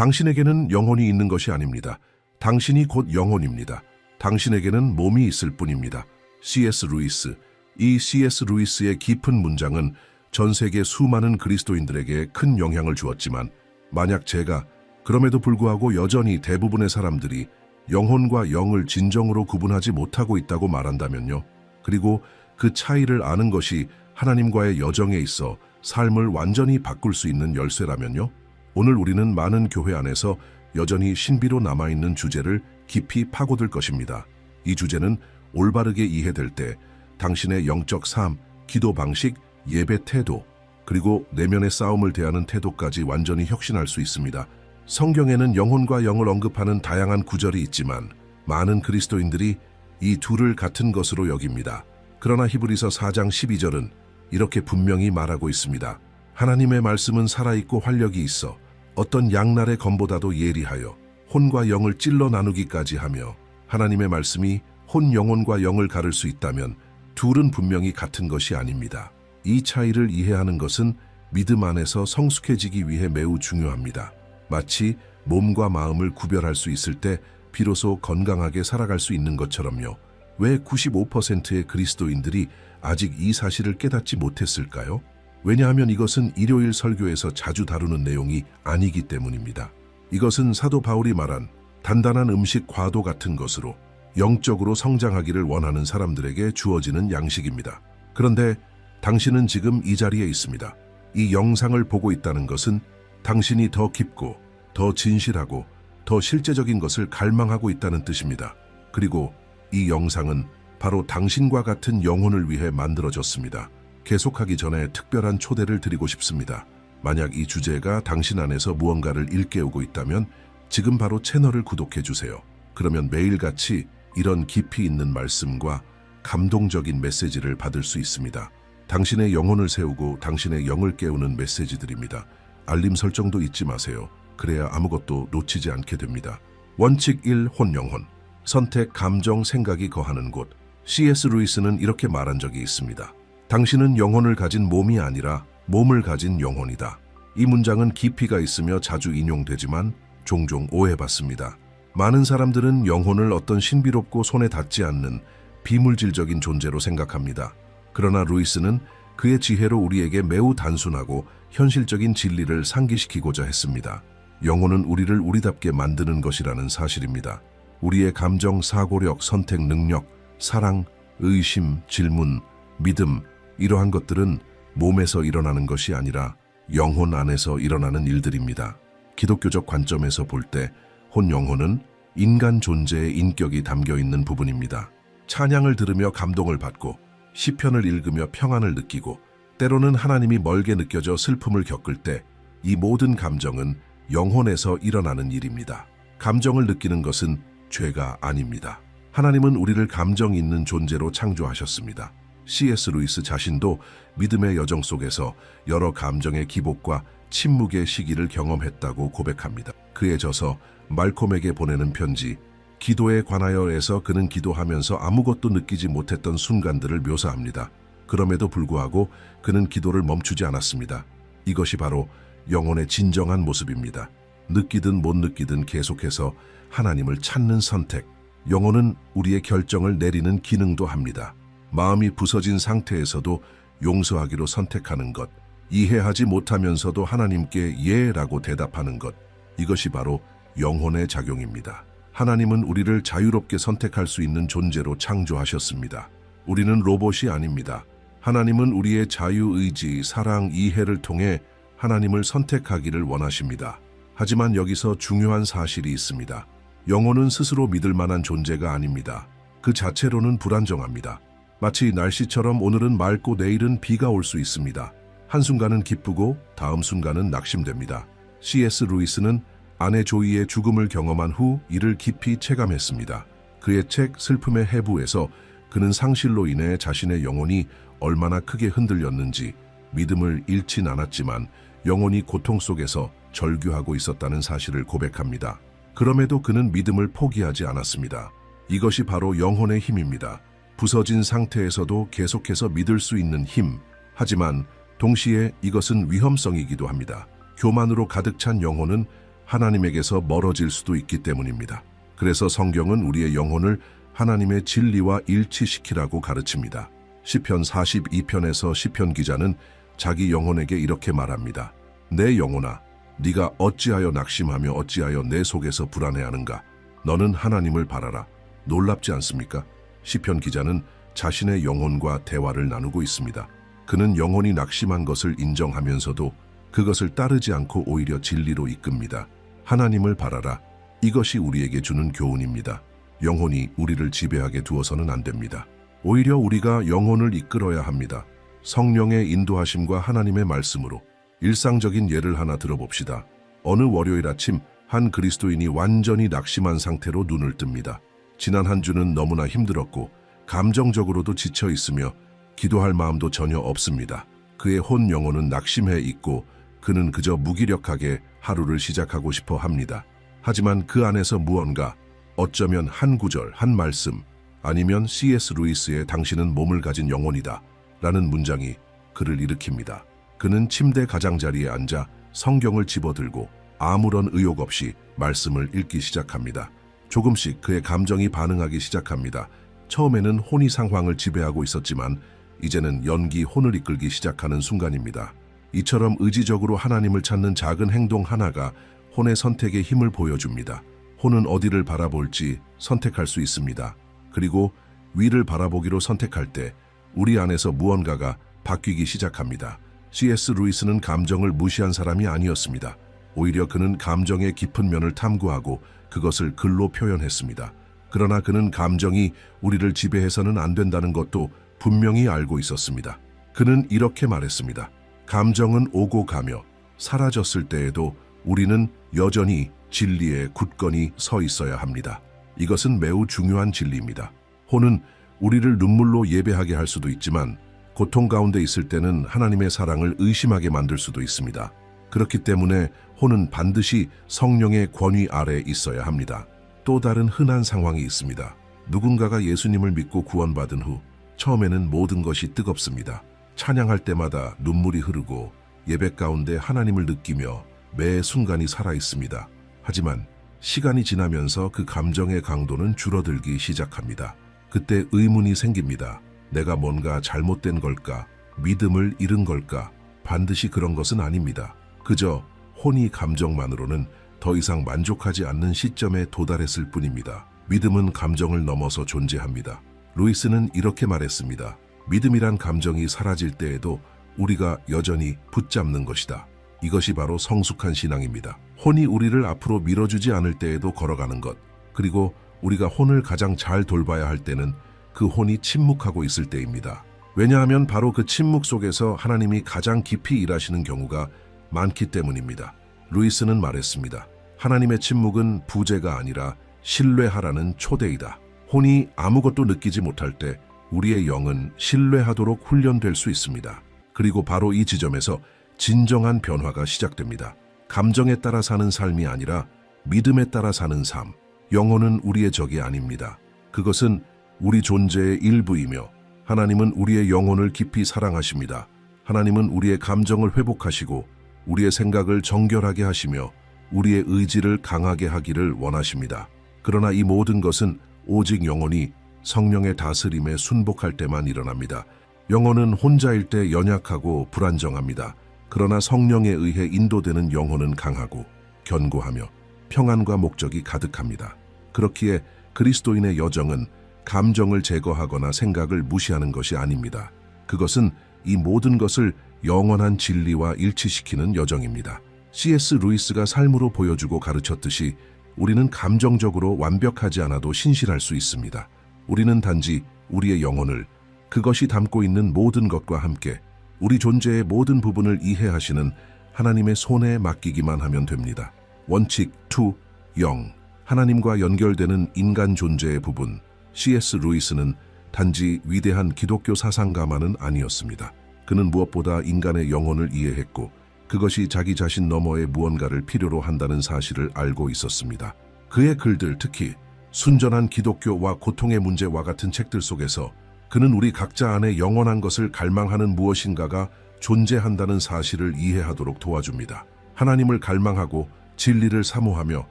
당신에게는 영혼이 있는 것이 아닙니다. 당신이 곧 영혼입니다. 당신에게는 몸이 있을 뿐입니다. C.S. 루이스. 이 C.S. 루이스의 깊은 문장은 전 세계 수많은 그리스도인들에게 큰 영향을 주었지만, 만약 제가 그럼에도 불구하고 여전히 대부분의 사람들이 영혼과 영을 진정으로 구분하지 못하고 있다고 말한다면요. 그리고 그 차이를 아는 것이 하나님과의 여정에 있어 삶을 완전히 바꿀 수 있는 열쇠라면요. 오늘 우리는 많은 교회 안에서 여전히 신비로 남아있는 주제를 깊이 파고들 것입니다. 이 주제는 올바르게 이해될 때 당신의 영적 삶, 기도 방식, 예배 태도, 그리고 내면의 싸움을 대하는 태도까지 완전히 혁신할 수 있습니다. 성경에는 영혼과 영을 언급하는 다양한 구절이 있지만 많은 그리스도인들이 이 둘을 같은 것으로 여깁니다. 그러나 히브리서 4장 12절은 이렇게 분명히 말하고 있습니다. 하나님의 말씀은 살아있고 활력이 있어 어떤 양날의 검보다도 예리하여 혼과 영을 찔러 나누기까지 하며, 하나님의 말씀이 혼 영혼과 영을 가를 수 있다면 둘은 분명히 같은 것이 아닙니다. 이 차이를 이해하는 것은 믿음 안에서 성숙해지기 위해 매우 중요합니다. 마치 몸과 마음을 구별할 수 있을 때 비로소 건강하게 살아갈 수 있는 것처럼요. 왜 95%의 그리스도인들이 아직 이 사실을 깨닫지 못했을까요? 왜냐하면 이것은 일요일 설교에서 자주 다루는 내용이 아니기 때문입니다. 이것은 사도 바울이 말한 단단한 음식 과도 같은 것으로 영적으로 성장하기를 원하는 사람들에게 주어지는 양식입니다. 그런데 당신은 지금 이 자리에 있습니다. 이 영상을 보고 있다는 것은 당신이 더 깊고 더 진실하고 더 실제적인 것을 갈망하고 있다는 뜻입니다. 그리고 이 영상은 바로 당신과 같은 영혼을 위해 만들어졌습니다. 계속하기 전에 특별한 초대를 드리고 싶습니다. 만약 이 주제가 당신 안에서 무언가를 일깨우고 있다면 지금 바로 채널을 구독해 주세요. 그러면 매일같이 이런 깊이 있는 말씀과 감동적인 메시지를 받을 수 있습니다. 당신의 영혼을 세우고 당신의 영을 깨우는 메시지들입니다. 알림 설정도 잊지 마세요. 그래야 아무것도 놓치지 않게 됩니다. 원칙 1. 혼영혼. 선택, 감정, 생각이 거하는 곳. C.S. 루이스는 이렇게 말한 적이 있습니다. 당신은 영혼을 가진 몸이 아니라 몸을 가진 영혼이다. 이 문장은 깊이가 있으며 자주 인용되지만 종종 오해받습니다. 많은 사람들은 영혼을 어떤 신비롭고 손에 닿지 않는 비물질적인 존재로 생각합니다. 그러나 루이스는 그의 지혜로 우리에게 매우 단순하고 현실적인 진리를 상기시키고자 했습니다. 영혼은 우리를 우리답게 만드는 것이라는 사실입니다. 우리의 감정, 사고력, 선택 능력, 사랑, 의심, 질문, 믿음, 이러한 것들은 몸에서 일어나는 것이 아니라 영혼 안에서 일어나는 일들입니다. 기독교적 관점에서 볼 때 혼영혼은 인간 존재의 인격이 담겨 있는 부분입니다. 찬양을 들으며 감동을 받고 시편을 읽으며 평안을 느끼고 때로는 하나님이 멀게 느껴져 슬픔을 겪을 때 이 모든 감정은 영혼에서 일어나는 일입니다. 감정을 느끼는 것은 죄가 아닙니다. 하나님은 우리를 감정 있는 존재로 창조하셨습니다. C.S. 루이스 자신도 믿음의 여정 속에서 여러 감정의 기복과 침묵의 시기를 경험했다고 고백합니다. 그의 저서 말콤에게 보내는 편지, 기도에 관하여에서 그는 기도하면서 아무것도 느끼지 못했던 순간들을 묘사합니다. 그럼에도 불구하고 그는 기도를 멈추지 않았습니다. 이것이 바로 영혼의 진정한 모습입니다. 느끼든 못 느끼든 계속해서 하나님을 찾는 선택. 영혼은 우리의 결정을 내리는 기능도 합니다. 마음이 부서진 상태에서도 용서하기로 선택하는 것, 이해하지 못하면서도 하나님께 예라고 대답하는 것, 이것이 바로 영혼의 작용입니다. 하나님은 우리를 자유롭게 선택할 수 있는 존재로 창조하셨습니다. 우리는 로봇이 아닙니다. 하나님은 우리의 자유의지, 사랑, 이해를 통해 하나님을 선택하기를 원하십니다. 하지만 여기서 중요한 사실이 있습니다. 영혼은 스스로 믿을 만한 존재가 아닙니다. 그 자체로는 불안정합니다. 마치 날씨처럼 오늘은 맑고 내일은 비가 올 수 있습니다. 한순간은 기쁘고 다음 순간은 낙심됩니다. C.S. 루이스는 아내 조이의 죽음을 경험한 후 이를 깊이 체감했습니다. 그의 책 슬픔의 해부에서 그는 상실로 인해 자신의 영혼이 얼마나 크게 흔들렸는지, 믿음을 잃진 않았지만 영혼이 고통 속에서 절규하고 있었다는 사실을 고백합니다. 그럼에도 그는 믿음을 포기하지 않았습니다. 이것이 바로 영혼의 힘입니다. 부서진 상태에서도 계속해서 믿을 수 있는 힘. 하지만 동시에 이것은 위험성이기도 합니다. 교만으로 가득 찬 영혼은 하나님에게서 멀어질 수도 있기 때문입니다. 그래서 성경은 우리의 영혼을 하나님의 진리와 일치시키라고 가르칩니다. 시편 42편에서 시편 기자는 자기 영혼에게 이렇게 말합니다. 내 영혼아, 네가 어찌하여 낙심하며 어찌하여 내 속에서 불안해하는가? 너는 하나님을 바라라. 놀랍지 않습니까? 시편 기자는 자신의 영혼과 대화를 나누고 있습니다. 그는 영혼이 낙심한 것을 인정하면서도 그것을 따르지 않고 오히려 진리로 이끕니다. 하나님을 바라라. 이것이 우리에게 주는 교훈입니다. 영혼이 우리를 지배하게 두어서는 안 됩니다. 오히려 우리가 영혼을 이끌어야 합니다. 성령의 인도하심과 하나님의 말씀으로. 일상적인 예를 하나 들어봅시다. 어느 월요일 아침 한 그리스도인이 완전히 낙심한 상태로 눈을 뜹니다. 지난 한 주는 너무나 힘들었고 감정적으로도 지쳐 있으며 기도할 마음도 전혀 없습니다. 그의 혼 영혼은 낙심해 있고 그는 그저 무기력하게 하루를 시작하고 싶어 합니다. 하지만 그 안에서 무언가, 어쩌면 한 구절, 한 말씀, 아니면 C.S. 루이스의 당신은 몸을 가진 영혼이다 라는 문장이 그를 일으킵니다. 그는 침대 가장자리에 앉아 성경을 집어들고 아무런 의욕 없이 말씀을 읽기 시작합니다. 조금씩 그의 감정이 반응하기 시작합니다. 처음에는 혼이 상황을 지배하고 있었지만 이제는 연기 혼을 이끌기 시작하는 순간입니다. 이처럼 의지적으로 하나님을 찾는 작은 행동 하나가 혼의 선택의 힘을 보여줍니다. 혼은 어디를 바라볼지 선택할 수 있습니다. 그리고 위를 바라보기로 선택할 때 우리 안에서 무언가가 바뀌기 시작합니다. C.S. 루이스는 감정을 무시한 사람이 아니었습니다. 오히려 그는 감정의 깊은 면을 탐구하고 그것을 글로 표현했습니다. 그러나 그는 감정이 우리를 지배해서는 안 된다는 것도 분명히 알고 있었습니다. 그는 이렇게 말했습니다. 감정은 오고 가며 사라졌을 때에도 우리는 여전히 진리에 굳건히 서 있어야 합니다. 이것은 매우 중요한 진리입니다. 혼은 우리를 눈물로 예배하게 할 수도 있지만 고통 가운데 있을 때는 하나님의 사랑을 의심하게 만들 수도 있습니다. 그렇기 때문에 혼은 반드시 성령의 권위 아래 있어야 합니다. 또 다른 흔한 상황이 있습니다. 누군가가 예수님을 믿고 구원받은 후 처음에는 모든 것이 뜨겁습니다. 찬양할 때마다 눈물이 흐르고 예배 가운데 하나님을 느끼며 매 순간이 살아있습니다. 하지만 시간이 지나면서 그 감정의 강도는 줄어들기 시작합니다. 그때 의문이 생깁니다. 내가 뭔가 잘못된 걸까? 믿음을 잃은 걸까? 반드시 그런 것은 아닙니다. 그저 혼이 감정만으로는 더 이상 만족하지 않는 시점에 도달했을 뿐입니다. 믿음은 감정을 넘어서 존재합니다. 루이스는 이렇게 말했습니다. 믿음이란 감정이 사라질 때에도 우리가 여전히 붙잡는 것이다. 이것이 바로 성숙한 신앙입니다. 혼이 우리를 앞으로 밀어주지 않을 때에도 걸어가는 것, 그리고 우리가 혼을 가장 잘 돌봐야 할 때는 그 혼이 침묵하고 있을 때입니다. 왜냐하면 바로 그 침묵 속에서 하나님이 가장 깊이 일하시는 경우가 많기 때문입니다. 루이스는 말했습니다. 하나님의 침묵은 부재가 아니라 신뢰하라는 초대이다. 혼이 아무것도 느끼지 못할 때 우리의 영은 신뢰하도록 훈련될 수 있습니다. 그리고 바로 이 지점에서 진정한 변화가 시작됩니다. 감정에 따라 사는 삶이 아니라 믿음에 따라 사는 삶. 영혼은 우리의 적이 아닙니다. 그것은 우리 존재의 일부이며 하나님은 우리의 영혼을 깊이 사랑하십니다. 하나님은 우리의 감정을 회복하시고 우리의 생각을 정결하게 하시며 우리의 의지를 강하게 하기를 원하십니다. 그러나 이 모든 것은 오직 영혼이 성령의 다스림에 순복할 때만 일어납니다. 영혼은 혼자일 때 연약하고 불안정합니다. 그러나 성령에 의해 인도되는 영혼은 강하고 견고하며 평안과 목적이 가득합니다. 그렇기에 그리스도인의 여정은 감정을 제거하거나 생각을 무시하는 것이 아닙니다. 그것은 이 모든 것을 영원한 진리와 일치시키는 여정입니다. C.S. 루이스가 삶으로 보여주고 가르쳤듯이 우리는 감정적으로 완벽하지 않아도 신실할 수 있습니다. 우리는 단지 우리의 영혼을 그것이 담고 있는 모든 것과 함께 우리 존재의 모든 부분을 이해하시는 하나님의 손에 맡기기만 하면 됩니다. 원칙 2. 영. 하나님과 연결되는 인간 존재의 부분. C.S. 루이스는 단지 위대한 기독교 사상가만은 아니었습니다. 그는 무엇보다 인간의 영혼을 이해했고 그것이 자기 자신 너머의 무언가를 필요로 한다는 사실을 알고 있었습니다. 그의 글들, 특히 순전한 기독교와 고통의 문제와 같은 책들 속에서 그는 우리 각자 안에 영원한 것을 갈망하는 무엇인가가 존재한다는 사실을 이해하도록 도와줍니다. 하나님을 갈망하고 진리를 사모하며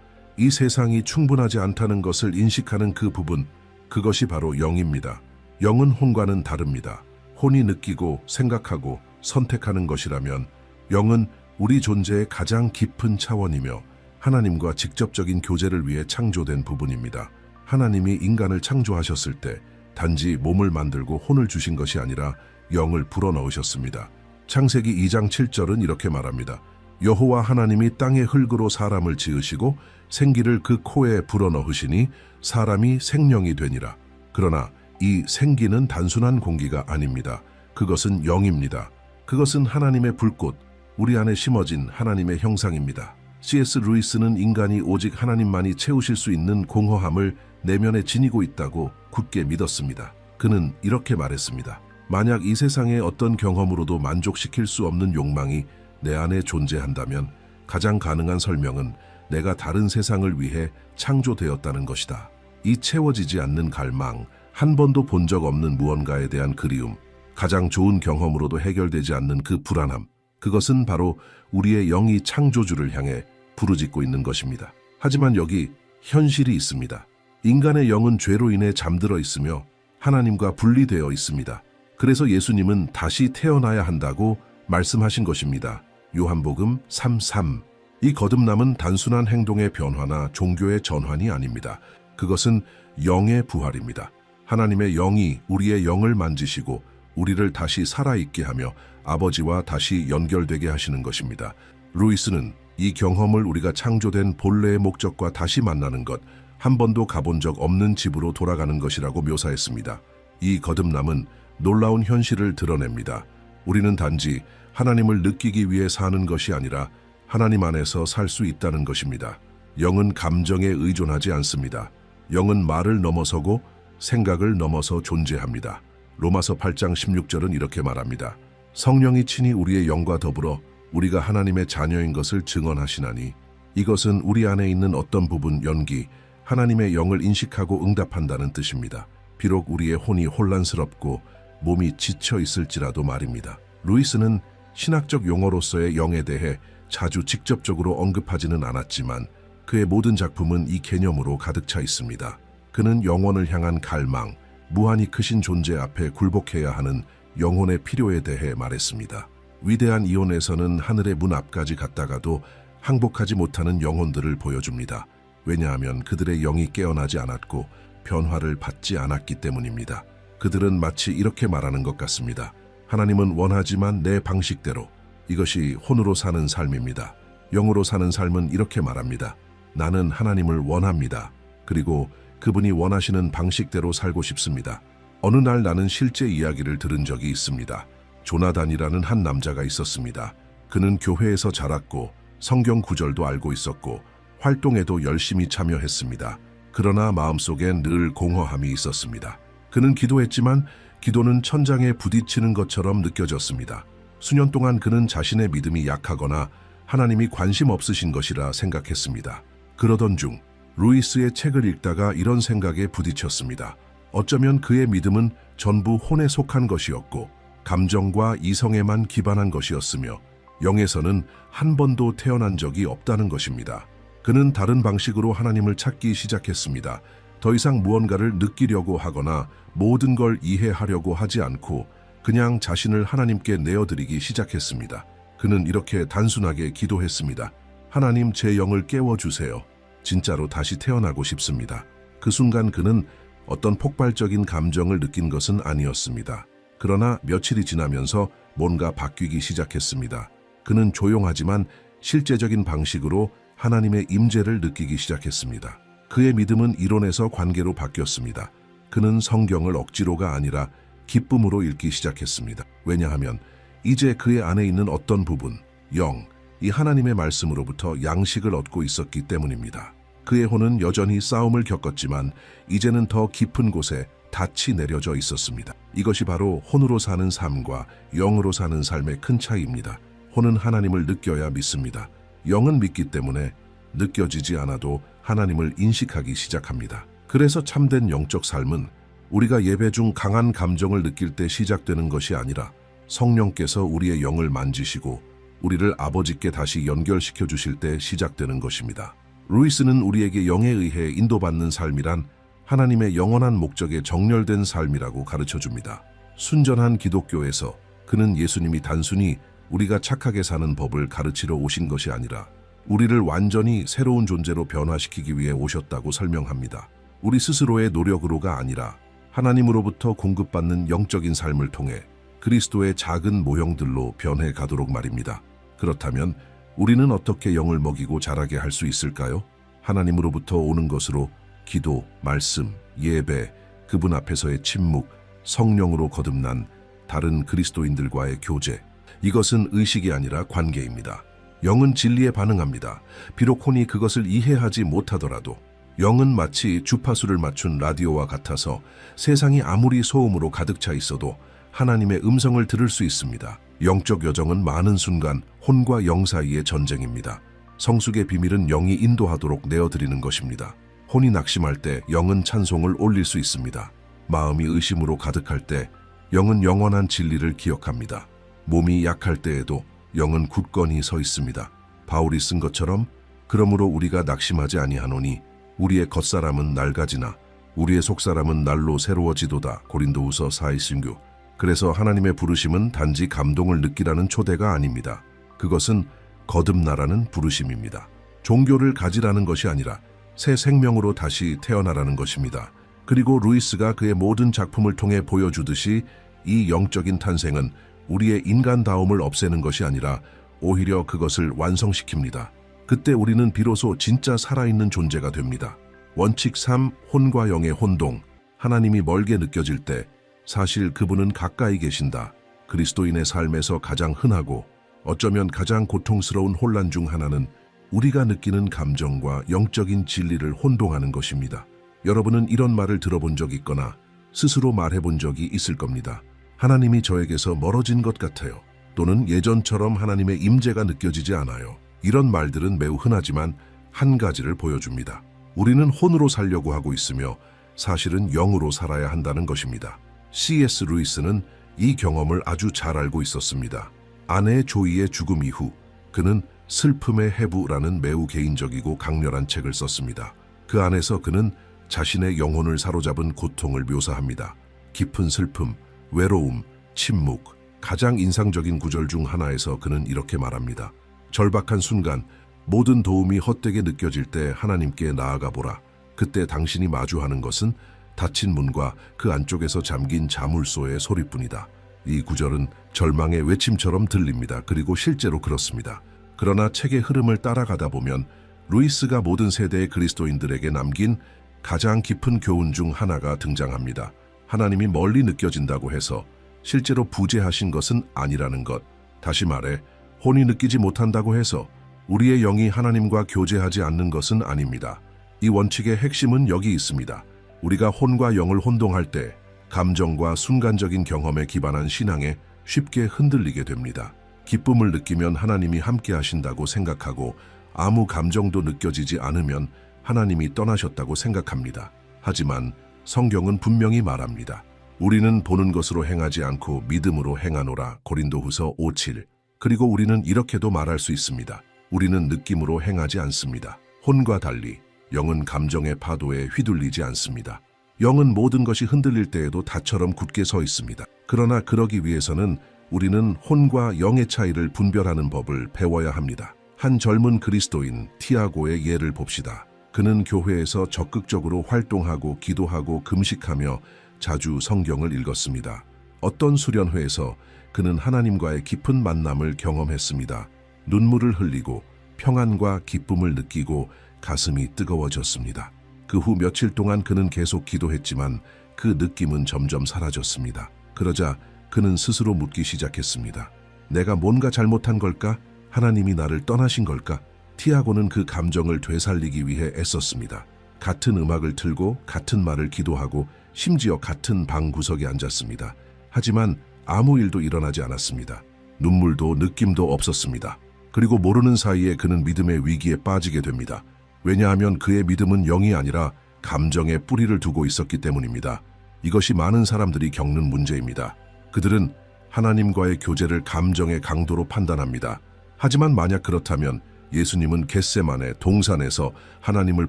이 세상이 충분하지 않다는 것을 인식하는 그 부분, 그것이 바로 영입니다. 영은 혼과는 다릅니다. 혼이 느끼고 생각하고 선택하는 것이라면 영은 우리 존재의 가장 깊은 차원이며 하나님과 직접적인 교제를 위해 창조된 부분입니다. 하나님이 인간을 창조하셨을 때 단지 몸을 만들고 혼을 주신 것이 아니라 영을 불어넣으셨습니다. 창세기 2장 7절은 이렇게 말합니다. 여호와 하나님이 땅의 흙으로 사람을 지으시고 생기를 그 코에 불어넣으시니 사람이 생령이 되니라. 그러나 이 생기는 단순한 공기가 아닙니다. 그것은 영입니다. 그것은 하나님의 불꽃, 우리 안에 심어진 하나님의 형상입니다. C.S. 루이스는 인간이 오직 하나님만이 채우실 수 있는 공허함을 내면에 지니고 있다고 굳게 믿었습니다. 그는 이렇게 말했습니다. 만약 이 세상의 어떤 경험으로도 만족시킬 수 없는 욕망이 내 안에 존재한다면 가장 가능한 설명은 내가 다른 세상을 위해 창조되었다는 것이다. 이 채워지지 않는 갈망, 한 번도 본 적 없는 무언가에 대한 그리움, 가장 좋은 경험으로도 해결되지 않는 그 불안함, 그것은 바로 우리의 영이 창조주를 향해 부르짖고 있는 것입니다. 하지만 여기 현실이 있습니다. 인간의 영은 죄로 인해 잠들어 있으며 하나님과 분리되어 있습니다. 그래서 예수님은 다시 태어나야 한다고 말씀하신 것입니다. 요한복음 3:3. 이 거듭남은 단순한 행동의 변화나 종교의 전환이 아닙니다. 그것은 영의 부활입니다. 하나님의 영이 우리의 영을 만지시고 우리를 다시 살아있게 하며 아버지와 다시 연결되게 하시는 것입니다. 루이스는 이 경험을 우리가 창조된 본래의 목적과 다시 만나는 것, 한 번도 가본 적 없는 집으로 돌아가는 것이라고 묘사했습니다. 이 거듭남은 놀라운 현실을 드러냅니다. 우리는 단지 하나님을 느끼기 위해 사는 것이 아니라 하나님 안에서 살 수 있다는 것입니다. 영은 감정에 의존하지 않습니다. 영은 말을 넘어서고 생각을 넘어서 존재합니다. 로마서 8장 16절은 이렇게 말합니다. 성령이 친히 우리의 영과 더불어 우리가 하나님의 자녀인 것을 증언하시나니 이것은 우리 안에 있는 어떤 부분 연기, 하나님의 영을 인식하고 응답한다는 뜻입니다. 비록 우리의 혼이 혼란스럽고 몸이 지쳐 있을지라도 말입니다. 루이스는 신학적 용어로서의 영에 대해 자주 직접적으로 언급하지는 않았지만 그의 모든 작품은 이 개념으로 가득 차 있습니다. 그는 영원을 향한 갈망, 무한히 크신 존재 앞에 굴복해야 하는 영혼의 필요에 대해 말했습니다. 위대한 이혼에서는 하늘의 문 앞까지 갔다가도 항복하지 못하는 영혼들을 보여줍니다. 왜냐하면 그들의 영이 깨어나지 않았고 변화를 받지 않았기 때문입니다. 그들은 마치 이렇게 말하는 것 같습니다. 하나님은 원하지만 내 방식대로. 이것이 혼으로 사는 삶입니다. 영으로 사는 삶은 이렇게 말합니다. 나는 하나님을 원합니다. 그리고 그분이 원하시는 방식대로 살고 싶습니다. 어느 날 나는 실제 이야기를 들은 적이 있습니다. 조나단이라는 한 남자가 있었습니다. 그는 교회에서 자랐고 성경 구절도 알고 있었고 활동에도 열심히 참여했습니다. 그러나 마음속엔 늘 공허함이 있었습니다. 그는 기도했지만 기도는 천장에 부딪히는 것처럼 느껴졌습니다. 수년 동안 그는 자신의 믿음이 약하거나 하나님이 관심 없으신 것이라 생각했습니다. 그러던 중 루이스의 책을 읽다가 이런 생각에 부딪혔습니다. 어쩌면 그의 믿음은 전부 혼에 속한 것이었고 감정과 이성에만 기반한 것이었으며 영에서는 한 번도 태어난 적이 없다는 것입니다. 그는 다른 방식으로 하나님을 찾기 시작했습니다. 더 이상 무언가를 느끼려고 하거나 모든 걸 이해하려고 하지 않고 그냥 자신을 하나님께 내어드리기 시작했습니다. 그는 이렇게 단순하게 기도했습니다. 하나님, 제 영을 깨워주세요. 진짜로 다시 태어나고 싶습니다. 그 순간 그는 어떤 폭발적인 감정을 느낀 것은 아니었습니다. 그러나 며칠이 지나면서 뭔가 바뀌기 시작했습니다. 그는 조용하지만 실제적인 방식으로 하나님의 임재를 느끼기 시작했습니다. 그의 믿음은 이론에서 관계로 바뀌었습니다. 그는 성경을 억지로가 아니라 기쁨으로 읽기 시작했습니다. 왜냐하면 이제 그의 안에 있는 어떤 부분, 영, 이 하나님의 말씀으로부터 양식을 얻고 있었기 때문입니다. 그의 혼은 여전히 싸움을 겪었지만 이제는 더 깊은 곳에 닻이 내려져 있었습니다. 이것이 바로 혼으로 사는 삶과 영으로 사는 삶의 큰 차이입니다. 혼은 하나님을 느껴야 믿습니다. 영은 믿기 때문에 느껴지지 않아도 하나님을 인식하기 시작합니다. 그래서 참된 영적 삶은 우리가 예배 중 강한 감정을 느낄 때 시작되는 것이 아니라 성령께서 우리의 영을 만지시고 우리를 아버지께 다시 연결시켜 주실 때 시작되는 것입니다. 루이스는 우리에게 영에 의해 인도받는 삶이란 하나님의 영원한 목적에 정렬된 삶이라고 가르쳐 줍니다. 순전한 기독교에서 그는 예수님이 단순히 우리가 착하게 사는 법을 가르치러 오신 것이 아니라 우리를 완전히 새로운 존재로 변화시키기 위해 오셨다고 설명합니다. 우리 스스로의 노력으로가 아니라 하나님으로부터 공급받는 영적인 삶을 통해 그리스도의 작은 모형들로 변해 가도록 말입니다. 그렇다면 우리는 어떻게 영을 먹이고 자라게 할 수 있을까요? 하나님으로부터 오는 것으로 기도, 말씀, 예배, 그분 앞에서의 침묵, 성령으로 거듭난 다른 그리스도인들과의 교제. 이것은 의식이 아니라 관계입니다. 영은 진리에 반응합니다. 비록 혼이 그것을 이해하지 못하더라도 영은 마치 주파수를 맞춘 라디오와 같아서 세상이 아무리 소음으로 가득 차 있어도 하나님의 음성을 들을 수 있습니다. 영적 여정은 많은 순간 혼과 영 사이의 전쟁입니다. 성숙의 비밀은 영이 인도하도록 내어드리는 것입니다. 혼이 낙심할 때 영은 찬송을 올릴 수 있습니다. 마음이 의심으로 가득할 때 영은 영원한 진리를 기억합니다. 몸이 약할 때에도 영은 굳건히 서 있습니다. 바울이 쓴 것처럼 그러므로 우리가 낙심하지 아니하노니 우리의 겉사람은 낡아지나 우리의 속사람은 날로 새로워지도다. 고린도후서 4:16. 그래서 하나님의 부르심은 단지 감동을 느끼라는 초대가 아닙니다. 그것은 거듭나라는 부르심입니다. 종교를 가지라는 것이 아니라 새 생명으로 다시 태어나라는 것입니다. 그리고 루이스가 그의 모든 작품을 통해 보여주듯이 이 영적인 탄생은 우리의 인간다움을 없애는 것이 아니라 오히려 그것을 완성시킵니다. 그때 우리는 비로소 진짜 살아있는 존재가 됩니다. 원칙 3. 혼과 영의 혼동. 하나님이 멀게 느껴질 때 사실 그분은 가까이 계신다. 그리스도인의 삶에서 가장 흔하고 어쩌면 가장 고통스러운 혼란 중 하나는 우리가 느끼는 감정과 영적인 진리를 혼동하는 것입니다. 여러분은 이런 말을 들어본 적 있거나 스스로 말해본 적이 있을 겁니다. 하나님이 저에게서 멀어진 것 같아요. 또는 예전처럼 하나님의 임재가 느껴지지 않아요. 이런 말들은 매우 흔하지만 한 가지를 보여줍니다. 우리는 혼으로 살려고 하고 있으며 사실은 영으로 살아야 한다는 것입니다. C.S. 루이스는 이 경험을 아주 잘 알고 있었습니다. 아내 조이의 죽음 이후 그는 슬픔의 해부라는 매우 개인적이고 강렬한 책을 썼습니다. 그 안에서 그는 자신의 영혼을 사로잡은 고통을 묘사합니다. 깊은 슬픔, 외로움, 침묵. 가장 인상적인 구절 중 하나에서 그는 이렇게 말합니다. 절박한 순간 모든 도움이 헛되게 느껴질 때 하나님께 나아가 보라. 그때 당신이 마주하는 것은 닫힌 문과 그 안쪽에서 잠긴 자물쇠의 소리뿐이다. 이 구절은 절망의 외침처럼 들립니다. 그리고 실제로 그렇습니다. 그러나 책의 흐름을 따라가다 보면 루이스가 모든 세대의 그리스도인들에게 남긴 가장 깊은 교훈 중 하나가 등장합니다. 하나님이 멀리 느껴진다고 해서 실제로 부재하신 것은 아니라는 것. 다시 말해 혼이 느끼지 못한다고 해서 우리의 영이 하나님과 교제하지 않는 것은 아닙니다. 이 원칙의 핵심은 여기 있습니다. 우리가 혼과 영을 혼동할 때 감정과 순간적인 경험에 기반한 신앙에 쉽게 흔들리게 됩니다. 기쁨을 느끼면 하나님이 함께 하신다고 생각하고 아무 감정도 느껴지지 않으면 하나님이 떠나셨다고 생각합니다. 하지만 성경은 분명히 말합니다. 우리는 보는 것으로 행하지 않고 믿음으로 행하노라. 고린도후서 5:7. 그리고 우리는 이렇게도 말할 수 있습니다. 우리는 느낌으로 행하지 않습니다. 혼과 달리 영은 감정의 파도에 휘둘리지 않습니다. 영은 모든 것이 흔들릴 때에도 닷처럼 굳게 서 있습니다. 그러나 그러기 위해서는 우리는 혼과 영의 차이를 분별하는 법을 배워야 합니다. 한 젊은 그리스도인 티아고의 예를 봅시다. 그는 교회에서 적극적으로 활동하고 기도하고 금식하며 자주 성경을 읽었습니다. 어떤 수련회에서 그는 하나님과의 깊은 만남을 경험했습니다. 눈물을 흘리고 평안과 기쁨을 느끼고 가슴이 뜨거워졌습니다. 그 후 며칠 동안 그는 계속 기도했지만 그 느낌은 점점 사라졌습니다. 그러자 그는 스스로 묻기 시작했습니다. 내가 뭔가 잘못한 걸까? 하나님이 나를 떠나신 걸까? 티아고는 그 감정을 되살리기 위해 애썼습니다. 같은 음악을 틀고 같은 말을 기도하고 심지어 같은 방 구석에 앉았습니다. 하지만 아무 일도 일어나지 않았습니다. 눈물도 느낌도 없었습니다. 그리고 모르는 사이에 그는 믿음의 위기에 빠지게 됩니다. 왜냐하면 그의 믿음은 영이 아니라 감정에 뿌리를 두고 있었기 때문입니다. 이것이 많은 사람들이 겪는 문제입니다. 그들은 하나님과의 교제를 감정의 강도로 판단합니다. 하지만 만약 그렇다면 예수님은 겟세마네 동산에서 하나님을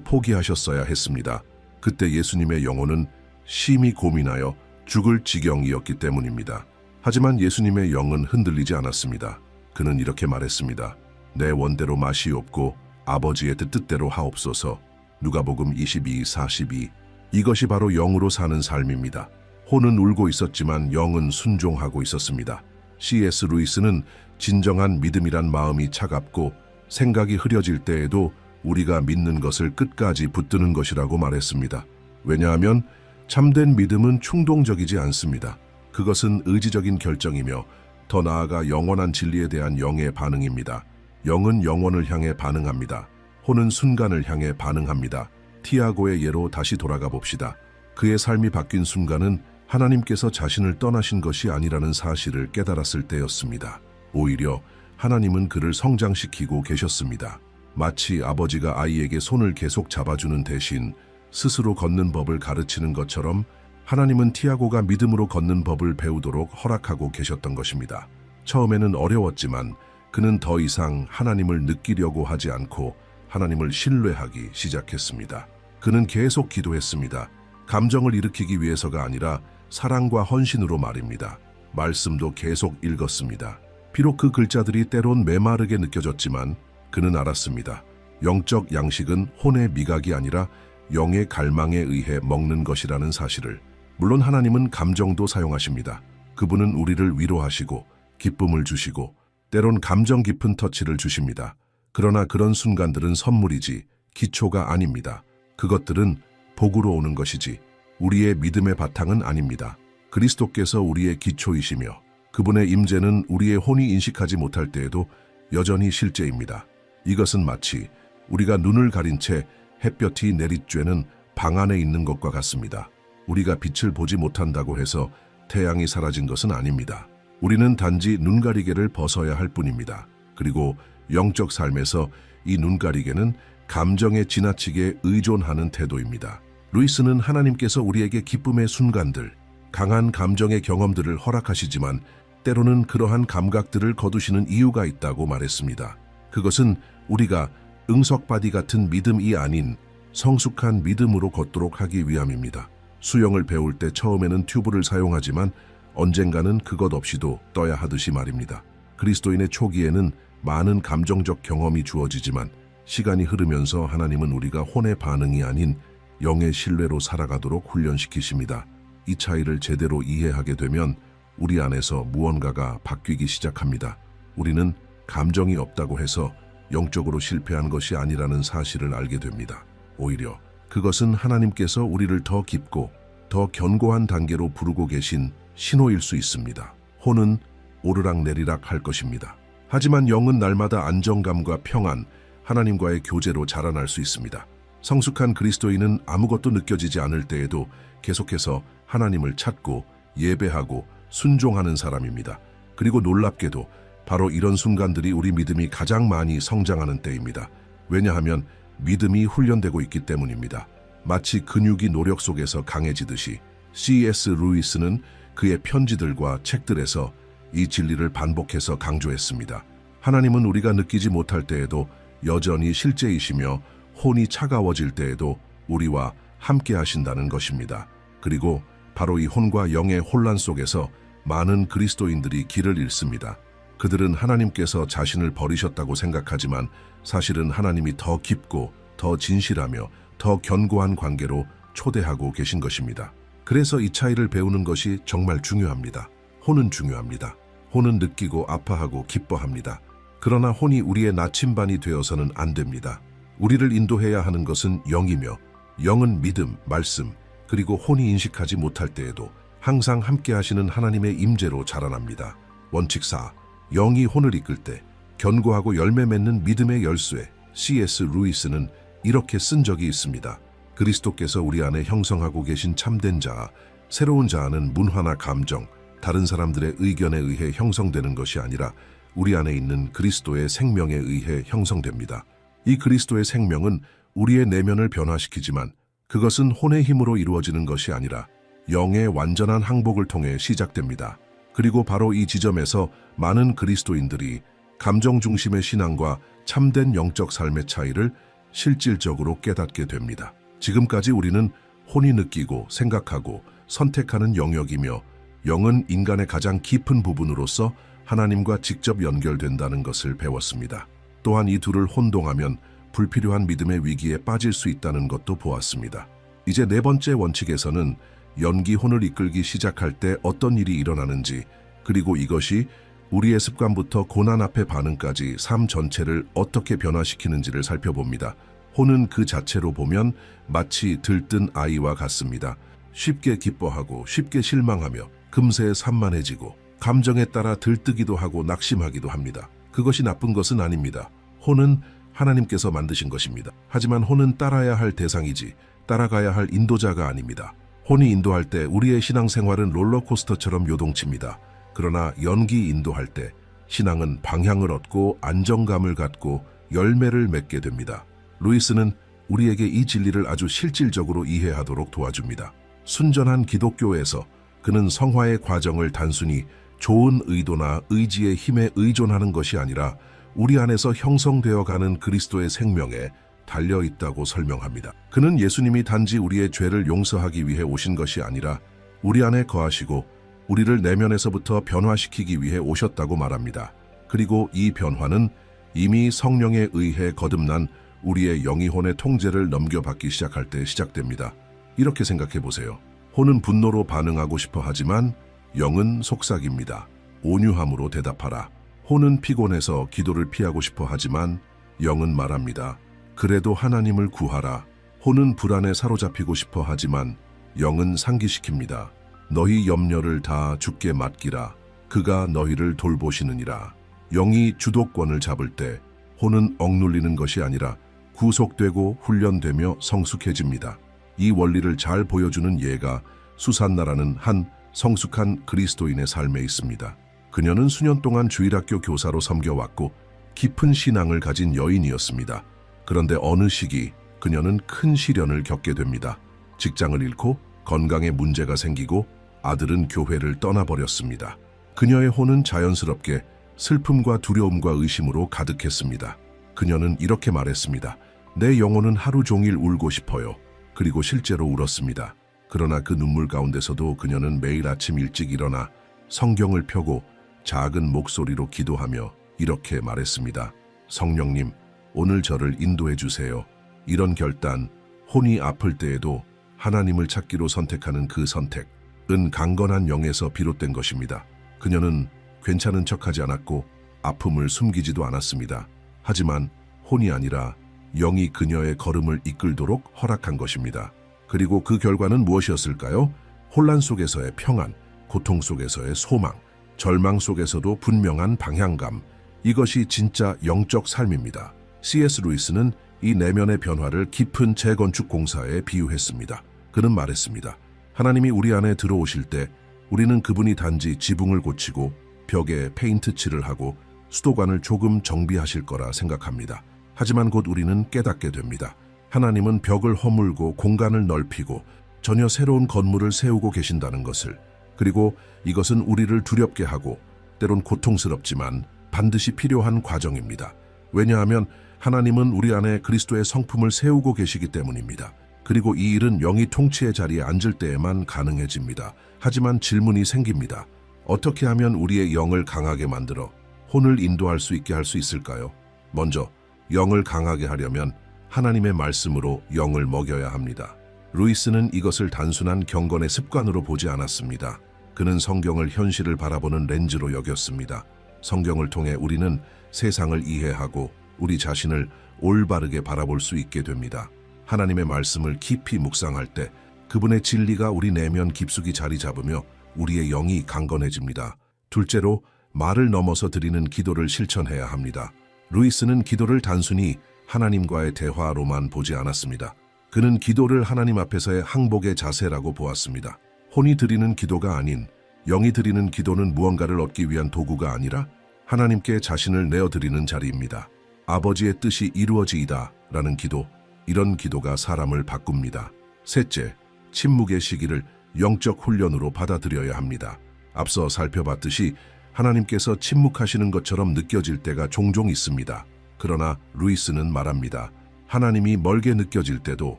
포기하셨어야 했습니다. 그때 예수님의 영혼은 심히 고민하여 죽을 지경이었기 때문입니다. 하지만 예수님의 영은 흔들리지 않았습니다. 그는 이렇게 말했습니다. 내 원대로 마시옵고 아버지의 뜻대로 하옵소서. 누가복음 22:42. 이것이 바로 영으로 사는 삶입니다. 혼은 울고 있었지만 영은 순종하고 있었습니다. C.S. 루이스는 진정한 믿음이란 마음이 차갑고 생각이 흐려질 때에도 우리가 믿는 것을 끝까지 붙드는 것이라고 말했습니다. 왜냐하면 참된 믿음은 충동적이지 않습니다. 그것은 의지적인 결정이며 더 나아가 영원한 진리에 대한 영의 반응입니다. 영은 영원을 향해 반응합니다. 혼은 순간을 향해 반응합니다. 티아고의 예로 다시 돌아가 봅시다. 그의 삶이 바뀐 순간은 하나님께서 자신을 떠나신 것이 아니라는 사실을 깨달았을 때였습니다. 오히려 하나님은 그를 성장시키고 계셨습니다. 마치 아버지가 아이에게 손을 계속 잡아주는 대신 스스로 걷는 법을 가르치는 것처럼 하나님은 티아고가 믿음으로 걷는 법을 배우도록 허락하고 계셨던 것입니다. 처음에는 어려웠지만 그는 더 이상 하나님을 느끼려고 하지 않고 하나님을 신뢰하기 시작했습니다. 그는 계속 기도했습니다. 감정을 일으키기 위해서가 아니라 사랑과 헌신으로 말입니다. 말씀도 계속 읽었습니다. 비록 그 글자들이 때론 메마르게 느껴졌지만 그는 알았습니다. 영적 양식은 혼의 미각이 아니라 영의 갈망에 의해 먹는 것이라는 사실을. 물론 하나님은 감정도 사용하십니다. 그분은 우리를 위로하시고 기쁨을 주시고 때론 감정 깊은 터치를 주십니다. 그러나 그런 순간들은 선물이지 기초가 아닙니다. 그것들은 복으로 오는 것이지 우리의 믿음의 바탕은 아닙니다. 그리스도께서 우리의 기초이시며 그분의 임재는 우리의 혼이 인식하지 못할 때에도 여전히 실제입니다. 이것은 마치 우리가 눈을 가린 채 햇볕이 내리쬐는 방 안에 있는 것과 같습니다. 우리가 빛을 보지 못한다고 해서 태양이 사라진 것은 아닙니다. 우리는 단지 눈가리개를 벗어야 할 뿐입니다. 그리고 영적 삶에서 이 눈가리개는 감정에 지나치게 의존하는 태도입니다. 루이스는 하나님께서 우리에게 기쁨의 순간들, 강한 감정의 경험들을 허락하시지만 때로는 그러한 감각들을 거두시는 이유가 있다고 말했습니다. 그것은 우리가 응석바디 같은 믿음이 아닌 성숙한 믿음으로 걷도록 하기 위함입니다. 수영을 배울 때 처음에는 튜브를 사용하지만 언젠가는 그것 없이도 떠야 하듯이 말입니다. 그리스도인의 초기에는 많은 감정적 경험이 주어지지만 시간이 흐르면서 하나님은 우리가 혼의 반응이 아닌 영의 신뢰로 살아가도록 훈련시키십니다. 이 차이를 제대로 이해하게 되면 우리 안에서 무언가가 바뀌기 시작합니다. 우리는 감정이 없다고 해서 영적으로 실패한 것이 아니라는 사실을 알게 됩니다. 오히려 그것은 하나님께서 우리를 더 깊고 더 견고한 단계로 부르고 계신 신호일 수 있습니다. 혼은 오르락내리락 할 것입니다. 하지만 영은 날마다 안정감과 평안, 하나님과의 교제로 자라날 수 있습니다. 성숙한 그리스도인은 아무것도 느껴지지 않을 때에도 계속해서 하나님을 찾고 예배하고 순종하는 사람입니다. 그리고 놀랍게도 바로 이런 순간들이 우리 믿음이 가장 많이 성장하는 때입니다. 왜냐하면 믿음이 훈련되고 있기 때문입니다. 마치 근육이 노력 속에서 강해지듯이 C.S. 루이스는 그의 편지들과 책들에서 이 진리를 반복해서 강조했습니다. 하나님은 우리가 느끼지 못할 때에도 여전히 실제이시며 혼이 차가워질 때에도 우리와 함께 하신다는 것입니다. 그리고 바로 이 혼과 영의 혼란 속에서 많은 그리스도인들이 길을 잃습니다. 그들은 하나님께서 자신을 버리셨다고 생각하지만 사실은 하나님이 더 깊고 더 진실하며 더 견고한 관계로 초대하고 계신 것입니다. 그래서 이 차이를 배우는 것이 정말 중요합니다. 혼은 중요합니다. 혼은 느끼고 아파하고 기뻐합니다. 그러나 혼이 우리의 나침반이 되어서는 안 됩니다. 우리를 인도해야 하는 것은 영이며 영은 믿음, 말씀, 그리고 혼이 인식하지 못할 때에도 항상 함께 하시는 하나님의 임재로 자라납니다. 원칙 4. 영이 혼을 이끌 때 견고하고 열매 맺는 믿음의 열쇠. C.S. 루이스는 이렇게 쓴 적이 있습니다. 그리스도께서 우리 안에 형성하고 계신 참된 자아, 새로운 자아는 문화나 감정, 다른 사람들의 의견에 의해 형성되는 것이 아니라 우리 안에 있는 그리스도의 생명에 의해 형성됩니다. 이 그리스도의 생명은 우리의 내면을 변화시키지만 그것은 혼의 힘으로 이루어지는 것이 아니라 영의 완전한 항복을 통해 시작됩니다. 그리고 바로 이 지점에서 많은 그리스도인들이 감정 중심의 신앙과 참된 영적 삶의 차이를 실질적으로 깨닫게 됩니다. 지금까지 우리는 혼이 느끼고 생각하고 선택하는 영역이며 영은 인간의 가장 깊은 부분으로서 하나님과 직접 연결된다는 것을 배웠습니다. 또한 이 둘을 혼동하면 불필요한 믿음의 위기에 빠질 수 있다는 것도 보았습니다. 이제 네 번째 원칙에서는 연기 혼을 이끌기 시작할 때 어떤 일이 일어나는지, 그리고 이것이 우리의 습관부터 고난 앞의 반응까지 삶 전체를 어떻게 변화시키는지를 살펴봅니다. 혼은 그 자체로 보면 마치 들뜬 아이와 같습니다. 쉽게 기뻐하고 쉽게 실망하며 금세 산만해지고 감정에 따라 들뜨기도 하고 낙심하기도 합니다. 그것이 나쁜 것은 아닙니다. 혼은 하나님께서 만드신 것입니다. 하지만 혼은 따라야 할 대상이지 따라가야 할 인도자가 아닙니다. 혼이 인도할 때 우리의 신앙생활은 롤러코스터처럼 요동칩니다. 그러나 연기 인도할 때 신앙은 방향을 얻고 안정감을 갖고 열매를 맺게 됩니다. 루이스는 우리에게 이 진리를 아주 실질적으로 이해하도록 도와줍니다. 순전한 기독교에서 그는 성화의 과정을 단순히 좋은 의도나 의지의 힘에 의존하는 것이 아니라 우리 안에서 형성되어가는 그리스도의 생명에 달려있다고 설명합니다. 그는 예수님이 단지 우리의 죄를 용서하기 위해 오신 것이 아니라 우리 안에 거하시고 우리를 내면에서부터 변화시키기 위해 오셨다고 말합니다. 그리고 이 변화는 이미 성령에 의해 거듭난 우리의 영이 혼의 통제를 넘겨받기 시작할 때 시작됩니다. 이렇게 생각해 보세요. 혼은 분노로 반응하고 싶어 하지만 영은 속삭입니다. 온유함으로 대답하라. 혼은 피곤해서 기도를 피하고 싶어 하지만 영은 말합니다. 그래도 하나님을 구하라. 혼은 불안에 사로잡히고 싶어 하지만 영은 상기시킵니다. 너희 염려를 다 주께 맡기라. 그가 너희를 돌보시느니라. 영이 주도권을 잡을 때 혼은 억눌리는 것이 아니라 구속되고 훈련되며 성숙해집니다. 이 원리를 잘 보여주는 예가 수산나라는 한 성숙한 그리스도인의 삶에 있습니다. 그녀는 수년 동안 주일학교 교사로 섬겨왔고 깊은 신앙을 가진 여인이었습니다. 그런데 어느 시기 그녀는 큰 시련을 겪게 됩니다. 직장을 잃고 건강에 문제가 생기고 아들은 교회를 떠나버렸습니다. 그녀의 혼은 자연스럽게 슬픔과 두려움과 의심으로 가득했습니다. 그녀는 이렇게 말했습니다. 내 영혼은 하루 종일 울고 싶어요. 그리고 실제로 울었습니다. 그러나 그 눈물 가운데서도 그녀는 매일 아침 일찍 일어나 성경을 펴고 작은 목소리로 기도하며 이렇게 말했습니다. 성령님, 오늘 저를 인도해 주세요. 이런 결단, 혼이 아플 때에도 하나님을 찾기로 선택하는 그 선택은 강건한 영에서 비롯된 것입니다. 그녀는 괜찮은 척하지 않았고 아픔을 숨기지도 않았습니다. 하지만 혼이 아니라 영이 그녀의 걸음을 이끌도록 허락한 것입니다. 그리고 그 결과는 무엇이었을까요? 혼란 속에서의 평안, 고통 속에서의 소망, 절망 속에서도 분명한 방향감. 이것이 진짜 영적 삶입니다. C.S. 루이스는 이 내면의 변화를 깊은 재건축 공사에 비유했습니다. 그는 말했습니다. 하나님이 우리 안에 들어오실 때 우리는 그분이 단지 지붕을 고치고 벽에 페인트 칠을 하고 수도관을 조금 정비하실 거라 생각합니다. 하지만 곧 우리는 깨닫게 됩니다. 하나님은 벽을 허물고 공간을 넓히고 전혀 새로운 건물을 세우고 계신다는 것을, 그리고 이것은 우리를 두렵게 하고 때론 고통스럽지만 반드시 필요한 과정입니다. 왜냐하면 하나님은 우리 안에 그리스도의 성품을 세우고 계시기 때문입니다. 그리고 이 일은 영이 통치의 자리에 앉을 때에만 가능해집니다. 하지만 질문이 생깁니다. 어떻게 하면 우리의 영을 강하게 만들어 혼을 인도할 수 있게 할 수 있을까요? 먼저 영을 강하게 하려면 하나님의 말씀으로 영을 먹여야 합니다. 루이스는 이것을 단순한 경건의 습관으로 보지 않았습니다. 그는 성경을 현실을 바라보는 렌즈로 여겼습니다. 성경을 통해 우리는 세상을 이해하고 우리 자신을 올바르게 바라볼 수 있게 됩니다. 하나님의 말씀을 깊이 묵상할 때 그분의 진리가 우리 내면 깊숙이 자리 잡으며 우리의 영이 강건해집니다. 둘째로, 말을 넘어서 드리는 기도를 실천해야 합니다. 루이스는 기도를 단순히 하나님과의 대화로만 보지 않았습니다. 그는 기도를 하나님 앞에서의 항복의 자세라고 보았습니다. 혼이 드리는 기도가 아닌 영이 드리는 기도는 무언가를 얻기 위한 도구가 아니라 하나님께 자신을 내어드리는 자리입니다. 아버지의 뜻이 이루어지이다 라는 기도, 이런 기도가 사람을 바꿉니다. 셋째, 침묵의 시기를 영적 훈련으로 받아들여야 합니다. 앞서 살펴봤듯이 하나님께서 침묵하시는 것처럼 느껴질 때가 종종 있습니다. 그러나 루이스는 말합니다. 하나님이 멀게 느껴질 때도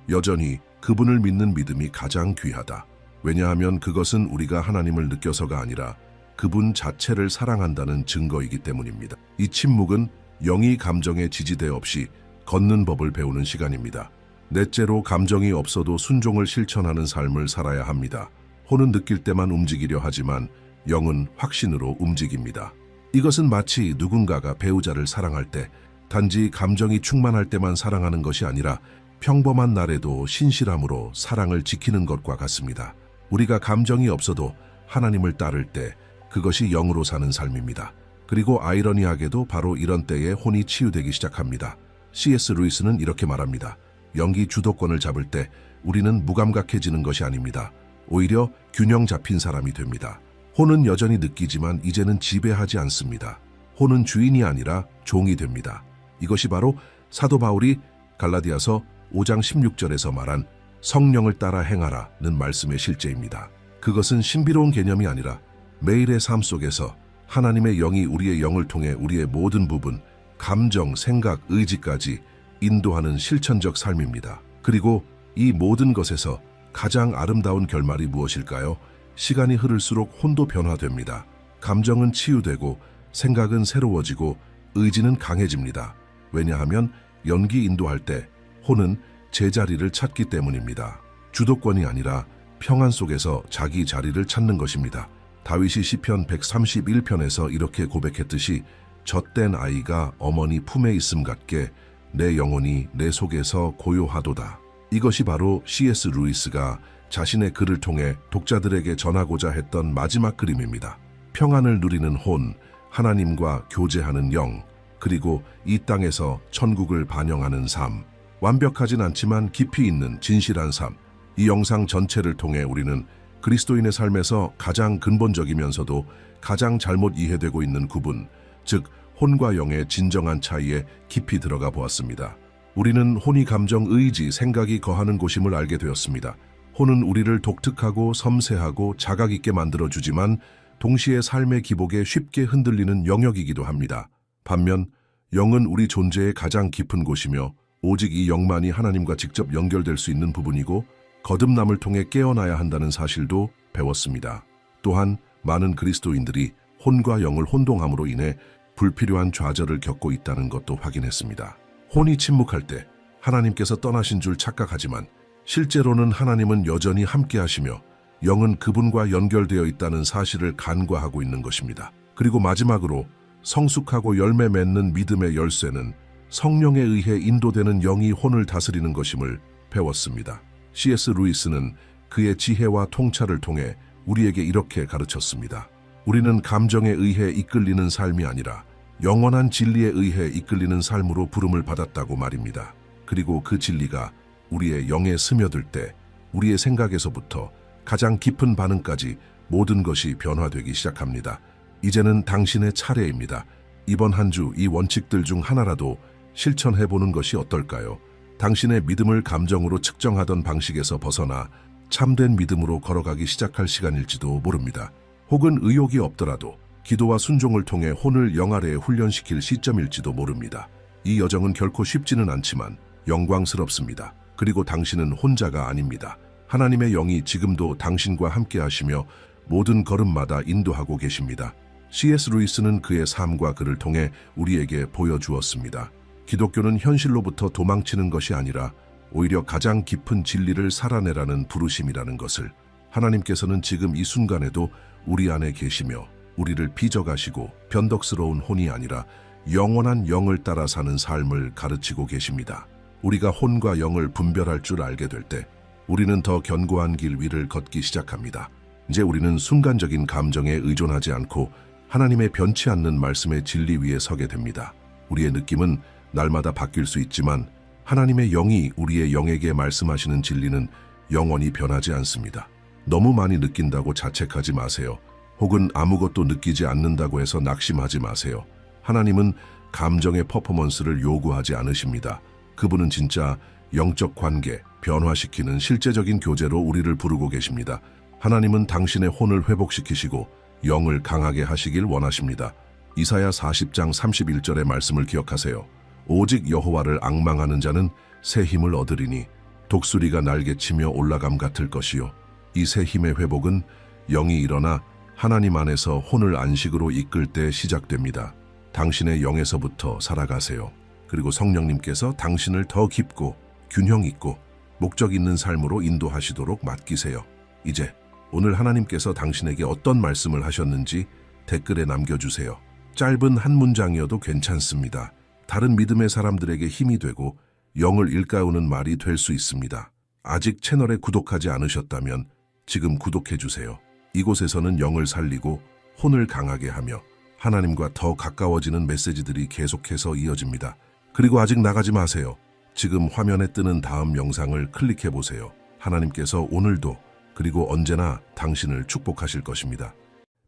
여전히 그분을 믿는 믿음이 가장 귀하다. 왜냐하면 그것은 우리가 하나님을 느껴서가 아니라 그분 자체를 사랑한다는 증거이기 때문입니다. 이 침묵은 영이 감정에 지지대 없이 걷는 법을 배우는 시간입니다. 넷째로, 감정이 없어도 순종을 실천하는 삶을 살아야 합니다. 혼은 느낄 때만 움직이려 하지만 영은 확신으로 움직입니다. 이것은 마치 누군가가 배우자를 사랑할 때 단지 감정이 충만할 때만 사랑하는 것이 아니라 평범한 날에도 신실함으로 사랑을 지키는 것과 같습니다. 우리가 감정이 없어도 하나님을 따를 때 그것이 영으로 사는 삶입니다. 그리고 아이러니하게도 바로 이런 때에 혼이 치유되기 시작합니다. C.S. 루이스는 이렇게 말합니다. 영기 주도권을 잡을 때 우리는 무감각해지는 것이 아닙니다. 오히려 균형 잡힌 사람이 됩니다. 혼은 여전히 느끼지만 이제는 지배하지 않습니다. 혼은 주인이 아니라 종이 됩니다. 이것이 바로 사도 바울이 갈라디아서 5장 16절에서 말한 성령을 따라 행하라는 말씀의 실제입니다. 그것은 신비로운 개념이 아니라 매일의 삶 속에서 하나님의 영이 우리의 영을 통해 우리의 모든 부분, 감정, 생각, 의지까지 인도하는 실천적 삶입니다. 그리고 이 모든 것에서 가장 아름다운 결말이 무엇일까요? 시간이 흐를수록 혼도 변화됩니다. 감정은 치유되고 생각은 새로워지고 의지는 강해집니다. 왜냐하면 영이 인도할 때 혼은 제자리를 찾기 때문입니다. 주도권이 아니라 평안 속에서 자기 자리를 찾는 것입니다. 다윗이 시편 131편에서 이렇게 고백했듯이 젖된 아이가 어머니 품에 있음 같게 내 영혼이 내 속에서 고요하도다. 이것이 바로 C.S. 루이스가 자신의 글을 통해 독자들에게 전하고자 했던 마지막 그림입니다. 평안을 누리는 혼, 하나님과 교제하는 영, 그리고 이 땅에서 천국을 반영하는 삶. 완벽하진 않지만 깊이 있는 진실한 삶. 이 영상 전체를 통해 우리는 그리스도인의 삶에서 가장 근본적이면서도 가장 잘못 이해되고 있는 구분, 즉 혼과 영의 진정한 차이에 깊이 들어가 보았습니다. 우리는 혼이 감정, 의지, 생각이 거하는 곳임을 알게 되었습니다. 혼은 우리를 독특하고 섬세하고 자각 있게 만들어주지만 동시에 삶의 기복에 쉽게 흔들리는 영역이기도 합니다. 반면 영은 우리 존재의 가장 깊은 곳이며 오직 이 영만이 하나님과 직접 연결될 수 있는 부분이고 거듭남을 통해 깨어나야 한다는 사실도 배웠습니다. 또한 많은 그리스도인들이 혼과 영을 혼동함으로 인해 불필요한 좌절을 겪고 있다는 것도 확인했습니다. 혼이 침묵할 때 하나님께서 떠나신 줄 착각하지만 실제로는 하나님은 여전히 함께 하시며 영은 그분과 연결되어 있다는 사실을 간과하고 있는 것입니다. 그리고 마지막으로 성숙하고 열매 맺는 믿음의 열쇠는 성령에 의해 인도되는 영이 혼을 다스리는 것임을 배웠습니다. C.S. 루이스는 그의 지혜와 통찰을 통해 우리에게 이렇게 가르쳤습니다. 우리는 감정에 의해 이끌리는 삶이 아니라 영원한 진리에 의해 이끌리는 삶으로 부름을 받았다고 말입니다. 그리고 그 진리가 우리의 영에 스며들 때 우리의 생각에서부터 가장 깊은 반응까지 모든 것이 변화되기 시작합니다. 이제는 당신의 차례입니다. 이번 한 주 이 원칙들 중 하나라도 실천해보는 것이 어떨까요? 당신의 믿음을 감정으로 측정하던 방식에서 벗어나 참된 믿음으로 걸어가기 시작할 시간일지도 모릅니다. 혹은 의욕이 없더라도 기도와 순종을 통해 혼을 영 아래에 훈련시킬 시점일지도 모릅니다. 이 여정은 결코 쉽지는 않지만 영광스럽습니다. 그리고 당신은 혼자가 아닙니다. 하나님의 영이 지금도 당신과 함께 하시며 모든 걸음마다 인도하고 계십니다. C.S. 루이스는 그의 삶과 글을 통해 우리에게 보여주었습니다. 기독교는 현실로부터 도망치는 것이 아니라 오히려 가장 깊은 진리를 살아내라는 부르심이라는 것을, 하나님께서는 지금 이 순간에도 우리 안에 계시며 우리를 빚어가시고 변덕스러운 혼이 아니라 영원한 영을 따라 사는 삶을 가르치고 계십니다. 우리가 혼과 영을 분별할 줄 알게 될 때 우리는 더 견고한 길 위를 걷기 시작합니다. 이제 우리는 순간적인 감정에 의존하지 않고 하나님의 변치 않는 말씀의 진리 위에 서게 됩니다. 우리의 느낌은 날마다 바뀔 수 있지만 하나님의 영이 우리의 영에게 말씀하시는 진리는 영원히 변하지 않습니다. 너무 많이 느낀다고 자책하지 마세요. 혹은 아무것도 느끼지 않는다고 해서 낙심하지 마세요. 하나님은 감정의 퍼포먼스를 요구하지 않으십니다. 그분은 진짜 영적 관계, 변화시키는 실제적인 교제로 우리를 부르고 계십니다. 하나님은 당신의 혼을 회복시키시고 영을 강하게 하시길 원하십니다. 이사야 40장 31절의 말씀을 기억하세요. 오직 여호와를 앙망하는 자는 새 힘을 얻으리니 독수리가 날개치며 올라감 같을 것이요. 이 새 힘의 회복은 영이 일어나 하나님 안에서 혼을 안식으로 이끌 때 시작됩니다. 당신의 영에서부터 살아가세요. 그리고 성령님께서 당신을 더 깊고 균형 있고 목적 있는 삶으로 인도하시도록 맡기세요. 이제 오늘 하나님께서 당신에게 어떤 말씀을 하셨는지 댓글에 남겨주세요. 짧은 한 문장이어도 괜찮습니다. 다른 믿음의 사람들에게 힘이 되고 영을 일깨우는 말이 될 수 있습니다. 아직 채널에 구독하지 않으셨다면 지금 구독해주세요. 이곳에서는 영을 살리고 혼을 강하게 하며 하나님과 더 가까워지는 메시지들이 계속해서 이어집니다. 그리고 아직 나가지 마세요. 지금 화면에 뜨는 다음 영상을 클릭해보세요. 하나님께서 오늘도 그리고 언제나 당신을 축복하실 것입니다.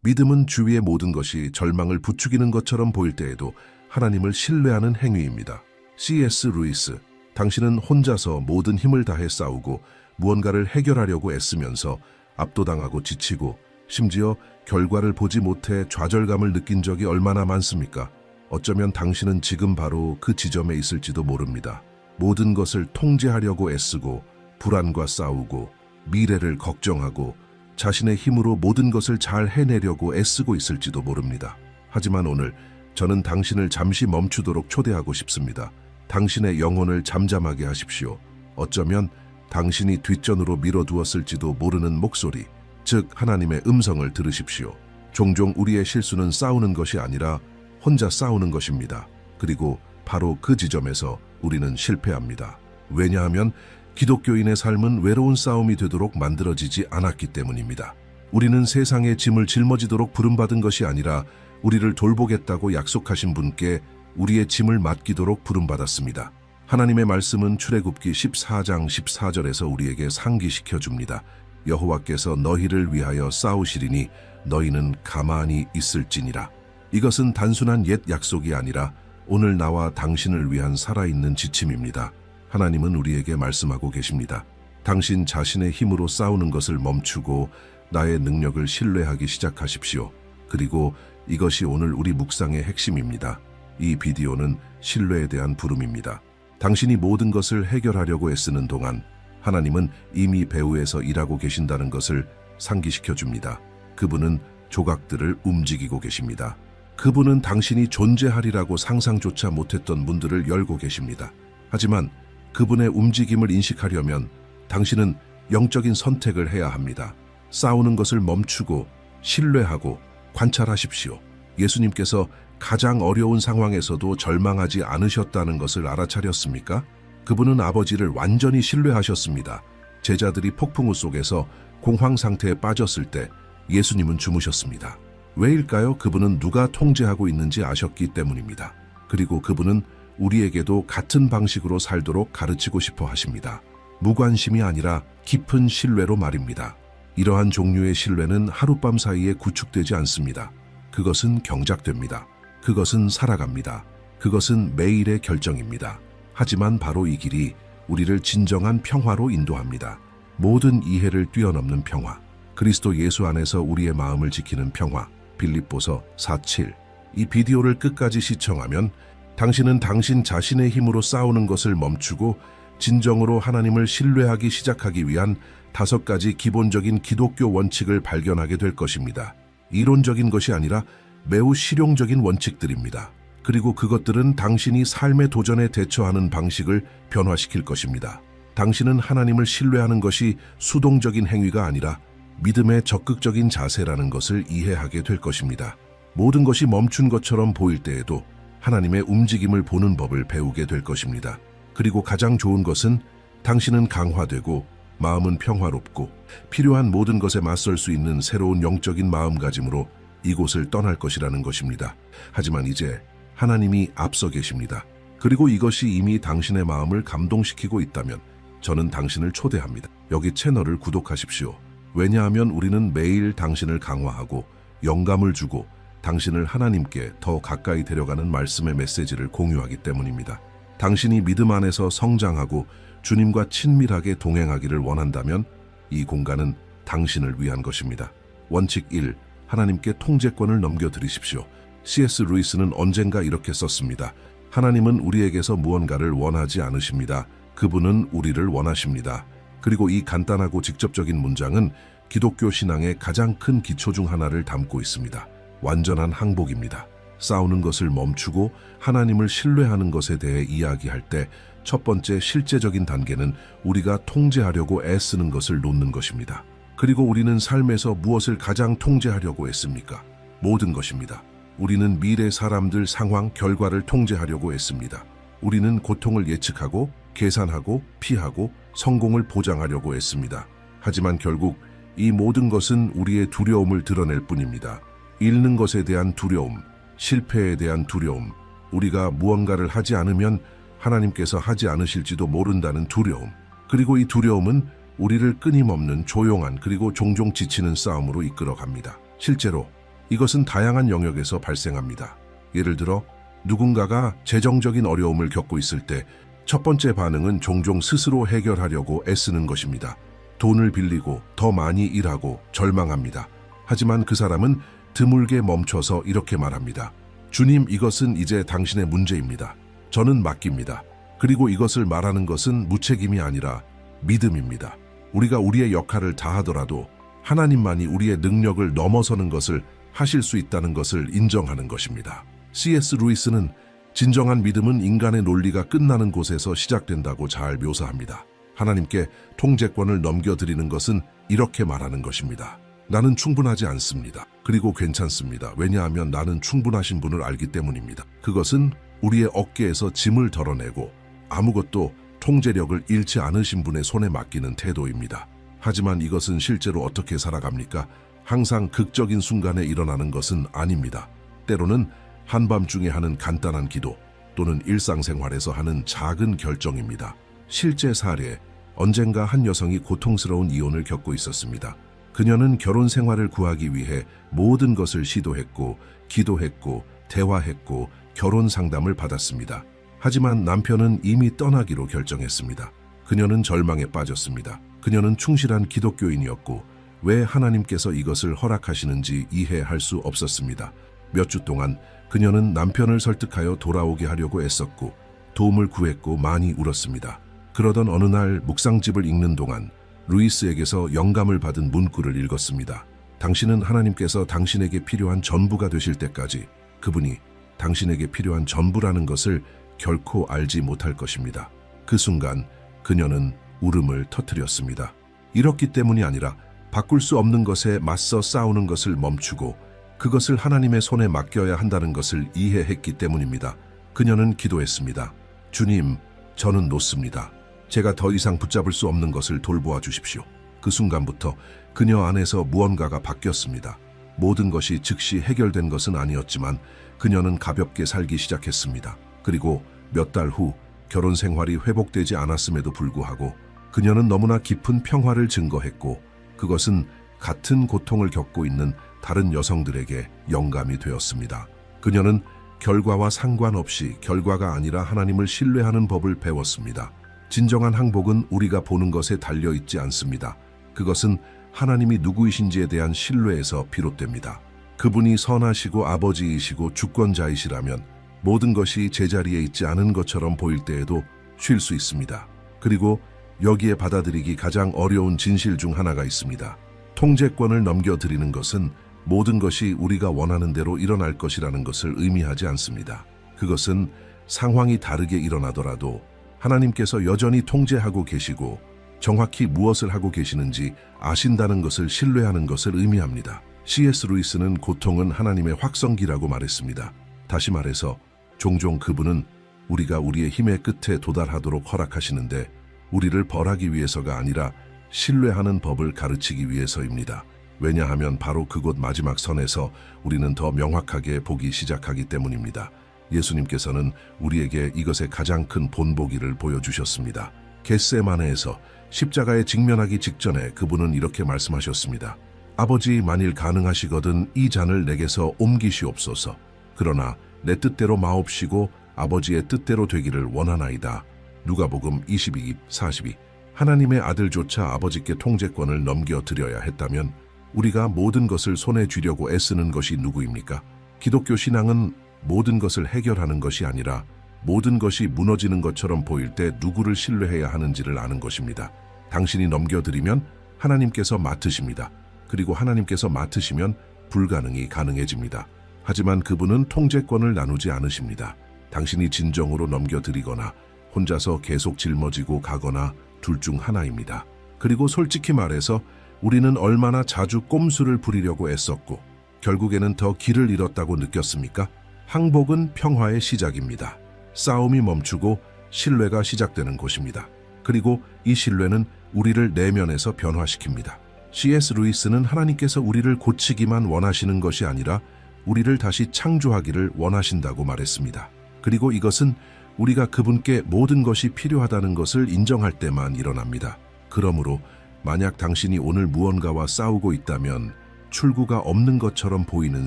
믿음은 주위의 모든 것이 절망을 부추기는 것처럼 보일 때에도 하나님을 신뢰하는 행위입니다. C.S. 루이스, 당신은 혼자서 모든 힘을 다해 싸우고 무언가를 해결하려고 애쓰면서 압도당하고 지치고 심지어 결과를 보지 못해 좌절감을 느낀 적이 얼마나 많습니까? 어쩌면 당신은 지금 바로 그 지점에 있을지도 모릅니다. 모든 것을 통제하려고 애쓰고 불안과 싸우고 미래를 걱정하고 자신의 힘으로 모든 것을 잘 해내려고 애쓰고 있을지도 모릅니다. 하지만 오늘 저는 당신을 잠시 멈추도록 초대하고 싶습니다. 당신의 영혼을 잠잠하게 하십시오. 어쩌면 당신이 뒷전으로 밀어두었을지도 모르는 목소리, 즉 하나님의 음성을 들으십시오. 종종 우리의 실수는 싸우는 것이 아니라 혼자 싸우는 것입니다. 그리고 바로 그 지점에서 우리는 실패합니다. 왜냐하면 기독교인의 삶은 외로운 싸움이 되도록 만들어지지 않았기 때문입니다. 우리는 세상의 짐을 짊어지도록 부름받은 것이 아니라 우리를 돌보겠다고 약속하신 분께 우리의 짐을 맡기도록 부름받았습니다. 하나님의 말씀은 출애굽기 14장 14절에서 우리에게 상기시켜 줍니다. 여호와께서 너희를 위하여 싸우시리니 너희는 가만히 있을지니라. 이것은 단순한 옛 약속이 아니라 오늘 나와 당신을 위한 살아있는 지침입니다. 하나님은 우리에게 말씀하고 계십니다. 당신 자신의 힘으로 싸우는 것을 멈추고 나의 능력을 신뢰하기 시작하십시오. 그리고 이것이 오늘 우리 묵상의 핵심입니다. 이 비디오는 신뢰에 대한 부름입니다. 당신이 모든 것을 해결하려고 애쓰는 동안 하나님은 이미 배후에서 일하고 계신다는 것을 상기시켜 줍니다. 그분은 조각들을 움직이고 계십니다. 그분은 당신이 존재하리라고 상상조차 못했던 문들을 열고 계십니다. 하지만 그분의 움직임을 인식하려면 당신은 영적인 선택을 해야 합니다. 싸우는 것을 멈추고 신뢰하고 관찰하십시오. 예수님께서 가장 어려운 상황에서도 절망하지 않으셨다는 것을 알아차렸습니까? 그분은 아버지를 완전히 신뢰하셨습니다. 제자들이 폭풍우 속에서 공황 상태에 빠졌을 때 예수님은 주무셨습니다. 왜일까요? 그분은 누가 통제하고 있는지 아셨기 때문입니다. 그리고 그분은 우리에게도 같은 방식으로 살도록 가르치고 싶어 하십니다. 무관심이 아니라 깊은 신뢰로 말입니다. 이러한 종류의 신뢰는 하룻밤 사이에 구축되지 않습니다. 그것은 경작됩니다. 그것은 살아갑니다. 그것은 매일의 결정입니다. 하지만 바로 이 길이 우리를 진정한 평화로 인도합니다. 모든 이해를 뛰어넘는 평화. 그리스도 예수 안에서 우리의 마음을 지키는 평화. 빌립보서 4:7. 이 비디오를 끝까지 시청하면 당신은 당신 자신의 힘으로 싸우는 것을 멈추고 진정으로 하나님을 신뢰하기 시작하기 위한 5가지 기본적인 기독교 원칙을 발견하게 될 것입니다. 이론적인 것이 아니라 매우 실용적인 원칙들입니다. 그리고 그것들은 당신이 삶의 도전에 대처하는 방식을 변화시킬 것입니다. 당신은 하나님을 신뢰하는 것이 수동적인 행위가 아니라 믿음의 적극적인 자세라는 것을 이해하게 될 것입니다. 모든 것이 멈춘 것처럼 보일 때에도 하나님의 움직임을 보는 법을 배우게 될 것입니다. 그리고 가장 좋은 것은 당신은 강화되고 마음은 평화롭고 필요한 모든 것에 맞설 수 있는 새로운 영적인 마음가짐으로 이곳을 떠날 것이라는 것입니다. 하지만 이제 하나님이 앞서 계십니다. 그리고 이것이 이미 당신의 마음을 감동시키고 있다면 저는 당신을 초대합니다. 여기 채널을 구독하십시오. 왜냐하면 우리는 매일 당신을 강화하고 영감을 주고 당신을 하나님께 더 가까이 데려가는 말씀의 메시지를 공유하기 때문입니다. 당신이 믿음 안에서 성장하고 주님과 친밀하게 동행하기를 원한다면 이 공간은 당신을 위한 것입니다. 원칙 1. 하나님께 통제권을 넘겨드리십시오. C.S. 루이스는 언젠가 이렇게 썼습니다. 하나님은 우리에게서 무언가를 원하지 않으십니다. 그분은 우리를 원하십니다. 그리고 이 간단하고 직접적인 문장은 기독교 신앙의 가장 큰 기초 중 하나를 담고 있습니다. 완전한 항복입니다. 싸우는 것을 멈추고 하나님을 신뢰하는 것에 대해 이야기할 때 첫 번째 실제적인 단계는 우리가 통제하려고 애쓰는 것을 놓는 것입니다. 그리고 우리는 삶에서 무엇을 가장 통제하려고 애씁니까? 모든 것입니다. 우리는 미래 사람들, 상황, 결과를 통제하려고 애씁니다. 우리는 고통을 예측하고 계산하고 피하고 성공을 보장하려고 애씁니다. 하지만 결국 이 모든 것은 우리의 두려움을 드러낼 뿐입니다. 잃는 것에 대한 두려움, 실패에 대한 두려움, 우리가 무언가를 하지 않으면 하나님께서 하지 않으실지도 모른다는 두려움, 그리고 이 두려움은 우리를 끊임없는 조용한 그리고 종종 지치는 싸움으로 이끌어갑니다. 실제로 이것은 다양한 영역에서 발생합니다. 예를 들어 누군가가 재정적인 어려움을 겪고 있을 때 첫 번째 반응은 종종 스스로 해결하려고 애쓰는 것입니다. 돈을 빌리고 더 많이 일하고 절망합니다. 하지만 그 사람은 드물게 멈춰서 이렇게 말합니다. 주님, 이것은 이제 당신의 문제입니다. 저는 맡깁니다. 그리고 이것을 말하는 것은 무책임이 아니라 믿음입니다. 우리가 우리의 역할을 다하더라도 하나님만이 우리의 능력을 넘어서는 것을 하실 수 있다는 것을 인정하는 것입니다. C.S. 루이스는 진정한 믿음은 인간의 논리가 끝나는 곳에서 시작된다고 잘 묘사합니다. 하나님께 통제권을 넘겨드리는 것은 이렇게 말하는 것입니다. 나는 충분하지 않습니다. 그리고 괜찮습니다. 왜냐하면 나는 충분하신 분을 알기 때문입니다. 그것은 우리의 어깨에서 짐을 덜어내고 아무것도 통제력을 잃지 않으신 분의 손에 맡기는 태도입니다. 하지만 이것은 실제로 어떻게 살아갑니까? 항상 극적인 순간에 일어나는 것은 아닙니다. 때로는 한밤중에 하는 간단한 기도 또는 일상생활에서 하는 작은 결정입니다. 실제 사례, 언젠가 한 여성이 고통스러운 이혼을 겪고 있었습니다. 그녀는 결혼 생활을 구하기 위해 모든 것을 시도했고, 기도했고, 대화했고, 결혼 상담을 받았습니다. 하지만 남편은 이미 떠나기로 결정했습니다. 그녀는 절망에 빠졌습니다. 그녀는 충실한 기독교인이었고 왜 하나님께서 이것을 허락하시는지 이해할 수 없었습니다. 몇 주 동안 그녀는 남편을 설득하여 돌아오게 하려고 애썼고 도움을 구했고 많이 울었습니다. 그러던 어느 날 묵상집을 읽는 동안 루이스에게서 영감을 받은 문구를 읽었습니다. 당신은 하나님께서 당신에게 필요한 전부가 되실 때까지 그분이 당신에게 필요한 전부라는 것을 결코 알지 못할 것입니다. 그 순간 그녀는 울음을 터뜨렸습니다. 이렇기 때문이 아니라 바꿀 수 없는 것에 맞서 싸우는 것을 멈추고 그것을 하나님의 손에 맡겨야 한다는 것을 이해했기 때문입니다. 그녀는 기도했습니다. 주님, 저는 놓습니다. 제가 더 이상 붙잡을 수 없는 것을 돌보아 주십시오. 그 순간부터 그녀 안에서 무언가가 바뀌었습니다. 모든 것이 즉시 해결된 것은 아니었지만 그녀는 가볍게 살기 시작했습니다. 그리고 몇 달 후 결혼 생활이 회복되지 않았음에도 불구하고 그녀는 너무나 깊은 평화를 증거했고 그것은 같은 고통을 겪고 있는 다른 여성들에게 영감이 되었습니다. 그녀는 결과와 상관없이 결과가 아니라 하나님을 신뢰하는 법을 배웠습니다. 진정한 항복은 우리가 보는 것에 달려있지 않습니다. 그것은 하나님이 누구이신지에 대한 신뢰에서 비롯됩니다. 그분이 선하시고 아버지이시고 주권자이시라면 모든 것이 제자리에 있지 않은 것처럼 보일 때에도 쉴 수 있습니다. 그리고 여기에 받아들이기 가장 어려운 진실 중 하나가 있습니다. 통제권을 넘겨드리는 것은 모든 것이 우리가 원하는 대로 일어날 것이라는 것을 의미하지 않습니다. 그것은 상황이 다르게 일어나더라도 하나님께서 여전히 통제하고 계시고 정확히 무엇을 하고 계시는지 아신다는 것을 신뢰하는 것을 의미합니다. C.S. 루이스는 고통은 하나님의 확성기라고 말했습니다. 다시 말해서 종종 그분은 우리가 우리의 힘의 끝에 도달하도록 허락하시는데 우리를 벌하기 위해서가 아니라 신뢰하는 법을 가르치기 위해서입니다. 왜냐하면 바로 그곳 마지막 선에서 우리는 더 명확하게 보기 시작하기 때문입니다. 예수님께서는 우리에게 이것의 가장 큰 본보기를 보여주셨습니다. 겟세마네에서 십자가에 직면하기 직전에 그분은 이렇게 말씀하셨습니다. 아버지, 만일 가능하시거든 이 잔을 내게서 옮기시옵소서. 그러나 내 뜻대로 마옵시고 아버지의 뜻대로 되기를 원하나이다. 누가복음 22:42. 하나님의 아들조차 아버지께 통제권을 넘겨드려야 했다면 우리가 모든 것을 손에 쥐려고 애쓰는 것이 누구입니까? 기독교 신앙은 모든 것을 해결하는 것이 아니라 모든 것이 무너지는 것처럼 보일 때 누구를 신뢰해야 하는지를 아는 것입니다. 당신이 넘겨드리면 하나님께서 맡으십니다. 그리고 하나님께서 맡으시면 불가능이 가능해집니다. 하지만 그분은 통제권을 나누지 않으십니다. 당신이 진정으로 넘겨드리거나 혼자서 계속 짊어지고 가거나 둘 중 하나입니다. 그리고 솔직히 말해서 우리는 얼마나 자주 꼼수를 부리려고 애썼고 결국에는 더 길을 잃었다고 느꼈습니까? 항복은 평화의 시작입니다. 싸움이 멈추고 신뢰가 시작되는 곳입니다. 그리고 이 신뢰는 우리를 내면에서 변화시킵니다. C.S. 루이스는 하나님께서 우리를 고치기만 원하시는 것이 아니라 우리를 다시 창조하기를 원하신다고 말했습니다. 그리고 이것은 우리가 그분께 모든 것이 필요하다는 것을 인정할 때만 일어납니다. 그러므로 만약 당신이 오늘 무언가와 싸우고 있다면 출구가 없는 것처럼 보이는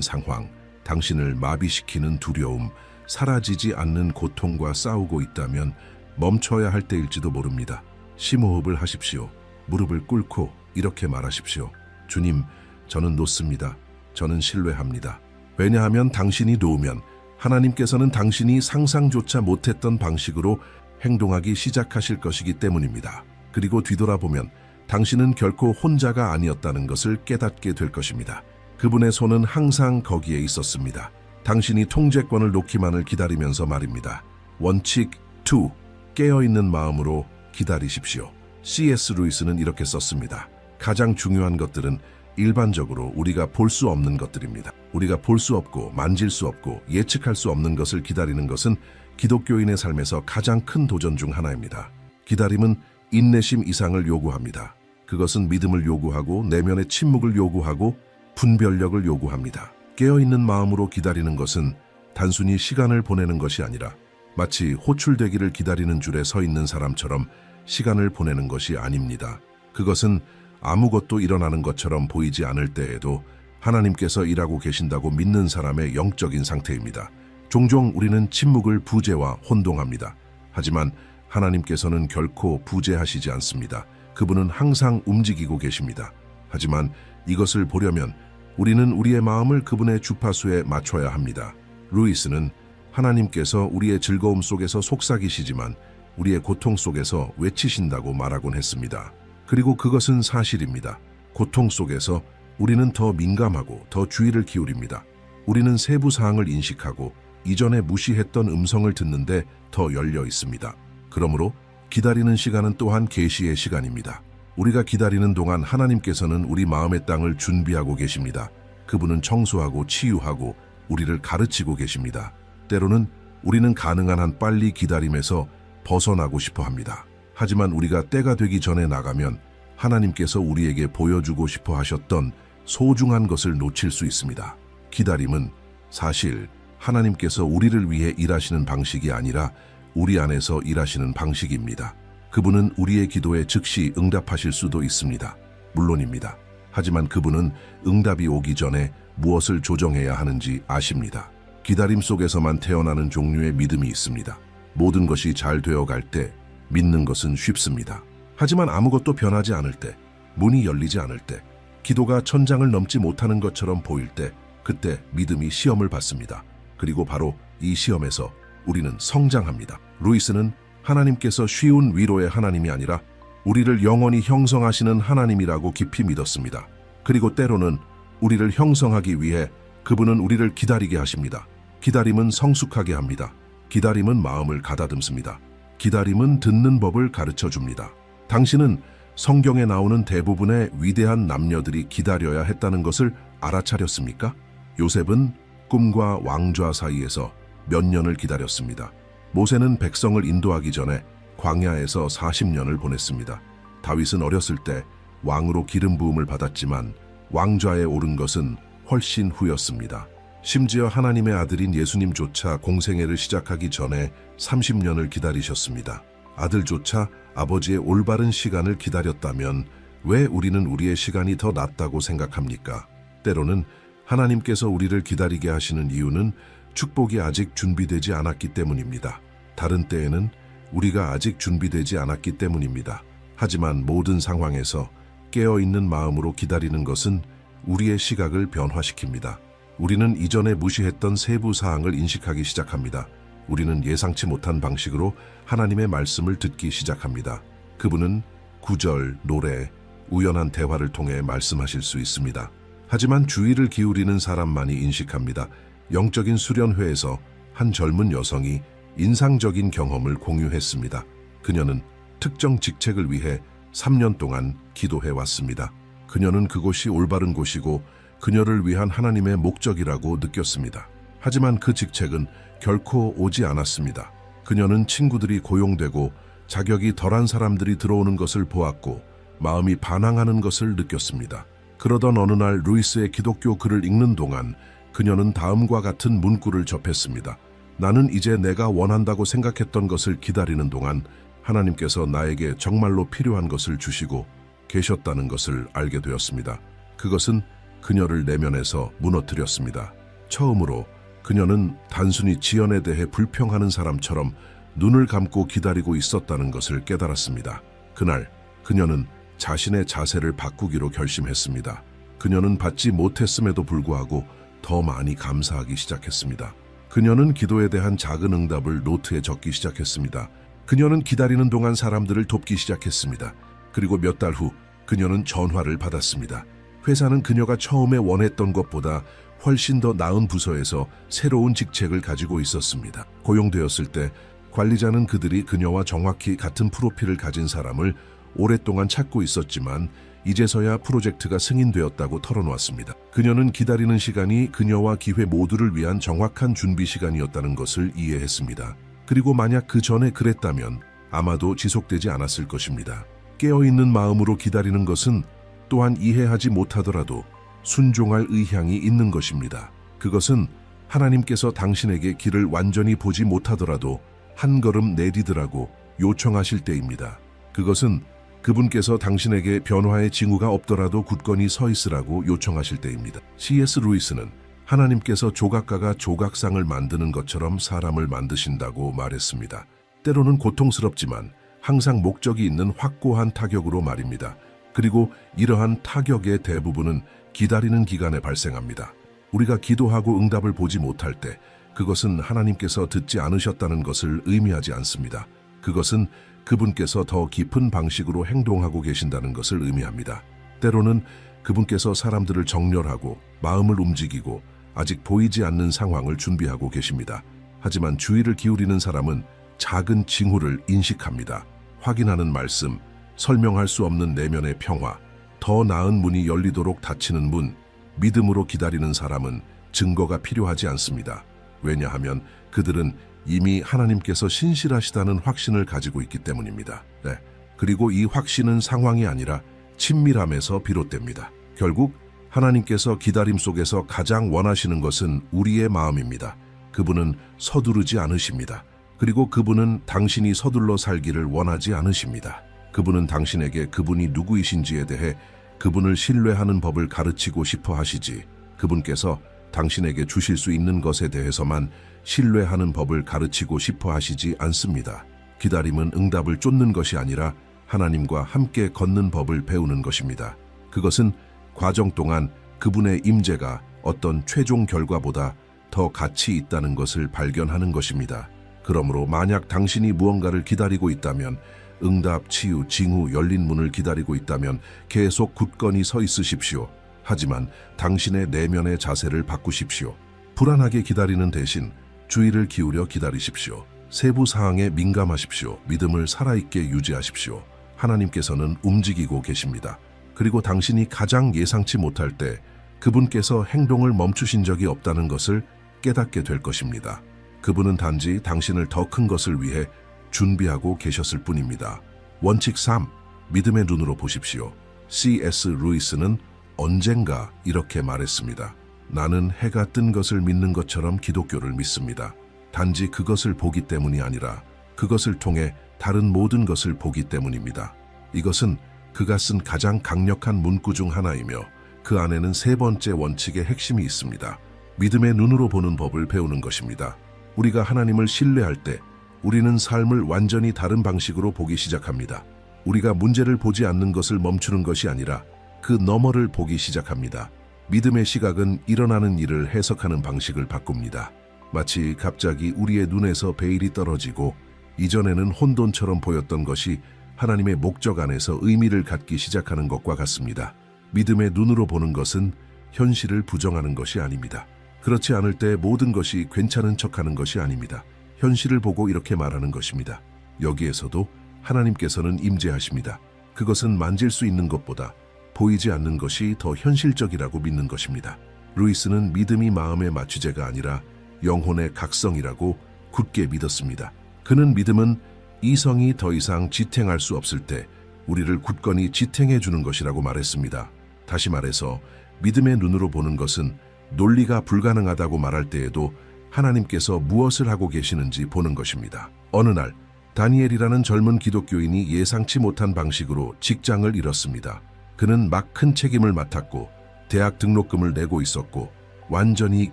상황, 당신을 마비시키는 두려움, 사라지지 않는 고통과 싸우고 있다면 멈춰야 할 때일지도 모릅니다. 심호흡을 하십시오. 무릎을 꿇고 이렇게 말하십시오. 주님, 저는 놓습니다. 저는 신뢰합니다. 왜냐하면 당신이 놓으면 하나님께서는 당신이 상상조차 못했던 방식으로 행동하기 시작하실 것이기 때문입니다. 그리고 뒤돌아보면 당신은 결코 혼자가 아니었다는 것을 깨닫게 될 것입니다. 그분의 손은 항상 거기에 있었습니다. 당신이 통제권을 놓기만을 기다리면서 말입니다. 원칙 2. 깨어있는 마음으로 기다리십시오. C.S. 루이스는 이렇게 썼습니다. 가장 중요한 것들은 일반적으로 우리가 볼 수 없는 것들입니다. 우리가 볼 수 없고 만질 수 없고 예측할 수 없는 것을 기다리는 것은 기독교인의 삶에서 가장 큰 도전 중 하나입니다. 기다림은 인내심 이상을 요구합니다. 그것은 믿음을 요구하고 내면의 침묵을 요구하고 분별력을 요구합니다. 깨어있는 마음으로 기다리는 것은 단순히 시간을 보내는 것이 아니라 마치 호출되기를 기다리는 줄에 서 있는 사람처럼 시간을 보내는 것이 아닙니다. 그것은 아무것도 일어나는 것처럼 보이지 않을 때에도 하나님께서 일하고 계신다고 믿는 사람의 영적인 상태입니다. 종종 우리는 침묵을 부재와 혼동합니다. 하지만 하나님께서는 결코 부재하시지 않습니다. 그분은 항상 움직이고 계십니다. 하지만 이것을 보려면 우리는 우리의 마음을 그분의 주파수에 맞춰야 합니다. 루이스는 하나님께서 우리의 즐거움 속에서 속삭이시지만 우리의 고통 속에서 외치신다고 말하곤 했습니다. 그리고 그것은 사실입니다. 고통 속에서 우리는 더 민감하고 더 주의를 기울입니다. 우리는 세부 사항을 인식하고 이전에 무시했던 음성을 듣는데 더 열려 있습니다. 그러므로 기다리는 시간은 또한 계시의 시간입니다. 우리가 기다리는 동안 하나님께서는 우리 마음의 땅을 준비하고 계십니다. 그분은 청소하고 치유하고 우리를 가르치고 계십니다. 때로는 우리는 가능한 한 빨리 기다림에서 벗어나고 싶어 합니다. 하지만 우리가 때가 되기 전에 나가면 하나님께서 우리에게 보여주고 싶어 하셨던 소중한 것을 놓칠 수 있습니다. 기다림은 사실 하나님께서 우리를 위해 일하시는 방식이 아니라 우리 안에서 일하시는 방식입니다. 그분은 우리의 기도에 즉시 응답하실 수도 있습니다. 물론입니다. 하지만 그분은 응답이 오기 전에 무엇을 조정해야 하는지 아십니다. 기다림 속에서만 태어나는 종류의 믿음이 있습니다. 모든 것이 잘 되어갈 때 믿는 것은 쉽습니다. 하지만 아무것도 변하지 않을 때, 문이 열리지 않을 때, 기도가 천장을 넘지 못하는 것처럼 보일 때, 그때 믿음이 시험을 받습니다. 그리고 바로 이 시험에서 우리는 성장합니다. 루이스는 하나님께서 쉬운 위로의 하나님이 아니라 우리를 영원히 형성하시는 하나님이라고 깊이 믿었습니다. 그리고 때로는 우리를 형성하기 위해 그분은 우리를 기다리게 하십니다. 기다림은 성숙하게 합니다. 기다림은 마음을 가다듬습니다. 기다림은 듣는 법을 가르쳐 줍니다. 당신은 성경에 나오는 대부분의 위대한 남녀들이 기다려야 했다는 것을 알아차렸습니까? 요셉은 꿈과 왕좌 사이에서 몇 년을 기다렸습니다. 모세는 백성을 인도하기 전에 광야에서 40년을 보냈습니다. 다윗은 어렸을 때 왕으로 기름 부음을 받았지만 왕좌에 오른 것은 훨씬 후였습니다. 심지어 하나님의 아들인 예수님조차 공생애를 시작하기 전에 30년을 기다리셨습니다. 아들조차 아버지의 올바른 시간을 기다렸다면 왜 우리는 우리의 시간이 더 낫다고 생각합니까? 때로는 하나님께서 우리를 기다리게 하시는 이유는 축복이 아직 준비되지 않았기 때문입니다. 다른 때에는 우리가 아직 준비되지 않았기 때문입니다. 하지만 모든 상황에서 깨어있는 마음으로 기다리는 것은 우리의 시각을 변화시킵니다. 우리는 이전에 무시했던 세부 사항을 인식하기 시작합니다. 우리는 예상치 못한 방식으로 하나님의 말씀을 듣기 시작합니다. 그분은 구절, 노래, 우연한 대화를 통해 말씀하실 수 있습니다. 하지만 주의를 기울이는 사람만이 인식합니다. 영적인 수련회에서 한 젊은 여성이 인상적인 경험을 공유했습니다. 그녀는 특정 직책을 위해 3년 동안 기도해 왔습니다. 그녀는 그곳이 올바른 곳이고 그녀를 위한 하나님의 목적이라고 느꼈습니다. 하지만 그 직책은 결코 오지 않았습니다. 그녀는 친구들이 고용되고 자격이 덜한 사람들이 들어오는 것을 보았고 마음이 반항하는 것을 느꼈습니다. 그러던 어느 날 루이스의 기독교 글을 읽는 동안 그녀는 다음과 같은 문구를 접했습니다. 나는 이제 내가 원한다고 생각했던 것을 기다리는 동안 하나님께서 나에게 정말로 필요한 것을 주시고 계셨다는 것을 알게 되었습니다. 그것은 그녀를 내면에서 무너뜨렸습니다. 처음으로 그녀는 단순히 지연에 대해 불평하는 사람처럼 눈을 감고 기다리고 있었다는 것을 깨달았습니다. 그날 그녀는 자신의 자세를 바꾸기로 결심했습니다. 그녀는 받지 못했음에도 불구하고 더 많이 감사하기 시작했습니다. 그녀는 기도에 대한 작은 응답을 노트에 적기 시작했습니다. 그녀는 기다리는 동안 사람들을 돕기 시작했습니다. 그리고 몇 달 후 그녀는 전화를 받았습니다. 회사는 그녀가 처음에 원했던 것보다 훨씬 더 나은 부서에서 새로운 직책을 가지고 있었습니다. 고용되었을 때 관리자는 그들이 그녀와 정확히 같은 프로필을 가진 사람을 오랫동안 찾고 있었지만 이제서야 프로젝트가 승인되었다고 털어놓았습니다. 그녀는 기다리는 시간이 그녀와 기회 모두를 위한 정확한 준비 시간이었다는 것을 이해했습니다. 그리고 만약 그 전에 그랬다면 아마도 지속되지 않았을 것입니다. 깨어있는 마음으로 기다리는 것은 또한 이해하지 못하더라도 순종할 의향이 있는 것입니다. 그것은 하나님께서 당신에게 길을 완전히 보지 못하더라도 한 걸음 내디디라고 요청하실 때입니다. 그것은 그분께서 당신에게 변화의 징후가 없더라도 굳건히 서 있으라고 요청하실 때입니다. C.S. 루이스는 하나님께서 조각가가 조각상을 만드는 것처럼 사람을 만드신다고 말했습니다. 때로는 고통스럽지만 항상 목적이 있는 확고한 타격으로 말입니다. 그리고 이러한 타격의 대부분은 기다리는 기간에 발생합니다. 우리가 기도하고 응답을 보지 못할 때 그것은 하나님께서 듣지 않으셨다는 것을 의미하지 않습니다. 그것은 그분께서 더 깊은 방식으로 행동하고 계신다는 것을 의미합니다. 때로는 그분께서 사람들을 정렬하고 마음을 움직이고 아직 보이지 않는 상황을 준비하고 계십니다. 하지만 주의를 기울이는 사람은 작은 징후를 인식합니다. 확인하는 말씀, 설명할 수 없는 내면의 평화, 더 나은 문이 열리도록 닫히는 문, 믿음으로 기다리는 사람은 증거가 필요하지 않습니다. 왜냐하면 그들은 이미 하나님께서 신실하시다는 확신을 가지고 있기 때문입니다. 네. 그리고 이 확신은 상황이 아니라 친밀함에서 비롯됩니다. 결국 하나님께서 기다림 속에서 가장 원하시는 것은 우리의 마음입니다. 그분은 서두르지 않으십니다. 그리고 그분은 당신이 서둘러 살기를 원하지 않으십니다. 그분은 당신에게 그분이 누구이신지에 대해 그분을 신뢰하는 법을 가르치고 싶어 하시지, 그분께서 당신에게 주실 수 있는 것에 대해서만 신뢰하는 법을 가르치고 싶어 하시지 않습니다. 기다림은 응답을 쫓는 것이 아니라 하나님과 함께 걷는 법을 배우는 것입니다. 그것은 과정 동안 그분의 임재가 어떤 최종 결과보다 더 가치 있다는 것을 발견하는 것입니다. 그러므로 만약 당신이 무언가를 기다리고 있다면, 응답, 치유, 징후, 열린 문을 기다리고 있다면 계속 굳건히 서 있으십시오. 하지만 당신의 내면의 자세를 바꾸십시오. 불안하게 기다리는 대신 주의를 기울여 기다리십시오. 세부 사항에 민감하십시오. 믿음을 살아있게 유지하십시오. 하나님께서는 움직이고 계십니다. 그리고 당신이 가장 예상치 못할 때 그분께서 행동을 멈추신 적이 없다는 것을 깨닫게 될 것입니다. 그분은 단지 당신을 더 큰 것을 위해 준비하고 계셨을 뿐입니다. 원칙 3. 믿음의 눈으로 보십시오. C.S. 루이스는 언젠가 이렇게 말했습니다. 나는 해가 뜬 것을 믿는 것처럼 기독교를 믿습니다. 단지 그것을 보기 때문이 아니라 그것을 통해 다른 모든 것을 보기 때문입니다. 이것은 그가 쓴 가장 강력한 문구 중 하나이며 그 안에는 세 번째 원칙의 핵심이 있습니다. 믿음의 눈으로 보는 법을 배우는 것입니다. 우리가 하나님을 신뢰할 때 우리는 삶을 완전히 다른 방식으로 보기 시작합니다. 우리가 문제를 보지 않는 것을 멈추는 것이 아니라 그 너머를 보기 시작합니다. 믿음의 시각은 일어나는 일을 해석하는 방식을 바꿉니다. 마치 갑자기 우리의 눈에서 베일이 떨어지고 이전에는 혼돈처럼 보였던 것이 하나님의 목적 안에서 의미를 갖기 시작하는 것과 같습니다. 믿음의 눈으로 보는 것은 현실을 부정하는 것이 아닙니다. 그렇지 않을 때 모든 것이 괜찮은 척하는 것이 아닙니다. 현실을 보고 이렇게 말하는 것입니다. 여기에서도 하나님께서는 임재하십니다. 그것은 만질 수 있는 것보다 보이지 않는 것이 더 현실적이라고 믿는 것입니다. 루이스는 믿음이 마음의 마취제가 아니라 영혼의 각성이라고 굳게 믿었습니다. 그는 믿음은 이성이 더 이상 지탱할 수 없을 때 우리를 굳건히 지탱해 주는 것이라고 말했습니다. 다시 말해서 믿음의 눈으로 보는 것은 논리가 불가능하다고 말할 때에도 하나님께서 무엇을 하고 계시는지 보는 것입니다. 어느 날 다니엘이라는 젊은 기독교인이 예상치 못한 방식으로 직장을 잃었습니다. 그는 막 큰 책임을 맡았고 대학 등록금을 내고 있었고 완전히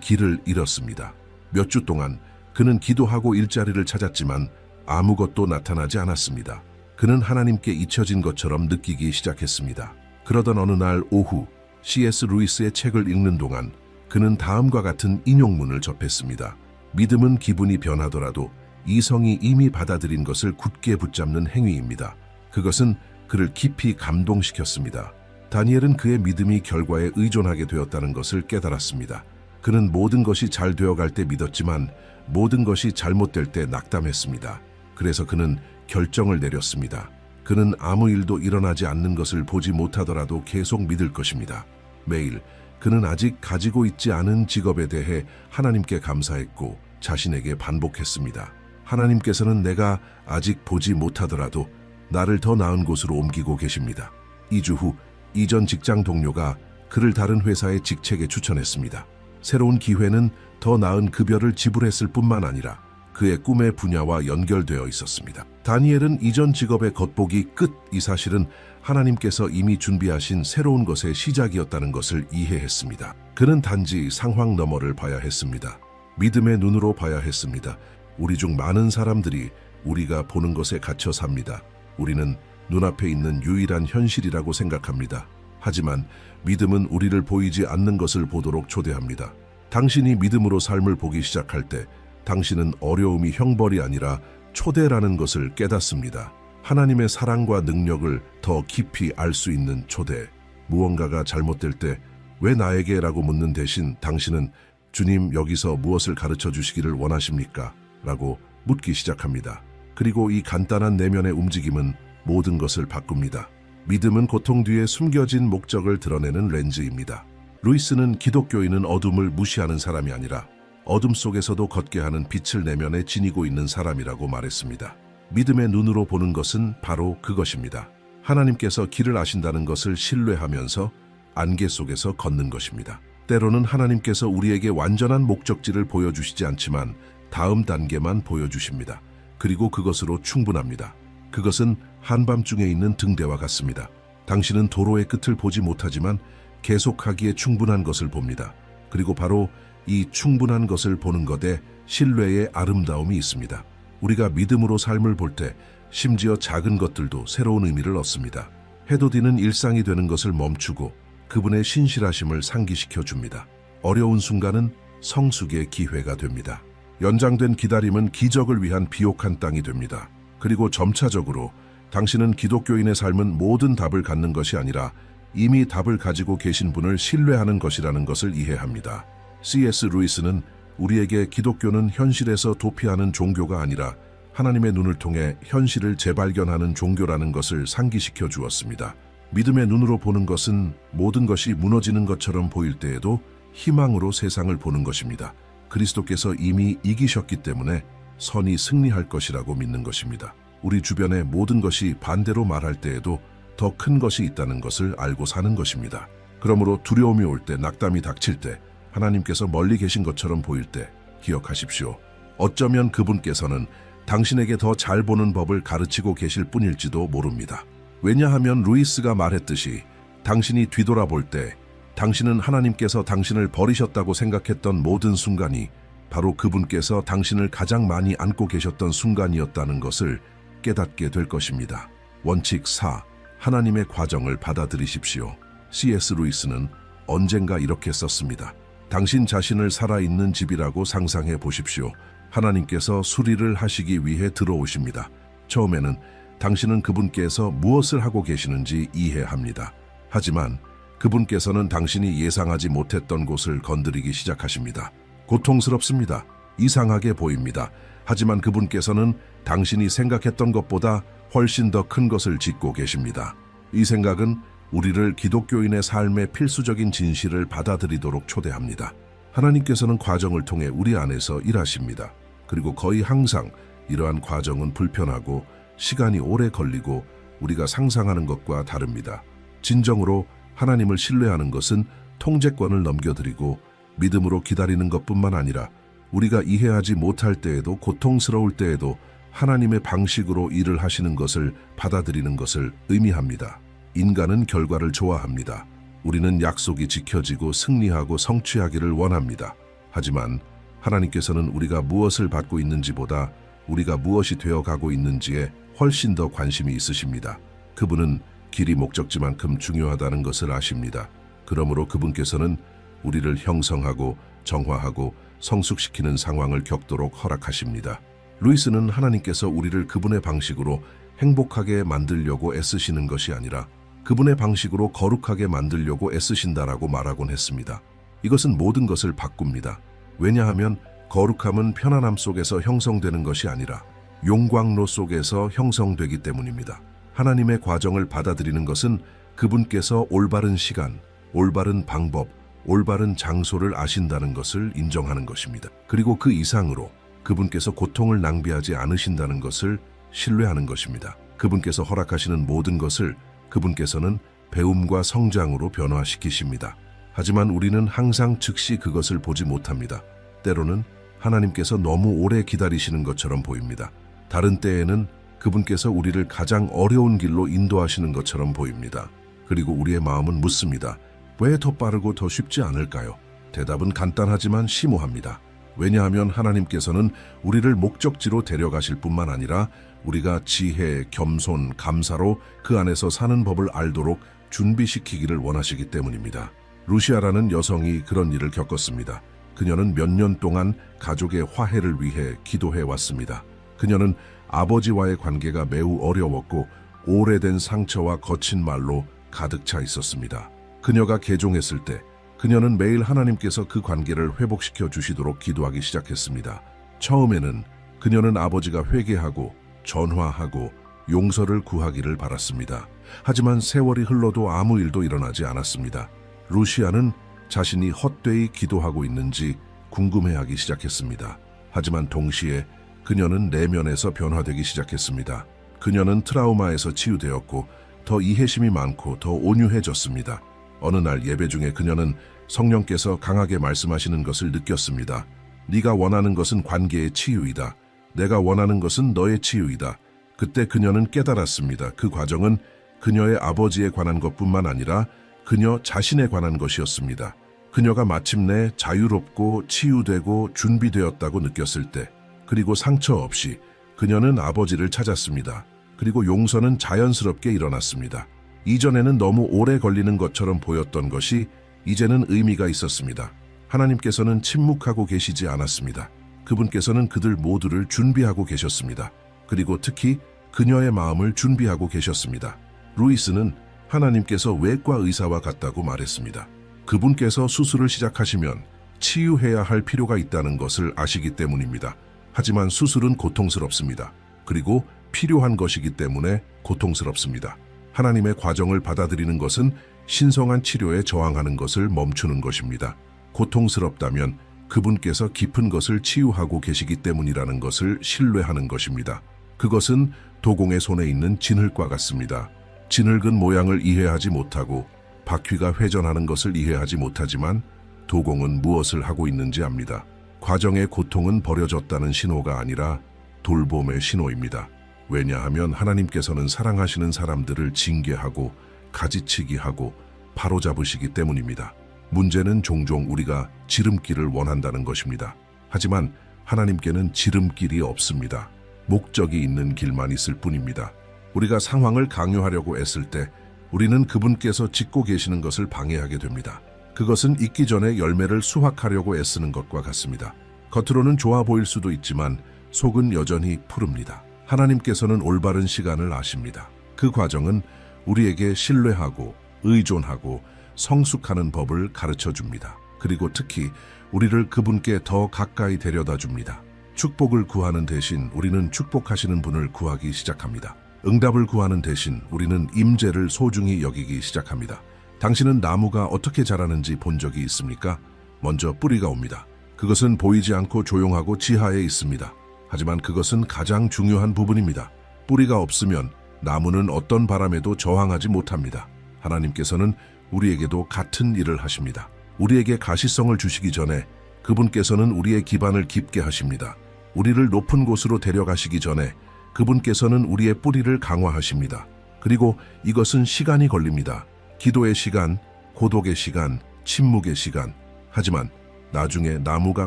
길을 잃었습니다. 몇 주 동안 그는 기도하고 일자리를 찾았지만 아무것도 나타나지 않았습니다. 그는 하나님께 잊혀진 것처럼 느끼기 시작했습니다. 그러던 어느 날 오후 C.S. 루이스의 책을 읽는 동안 그는 다음과 같은 인용문을 접했습니다. 믿음은 기분이 변하더라도 이성이 이미 받아들인 것을 굳게 붙잡는 행위입니다. 그것은 그를 깊이 감동시켰습니다. 다니엘은 그의 믿음이 결과에 의존하게 되었다는 것을 깨달았습니다. 그는 모든 것이 잘 되어갈 때 믿었지만 모든 것이 잘못될 때 낙담했습니다. 그래서 그는 결정을 내렸습니다. 그는 아무 일도 일어나지 않는 것을 보지 못하더라도 계속 믿을 것입니다. 매일 그는 아직 가지고 있지 않은 직업에 대해 하나님께 감사했고 자신에게 반복했습니다. 하나님께서는 내가 아직 보지 못하더라도 나를 더 나은 곳으로 옮기고 계십니다. 2주 후 이전 직장 동료가 그를 다른 회사의 직책에 추천했습니다. 새로운 기회는 더 나은 급여를 지불했을 뿐만 아니라 그의 꿈의 분야와 연결되어 있었습니다. 다니엘은 이전 직업의 겉보기 끝 이 사실은 하나님께서 이미 준비하신 새로운 것의 시작이었다는 것을 이해했습니다. 그는 단지 상황 너머를 봐야 했습니다. 믿음의 눈으로 봐야 했습니다. 우리 중 많은 사람들이 우리가 보는 것에 갇혀 삽니다. 우리는 눈앞에 있는 유일한 현실이라고 생각합니다. 하지만 믿음은 우리를 보이지 않는 것을 보도록 초대합니다. 당신이 믿음으로 삶을 보기 시작할 때 당신은 어려움이 형벌이 아니라 초대라는 것을 깨닫습니다. 하나님의 사랑과 능력을 더 깊이 알 수 있는 초대. 무언가가 잘못될 때 왜 나에게? 라고 묻는 대신 당신은 주님 여기서 무엇을 가르쳐 주시기를 원하십니까? 라고 묻기 시작합니다. 그리고 이 간단한 내면의 움직임은 모든 것을 바꿉니다. 믿음은 고통 뒤에 숨겨진 목적을 드러내는 렌즈입니다. 루이스는 기독교인은 어둠을 무시하는 사람이 아니라 어둠 속에서도 걷게 하는 빛을 내면에 지니고 있는 사람이라고 말했습니다. 믿음의 눈으로 보는 것은 바로 그것입니다. 하나님께서 길을 아신다는 것을 신뢰하면서 안개 속에서 걷는 것입니다. 때로는 하나님께서 우리에게 완전한 목적지를 보여주시지 않지만 다음 단계만 보여주십니다. 그리고 그것으로 충분합니다. 그것은 한밤중에 있는 등대와 같습니다. 당신은 도로의 끝을 보지 못하지만 계속하기에 충분한 것을 봅니다. 그리고 바로 이 충분한 것을 보는 것에 신뢰의 아름다움이 있습니다. 우리가 믿음으로 삶을 볼 때 심지어 작은 것들도 새로운 의미를 얻습니다. 해돋이는 일상이 되는 것을 멈추고 그분의 신실하심을 상기시켜 줍니다. 어려운 순간은 성숙의 기회가 됩니다. 연장된 기다림은 기적을 위한 비옥한 땅이 됩니다. 그리고 점차적으로 당신은 기독교인의 삶은 모든 답을 갖는 것이 아니라 이미 답을 가지고 계신 분을 신뢰하는 것이라는 것을 이해합니다. C.S. 루이스는 우리에게 기독교는 현실에서 도피하는 종교가 아니라 하나님의 눈을 통해 현실을 재발견하는 종교라는 것을 상기시켜 주었습니다. 믿음의 눈으로 보는 것은 모든 것이 무너지는 것처럼 보일 때에도 희망으로 세상을 보는 것입니다. 그리스도께서 이미 이기셨기 때문에 선이 승리할 것이라고 믿는 것입니다. 우리 주변의 모든 것이 반대로 말할 때에도 더 큰 것이 있다는 것을 알고 사는 것입니다. 그러므로 두려움이 올 때, 낙담이 닥칠 때, 하나님께서 멀리 계신 것처럼 보일 때 기억하십시오. 어쩌면 그분께서는 당신에게 더 잘 보는 법을 가르치고 계실 뿐일지도 모릅니다. 왜냐하면 루이스가 말했듯이 당신이 뒤돌아볼 때 당신은 하나님께서 당신을 버리셨다고 생각했던 모든 순간이 바로 그분께서 당신을 가장 많이 안고 계셨던 순간이었다는 것을 깨닫게 될 것입니다. 원칙 4. 하나님의 과정을 받아들이십시오. C.S. 루이스는 언젠가 이렇게 썼습니다. 당신 자신을 살아있는 집이라고 상상해 보십시오. 하나님께서 수리를 하시기 위해 들어오십니다. 처음에는 당신은 그분께서 무엇을 하고 계시는지 이해합니다. 하지만 그분께서는 당신이 예상하지 못했던 곳을 건드리기 시작하십니다. 고통스럽습니다. 이상하게 보입니다. 하지만 그분께서는 당신이 생각했던 것보다 훨씬 더 큰 것을 짓고 계십니다. 이 생각은 우리를 기독교인의 삶의 필수적인 진실을 받아들이도록 초대합니다. 하나님께서는 과정을 통해 우리 안에서 일하십니다. 그리고 거의 항상 이러한 과정은 불편하고 시간이 오래 걸리고 우리가 상상하는 것과 다릅니다. 진정으로 하나님을 신뢰하는 것은 통제권을 넘겨드리고 믿음으로 기다리는 것뿐만 아니라 우리가 이해하지 못할 때에도 고통스러울 때에도 하나님의 방식으로 일을 하시는 것을 받아들이는 것을 의미합니다. 인간은 결과를 좋아합니다. 우리는 약속이 지켜지고 승리하고 성취하기를 원합니다. 하지만 하나님께서는 우리가 무엇을 받고 있는지보다 우리가 무엇이 되어가고 있는지에 훨씬 더 관심이 있으십니다. 그분은 길이 목적지만큼 중요하다는 것을 아십니다. 그러므로 그분께서는 우리를 형성하고 정화하고 성숙시키는 상황을 겪도록 허락하십니다. 루이스는 하나님께서 우리를 그분의 방식으로 행복하게 만들려고 애쓰시는 것이 아니라 그분의 방식으로 거룩하게 만들려고 애쓰신다라고 말하곤 했습니다. 이것은 모든 것을 바꿉니다. 왜냐하면 거룩함은 편안함 속에서 형성되는 것이 아니라 용광로 속에서 형성되기 때문입니다. 하나님의 과정을 받아들이는 것은 그분께서 올바른 시간, 올바른 방법, 올바른 장소를 아신다는 것을 인정하는 것입니다. 그리고 그 이상으로 그분께서 고통을 낭비하지 않으신다는 것을 신뢰하는 것입니다. 그분께서 허락하시는 모든 것을 그분께서는 배움과 성장으로 변화시키십니다. 하지만 우리는 항상 즉시 그것을 보지 못합니다. 때로는 하나님께서 너무 오래 기다리시는 것처럼 보입니다. 다른 때에는 그분께서 우리를 가장 어려운 길로 인도하시는 것처럼 보입니다. 그리고 우리의 마음은 묻습니다. 왜 더 빠르고 더 쉽지 않을까요? 대답은 간단하지만 심오합니다. 왜냐하면 하나님께서는 우리를 목적지로 데려가실 뿐만 아니라 우리가 지혜, 겸손, 감사로 그 안에서 사는 법을 알도록 준비시키기를 원하시기 때문입니다. 루시아라는 여성이 그런 일을 겪었습니다. 그녀는 몇 년 동안 가족의 화해를 위해 기도해 왔습니다. 그녀는 아버지와의 관계가 매우 어려웠고 오래된 상처와 거친 말로 가득 차 있었습니다. 그녀가 개종했을 때 그녀는 매일 하나님께서 그 관계를 회복시켜 주시도록 기도하기 시작했습니다. 처음에는 그녀는 아버지가 회개하고 전화하고 용서를 구하기를 바랐습니다. 하지만 세월이 흘러도 아무 일도 일어나지 않았습니다. 루시아는 자신이 헛되이 기도하고 있는지 궁금해하기 시작했습니다. 하지만 동시에 그녀는 내면에서 변화되기 시작했습니다. 그녀는 트라우마에서 치유되었고 더 이해심이 많고 더 온유해졌습니다. 어느 날 예배 중에 그녀는 성령께서 강하게 말씀하시는 것을 느꼈습니다. 네가 원하는 것은 관계의 치유이다. 내가 원하는 것은 너의 치유이다. 그때 그녀는 깨달았습니다. 그 과정은 그녀의 아버지에 관한 것뿐만 아니라 그녀 자신에 관한 것이었습니다. 그녀가 마침내 자유롭고 치유되고 준비되었다고 느꼈을 때, 그리고 상처 없이 그녀는 아버지를 찾았습니다. 그리고 용서는 자연스럽게 일어났습니다. 이전에는 너무 오래 걸리는 것처럼 보였던 것이 이제는 의미가 있었습니다. 하나님께서는 침묵하고 계시지 않았습니다. 그분께서는 그들 모두를 준비하고 계셨습니다. 그리고 특히 그녀의 마음을 준비하고 계셨습니다. 루이스는 하나님께서 외과 의사와 같다고 말했습니다. 그분께서 수술을 시작하시면 치유해야 할 필요가 있다는 것을 아시기 때문입니다. 하지만 수술은 고통스럽습니다. 그리고 필요한 것이기 때문에 고통스럽습니다. 하나님의 과정을 받아들이는 것은 신성한 치료에 저항하는 것을 멈추는 것입니다. 고통스럽다면 그분께서 깊은 것을 치유하고 계시기 때문이라는 것을 신뢰하는 것입니다. 그것은 도공의 손에 있는 진흙과 같습니다. 진흙은 모양을 이해하지 못하고 바퀴가 회전하는 것을 이해하지 못하지만 도공은 무엇을 하고 있는지 압니다. 과정의 고통은 버려졌다는 신호가 아니라 돌봄의 신호입니다. 왜냐하면 하나님께서는 사랑하시는 사람들을 징계하고 가지치기 하고 바로잡으시기 때문입니다. 문제는 종종 우리가 지름길을 원한다는 것입니다. 하지만 하나님께는 지름길이 없습니다. 목적이 있는 길만 있을 뿐입니다. 우리가 상황을 강요하려고 애쓸 때 우리는 그분께서 짓고 계시는 것을 방해하게 됩니다. 그것은 익기 전에 열매를 수확하려고 애쓰는 것과 같습니다. 겉으로는 좋아 보일 수도 있지만 속은 여전히 푸릅니다. 하나님께서는 올바른 시간을 아십니다. 그 과정은 우리에게 신뢰하고 의존하고 성숙하는 법을 가르쳐 줍니다. 그리고 특히 우리를 그분께 더 가까이 데려다 줍니다. 축복을 구하는 대신 우리는 축복하시는 분을 구하기 시작합니다. 응답을 구하는 대신 우리는 임재를 소중히 여기기 시작합니다. 당신은 나무가 어떻게 자라는지 본 적이 있습니까? 먼저 뿌리가 옵니다. 그것은 보이지 않고 조용하고 지하에 있습니다. 하지만 그것은 가장 중요한 부분입니다. 뿌리가 없으면 나무는 어떤 바람에도 저항하지 못합니다. 하나님께서는 우리에게도 같은 일을 하십니다. 우리에게 가시성을 주시기 전에 그분께서는 우리의 기반을 깊게 하십니다. 우리를 높은 곳으로 데려가시기 전에 그분께서는 우리의 뿌리를 강화하십니다. 그리고 이것은 시간이 걸립니다. 기도의 시간, 고독의 시간, 침묵의 시간. 하지만 나중에 나무가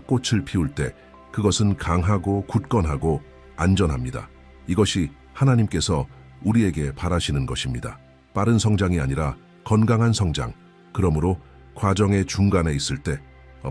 꽃을 피울 때 그것은 강하고 굳건하고 안전합니다. 이것이 하나님께서 우리에게 바라시는 것입니다. 빠른 성장이 아니라 건강한 성장. 그러므로 과정의 중간에 있을 때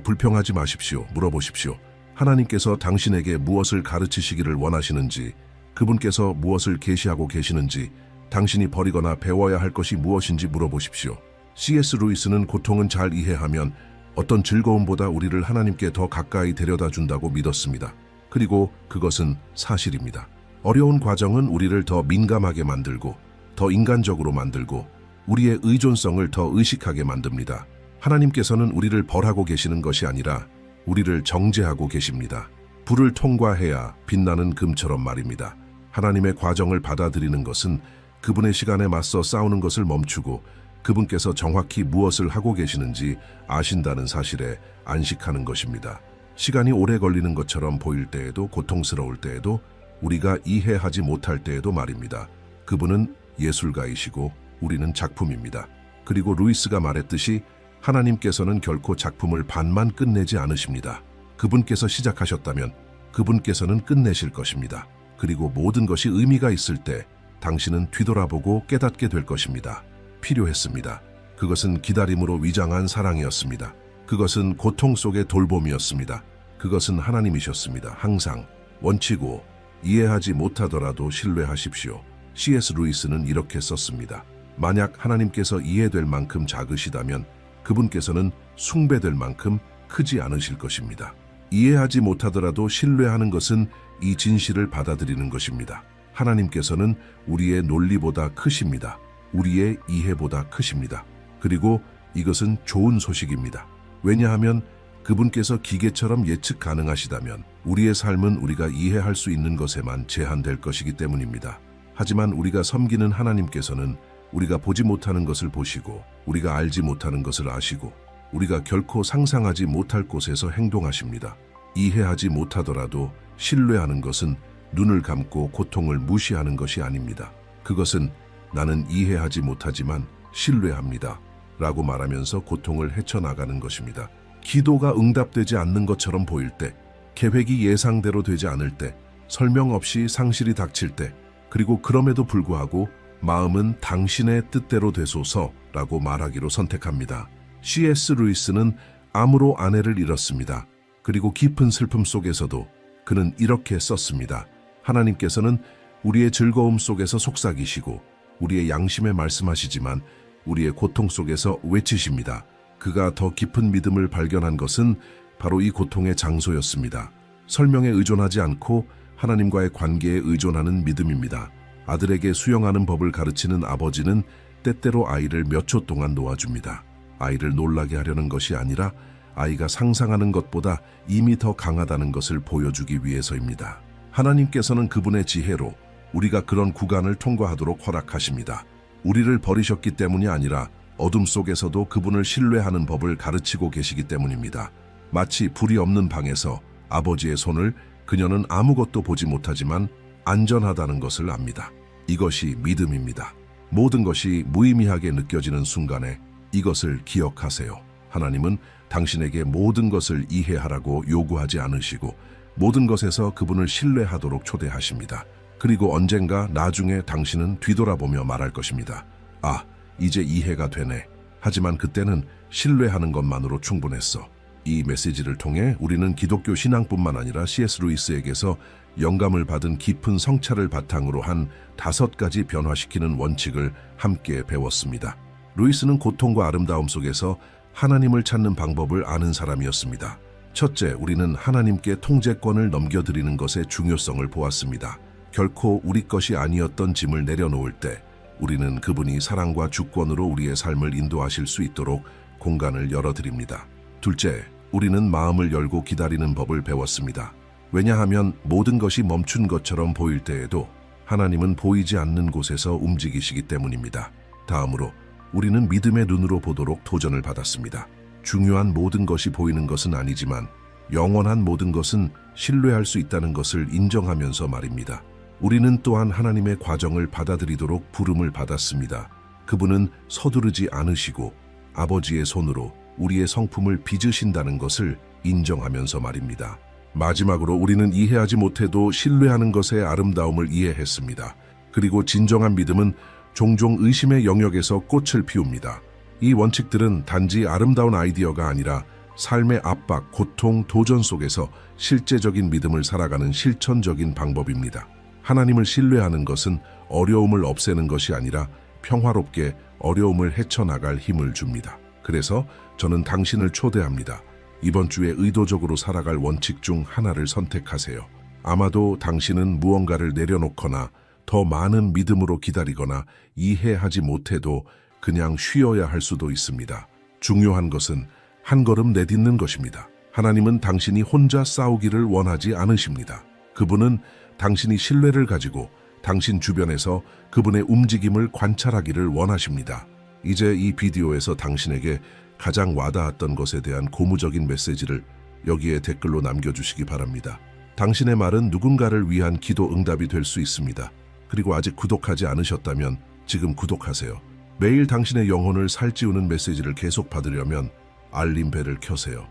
불평하지 마십시오. 물어보십시오. 하나님께서 당신에게 무엇을 가르치시기를 원하시는지, 그분께서 무엇을 계시하고 계시는지, 당신이 버리거나 배워야 할 것이 무엇인지 물어보십시오. C.S. 루이스는 고통은 잘 이해하면 어떤 즐거움보다 우리를 하나님께 더 가까이 데려다 준다고 믿었습니다. 그리고 그것은 사실입니다. 어려운 과정은 우리를 더 민감하게 만들고 더 인간적으로 만들고 우리의 의존성을 더 의식하게 만듭니다. 하나님께서는 우리를 벌하고 계시는 것이 아니라 우리를 정죄하고 계십니다. 불을 통과해야 빛나는 금처럼 말입니다. 하나님의 과정을 받아들이는 것은 그분의 시간에 맞서 싸우는 것을 멈추고 그분께서 정확히 무엇을 하고 계시는지 아신다는 사실에 안식하는 것입니다. 시간이 오래 걸리는 것처럼 보일 때에도, 고통스러울 때에도, 우리가 이해하지 못할 때에도 말입니다. 그분은 예술가이시고 우리는 작품입니다. 그리고 루이스가 말했듯이 하나님께서는 결코 작품을 반만 끝내지 않으십니다. 그분께서 시작하셨다면 그분께서는 끝내실 것입니다. 그리고 모든 것이 의미가 있을 때 당신은 뒤돌아보고 깨닫게 될 것입니다. 필요했습니다. 그것은 기다림으로 위장한 사랑이었습니다. 그것은 고통 속의 돌봄이었습니다. 그것은 하나님이셨습니다. 항상 원치고 이해하지 못하더라도 신뢰하십시오. C.S. 루이스는 이렇게 썼습니다. 만약 하나님께서 이해될 만큼 작으시다면 그분께서는 숭배될 만큼 크지 않으실 것입니다. 이해하지 못하더라도 신뢰하는 것은 이 진실을 받아들이는 것입니다. 하나님께서는 우리의 논리보다 크십니다. 우리의 이해보다 크십니다. 그리고 이것은 좋은 소식입니다. 왜냐하면 그분께서 기계처럼 예측 가능하시다면 우리의 삶은 우리가 이해할 수 있는 것에만 제한될 것이기 때문입니다. 하지만 우리가 섬기는 하나님께서는 우리가 보지 못하는 것을 보시고 우리가 알지 못하는 것을 아시고 우리가 결코 상상하지 못할 곳에서 행동하십니다. 이해하지 못하더라도 신뢰하는 것은 눈을 감고 고통을 무시하는 것이 아닙니다. 그것은 나는 이해하지 못하지만 신뢰합니다. 라고 말하면서 고통을 헤쳐나가는 것입니다. 기도가 응답되지 않는 것처럼 보일 때, 계획이 예상대로 되지 않을 때, 설명 없이 상실이 닥칠 때, 그리고 그럼에도 불구하고 마음은 당신의 뜻대로 되소서라고 말하기로 선택합니다. C.S. 루이스는 암으로 아내를 잃었습니다. 그리고 깊은 슬픔 속에서도 그는 이렇게 썼습니다. 하나님께서는 우리의 즐거움 속에서 속삭이시고 우리의 양심에 말씀하시지만 우리의 고통 속에서 외치십니다. 그가 더 깊은 믿음을 발견한 것은 바로 이 고통의 장소였습니다. 설명에 의존하지 않고 하나님과의 관계에 의존하는 믿음입니다. 아들에게 수영하는 법을 가르치는 아버지는 때때로 아이를 몇 초 동안 놓아줍니다. 아이를 놀라게 하려는 것이 아니라 아이가 상상하는 것보다 이미 더 강하다는 것을 보여주기 위해서입니다. 하나님께서는 그분의 지혜로 우리가 그런 구간을 통과하도록 허락하십니다. 우리를 버리셨기 때문이 아니라 어둠 속에서도 그분을 신뢰하는 법을 가르치고 계시기 때문입니다. 마치 불이 없는 방에서 아버지의 손을 그녀는 아무것도 보지 못하지만 안전하다는 것을 압니다. 이것이 믿음입니다. 모든 것이 무의미하게 느껴지는 순간에 이것을 기억하세요. 하나님은 당신에게 모든 것을 이해하라고 요구하지 않으시고 모든 것에서 그분을 신뢰하도록 초대하십니다. 그리고 언젠가 나중에 당신은 뒤돌아보며 말할 것입니다. 아, 이제 이해가 되네. 하지만 그때는 신뢰하는 것만으로 충분했어. 이 메시지를 통해 우리는 기독교 신앙뿐만 아니라 C.S. 루이스에게서 영감을 받은 깊은 성찰을 바탕으로 한 5가지 변화시키는 원칙을 함께 배웠습니다. 루이스는 고통과 아름다움 속에서 하나님을 찾는 방법을 아는 사람이었습니다. 첫째, 우리는 하나님께 통제권을 넘겨드리는 것의 중요성을 보았습니다. 결코 우리 것이 아니었던 짐을 내려놓을 때 우리는 그분이 사랑과 주권으로 우리의 삶을 인도하실 수 있도록 공간을 열어드립니다. 둘째, 우리는 마음을 열고 기다리는 법을 배웠습니다. 왜냐하면 모든 것이 멈춘 것처럼 보일 때에도 하나님은 보이지 않는 곳에서 움직이시기 때문입니다. 다음으로 우리는 믿음의 눈으로 보도록 도전을 받았습니다. 중요한 모든 것이 보이는 것은 아니지만 영원한 모든 것은 신뢰할 수 있다는 것을 인정하면서 말입니다. 우리는 또한 하나님의 과정을 받아들이도록 부름을 받았습니다. 그분은 서두르지 않으시고 아버지의 손으로 우리의 성품을 빚으신다는 것을 인정하면서 말입니다. 마지막으로 우리는 이해하지 못해도 신뢰하는 것의 아름다움을 이해했습니다. 그리고 진정한 믿음은 종종 의심의 영역에서 꽃을 피웁니다. 이 원칙들은 단지 아름다운 아이디어가 아니라 삶의 압박, 고통, 도전 속에서 실제적인 믿음을 살아가는 실천적인 방법입니다. 하나님을 신뢰하는 것은 어려움을 없애는 것이 아니라 평화롭게 어려움을 헤쳐나갈 힘을 줍니다. 그래서 저는 당신을 초대합니다. 이번 주에 의도적으로 살아갈 원칙 중 하나를 선택하세요. 아마도 당신은 무언가를 내려놓거나 더 많은 믿음으로 기다리거나 이해하지 못해도 그냥 쉬어야 할 수도 있습니다. 중요한 것은 한 걸음 내딛는 것입니다. 하나님은 당신이 혼자 싸우기를 원하지 않으십니다. 그분은 당신이 신뢰를 가지고 당신 주변에서 그분의 움직임을 관찰하기를 원하십니다. 이제 이 비디오에서 당신에게 가장 와닿았던 것에 대한 고무적인 메시지를 여기에 댓글로 남겨주시기 바랍니다. 당신의 말은 누군가를 위한 기도 응답이 될 수 있습니다. 그리고 아직 구독하지 않으셨다면 지금 구독하세요. 매일 당신의 영혼을 살찌우는 메시지를 계속 받으려면 알림벨을 켜세요.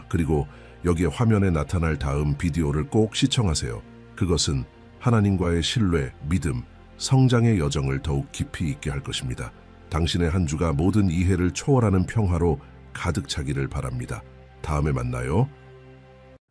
그리고 여기에 화면에 나타날 다음 비디오를 꼭 시청하세요. 그것은 하나님과의 신뢰, 믿음, 성장의 여정을 더욱 깊이 있게 할 것입니다. 당신의 한 주가 모든 이해를 초월하는 평화로 가득 차기를 바랍니다. 다음에 만나요.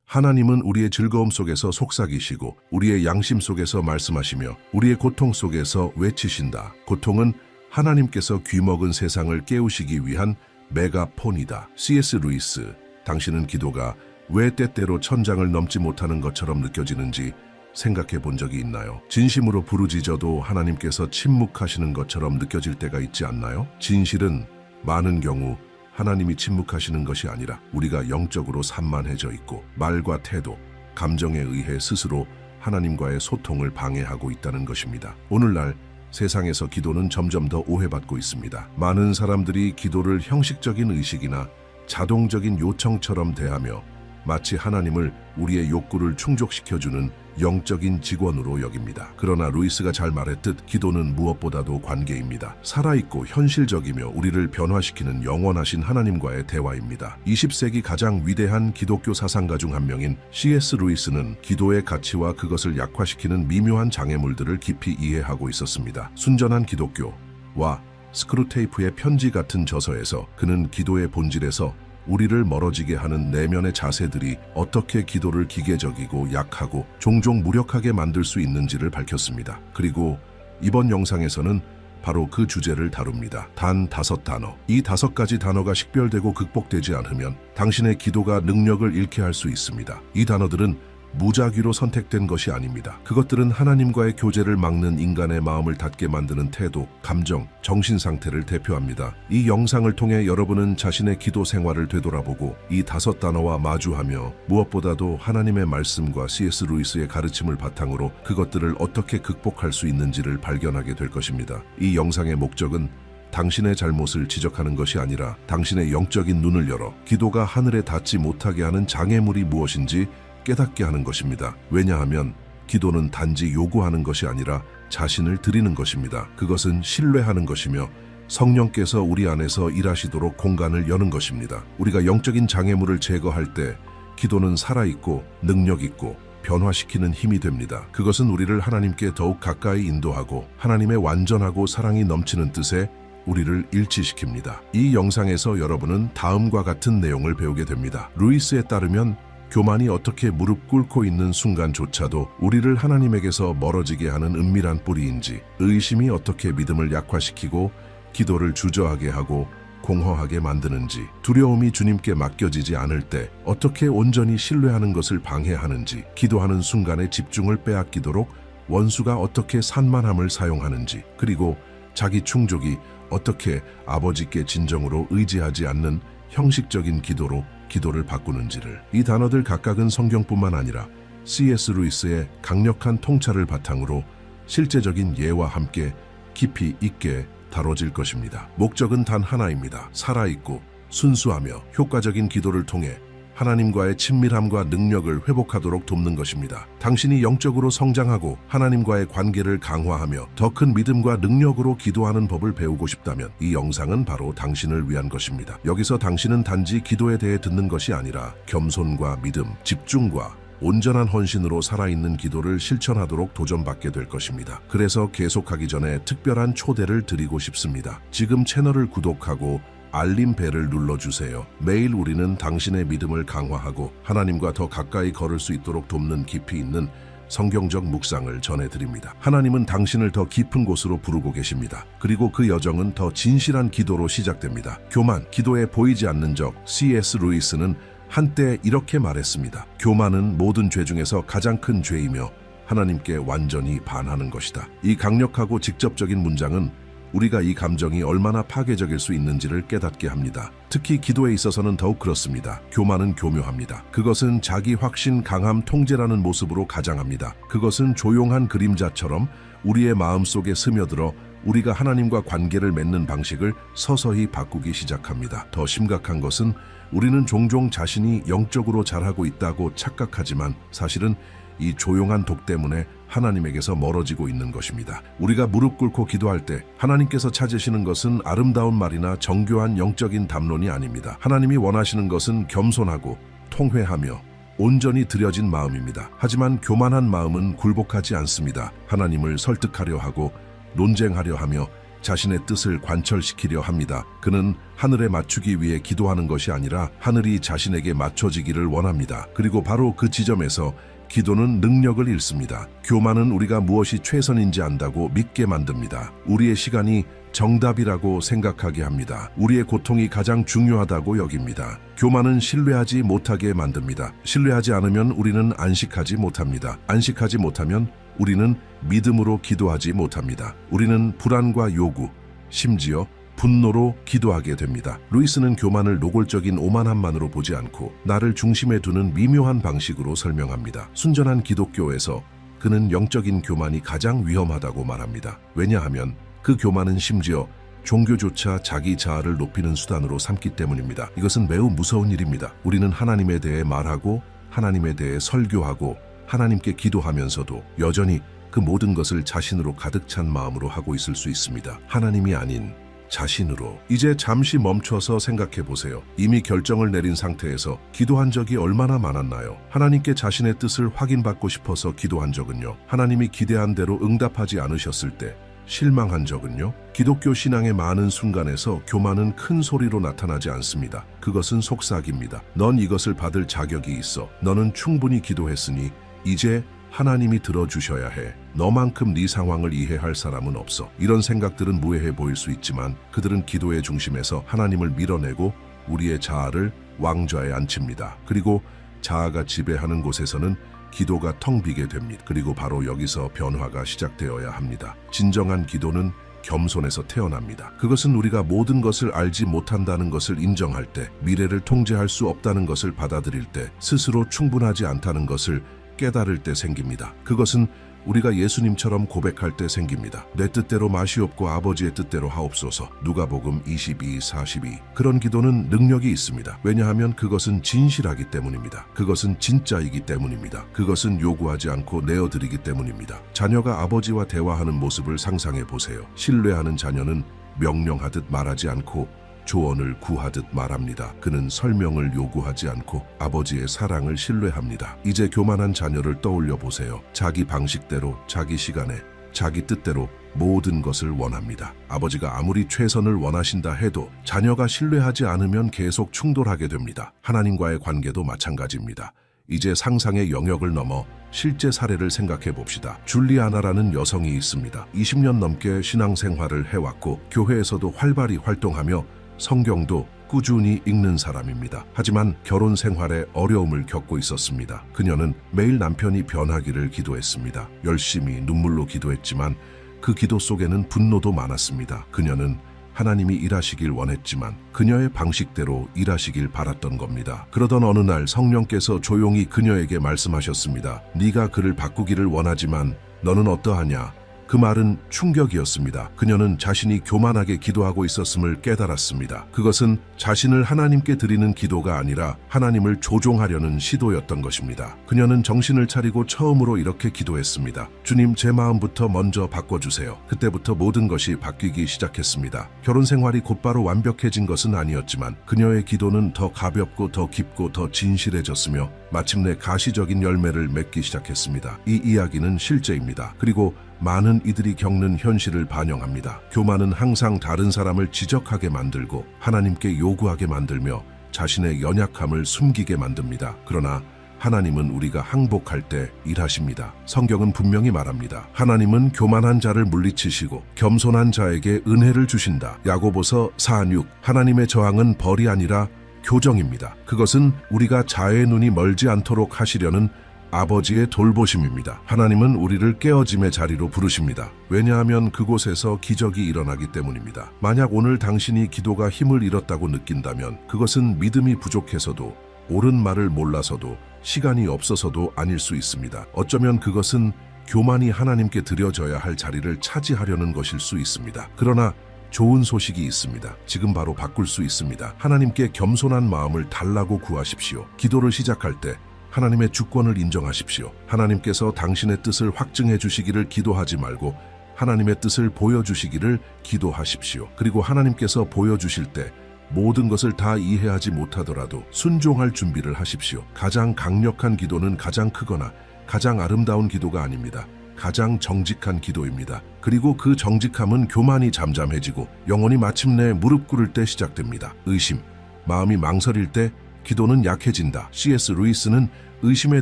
하나님은 우리의 즐거움 속에서 속삭이시고 우리의 양심 속에서 말씀하시며 우리의 고통 속에서 외치신다. 고통은 하나님께서 귀먹은 세상을 깨우시기 위한 메가폰이다. C.S. 루이스, 당신은 기도가 왜 때때로 천장을 넘지 못하는 것처럼 느껴지는지 생각해 본 적이 있나요? 진심으로 부르짖어도 하나님께서 침묵하시는 것처럼 느껴질 때가 있지 않나요? 진실은 많은 경우 하나님이 침묵하시는 것이 아니라 우리가 영적으로 산만해져 있고 말과 태도, 감정에 의해 스스로 하나님과의 소통을 방해하고 있다는 것입니다. 오늘날 세상에서 기도는 점점 더 오해받고 있습니다. 많은 사람들이 기도를 형식적인 의식이나 자동적인 요청처럼 대하며 마치 하나님을 우리의 욕구를 충족시켜주는 영적인 직원으로 여깁니다. 그러나 루이스가 잘 말했듯 기도는 무엇보다도 관계입니다. 살아있고 현실적이며 우리를 변화시키는 영원하신 하나님과의 대화입니다. 20세기 가장 위대한 기독교 사상가 중 한 명인 C.S. 루이스는 기도의 가치와 그것을 약화시키는 미묘한 장애물들을 깊이 이해하고 있었습니다. 순전한 기독교와 스크루테이프의 편지 같은 저서에서 그는 기도의 본질에서 우리를 멀어지게 하는 내면의 자세들이 어떻게 기도를 기계적이고 약하고 종종 무력하게 만들 수 있는지를 밝혔습니다. 그리고 이번 영상에서는 바로 그 주제를 다룹니다. 단 5단어. 이 5가지 단어가 식별되고 극복되지 않으면 당신의 기도가 능력을 잃게 할 수 있습니다. 이 단어들은 무작위로 선택된 것이 아닙니다. 그것들은 하나님과의 교제를 막는 인간의 마음을 닫게 만드는 태도, 감정, 정신 상태를 대표합니다. 이 영상을 통해 여러분은 자신의 기도 생활을 되돌아보고 이 5단어와 마주하며 무엇보다도 하나님의 말씀과 C.S. 루이스의 가르침을 바탕으로 그것들을 어떻게 극복할 수 있는지를 발견하게 될 것입니다. 이 영상의 목적은 당신의 잘못을 지적하는 것이 아니라 당신의 영적인 눈을 열어 기도가 하늘에 닿지 못하게 하는 장애물이 무엇인지 깨닫게 하는 것입니다. 왜냐하면 기도는 단지 요구하는 것이 아니라 자신을 드리는 것입니다. 그것은 신뢰하는 것이며 성령께서 우리 안에서 일하시도록 공간을 여는 것입니다. 우리가 영적인 장애물을 제거할 때 기도는 살아있고 능력있고 변화시키는 힘이 됩니다. 그것은 우리를 하나님께 더욱 가까이 인도하고 하나님의 완전하고 사랑이 넘치는 뜻에 우리를 일치시킵니다. 이 영상에서 여러분은 다음과 같은 내용을 배우게 됩니다. 루이스에 따르면 교만이 어떻게 무릎 꿇고 있는 순간조차도 우리를 하나님에게서 멀어지게 하는 은밀한 뿌리인지, 의심이 어떻게 믿음을 약화시키고 기도를 주저하게 하고 공허하게 만드는지, 두려움이 주님께 맡겨지지 않을 때 어떻게 온전히 신뢰하는 것을 방해하는지, 기도하는 순간에 집중을 빼앗기도록 원수가 어떻게 산만함을 사용하는지, 그리고 자기 충족이 어떻게 아버지께 진정으로 의지하지 않는 형식적인 기도로 기도를 바꾸는지를, 이 단어들 각각은 성경뿐만 아니라 C.S. 루이스의 강력한 통찰을 바탕으로 실제적인 예와 함께 깊이 있게 다뤄질 것입니다. 목적은 단 하나입니다. 살아있고 순수하며 효과적인 기도를 통해 하나님과의 친밀함과 능력을 회복하도록 돕는 것입니다. 당신이 영적으로 성장하고 하나님과의 관계를 강화하며 더 큰 믿음과 능력으로 기도하는 법을 배우고 싶다면 이 영상은 바로 당신을 위한 것입니다. 여기서 당신은 단지 기도에 대해 듣는 것이 아니라 겸손과 믿음, 집중과 온전한 헌신으로 살아있는 기도를 실천하도록 도전받게 될 것입니다. 그래서 계속하기 전에 특별한 초대를 드리고 싶습니다. 지금 채널을 구독하고 알림 벨을 눌러주세요. 매일 우리는 당신의 믿음을 강화하고 하나님과 더 가까이 걸을 수 있도록 돕는 깊이 있는 성경적 묵상을 전해드립니다. 하나님은 당신을 더 깊은 곳으로 부르고 계십니다. 그리고 그 여정은 더 진실한 기도로 시작됩니다. 교만, 기도에 보이지 않는 적. C.S. 루이스는 한때 이렇게 말했습니다. 교만은 모든 죄 중에서 가장 큰 죄이며 하나님께 완전히 반하는 것이다. 이 강력하고 직접적인 문장은 우리가 이 감정이 얼마나 파괴적일 수 있는지를 깨닫게 합니다. 특히 기도에 있어서는 더욱 그렇습니다. 교만은 교묘합니다. 그것은 자기 확신, 강함, 통제라는 모습으로 가장합니다. 그것은 조용한 그림자처럼 우리의 마음속에 스며들어 우리가 하나님과 관계를 맺는 방식을 서서히 바꾸기 시작합니다. 더 심각한 것은 우리는 종종 자신이 영적으로 잘하고 있다고 착각하지만 사실은 이 조용한 독 때문에 하나님에게서 멀어지고 있는 것입니다. 우리가 무릎 꿇고 기도할 때 하나님께서 찾으시는 것은 아름다운 말이나 정교한 영적인 담론이 아닙니다. 하나님이 원하시는 것은 겸손하고 통회하며 온전히 들여진 마음입니다. 하지만 교만한 마음은 굴복하지 않습니다. 하나님을 설득하려 하고 논쟁하려 하며 자신의 뜻을 관철시키려 합니다. 그는 하늘에 맞추기 위해 기도하는 것이 아니라 하늘이 자신에게 맞춰지기를 원합니다. 그리고 바로 그 지점에서 기도는 능력을 잃습니다. 교만은 우리가 무엇이 최선인지 안다고 믿게 만듭니다. 우리의 시간이 정답이라고 생각하게 합니다. 우리의 고통이 가장 중요하다고 여깁니다. 교만은 신뢰하지 못하게 만듭니다. 신뢰하지 않으면 우리는 안식하지 못합니다. 안식하지 못하면 우리는 믿음으로 기도하지 못합니다. 우리는 불안과 요구, 심지어 분노로 기도하게 됩니다. 루이스는 교만을 노골적인 오만함만으로 보지 않고 나를 중심에 두는 미묘한 방식으로 설명합니다. 순전한 기독교에서 그는 영적인 교만이 가장 위험하다고 말합니다. 왜냐하면 그 교만은 심지어 종교조차 자기 자아를 높이는 수단으로 삼기 때문입니다. 이것은 매우 무서운 일입니다. 우리는 하나님에 대해 말하고 하나님에 대해 설교하고 하나님께 기도하면서도 여전히 그 모든 것을 자신으로 가득 찬 마음으로 하고 있을 수 있습니다. 하나님이 아닌 자신으로. 이제 잠시 멈춰서 생각해 보세요. 이미 결정을 내린 상태에서 기도한 적이 얼마나 많았나요? 하나님께 자신의 뜻을 확인받고 싶어서 기도한 적은요? 하나님이 기대한 대로 응답하지 않으셨을 때 실망한 적은요? 기독교 신앙의 많은 순간에서 교만은 큰 소리로 나타나지 않습니다. 그것은 속삭입니다. 넌 이것을 받을 자격이 있어. 너는 충분히 기도했으니 이제 하나님이 들어주셔야 해. 너만큼 네 상황을 이해할 사람은 없어. 이런 생각들은 무해해 보일 수 있지만 그들은 기도의 중심에서 하나님을 밀어내고 우리의 자아를 왕좌에 앉힙니다. 그리고 자아가 지배하는 곳에서는 기도가 텅 비게 됩니다. 그리고 바로 여기서 변화가 시작되어야 합니다. 진정한 기도는 겸손에서 태어납니다. 그것은 우리가 모든 것을 알지 못한다는 것을 인정할 때, 미래를 통제할 수 없다는 것을 받아들일 때, 스스로 충분하지 않다는 것을 깨달을 때 생깁니다. 그것은 우리가 예수님처럼 고백할 때 생깁니다. 내 뜻대로 마시옵고 아버지의 뜻대로 하옵소서. 누가복음 22:42. 그런 기도는 능력이 있습니다. 왜냐하면 그것은 진실하기 때문입니다. 그것은 진짜이기 때문입니다. 그것은 요구하지 않고 내어드리기 때문입니다. 자녀가 아버지와 대화하는 모습을 상상해 보세요. 신뢰하는 자녀는 명령하듯 말하지 않고 조언을 구하듯 말합니다. 그는 설명을 요구하지 않고 아버지의 사랑을 신뢰합니다. 이제 교만한 자녀를 떠올려 보세요. 자기 방식대로 자기 시간에 자기 뜻대로 모든 것을 원합니다. 아버지가 아무리 최선을 원하신다 해도 자녀가 신뢰하지 않으면 계속 충돌하게 됩니다. 하나님과의 관계도 마찬가지입니다. 이제 상상의 영역을 넘어 실제 사례를 생각해 봅시다. 줄리아나라는 여성이 있습니다. 20년 넘게 신앙생활을 해왔고 교회에서도 활발히 활동하며 성경도 꾸준히 읽는 사람입니다. 하지만 결혼 생활에 어려움을 겪고 있었습니다. 그녀는 매일 남편이 변하기를 기도했습니다. 열심히 눈물로 기도했지만 그 기도 속에는 분노도 많았습니다. 그녀는 하나님이 일하시길 원했지만 그녀의 방식대로 일하시길 바랐던 겁니다. 그러던 어느 날 성령께서 조용히 그녀에게 말씀하셨습니다. 네가 그를 바꾸기를 원하지만 너는 어떠하냐? 그 말은 충격이었습니다. 그녀는 자신이 교만하게 기도하고 있었음을 깨달았습니다. 그것은 자신을 하나님께 드리는 기도가 아니라 하나님을 조종하려는 시도였던 것입니다. 그녀는 정신을 차리고 처음으로 이렇게 기도했습니다. 주님, 제 마음부터 먼저 바꿔주세요. 그때부터 모든 것이 바뀌기 시작했습니다. 결혼 생활이 곧바로 완벽해진 것은 아니었지만 그녀의 기도는 더 가볍고 더 깊고 더 진실해졌으며 마침내 가시적인 열매를 맺기 시작했습니다. 이 이야기는 실제입니다. 그리고 많은 이들이 겪는 현실을 반영합니다. 교만은 항상 다른 사람을 지적하게 만들고 하나님께 요구하게 만들며 자신의 연약함을 숨기게 만듭니다. 그러나 하나님은 우리가 항복할 때 일하십니다. 성경은 분명히 말합니다. 하나님은 교만한 자를 물리치시고 겸손한 자에게 은혜를 주신다. 야고보서 4:6. 하나님의 저항은 벌이 아니라 교정입니다. 그것은 우리가 자의 눈이 멀지 않도록 하시려는 아버지의 돌보심입니다. 하나님은 우리를 깨어짐의 자리로 부르십니다. 왜냐하면 그곳에서 기적이 일어나기 때문입니다. 만약 오늘 당신이 기도가 힘을 잃었다고 느낀다면 그것은 믿음이 부족해서도 옳은 말을 몰라서도 시간이 없어서도 아닐 수 있습니다. 어쩌면 그것은 교만이 하나님께 드려져야 할 자리를 차지하려는 것일 수 있습니다. 그러나 좋은 소식이 있습니다. 지금 바로 바꿀 수 있습니다. 하나님께 겸손한 마음을 달라고 구하십시오. 기도를 시작할 때 하나님의 주권을 인정하십시오. 하나님께서 당신의 뜻을 확증해 주시기를 기도하지 말고 하나님의 뜻을 보여주시기를 기도하십시오. 그리고 하나님께서 보여주실 때 모든 것을 다 이해하지 못하더라도 순종할 준비를 하십시오. 가장 강력한 기도는 가장 크거나 가장 아름다운 기도가 아닙니다. 가장 정직한 기도입니다. 그리고 그 정직함은 교만이 잠잠해지고 영혼이 마침내 무릎 꿇을 때 시작됩니다. 의심, 마음이 망설일 때 기도는 약해진다. C.S. 루이스는 의심에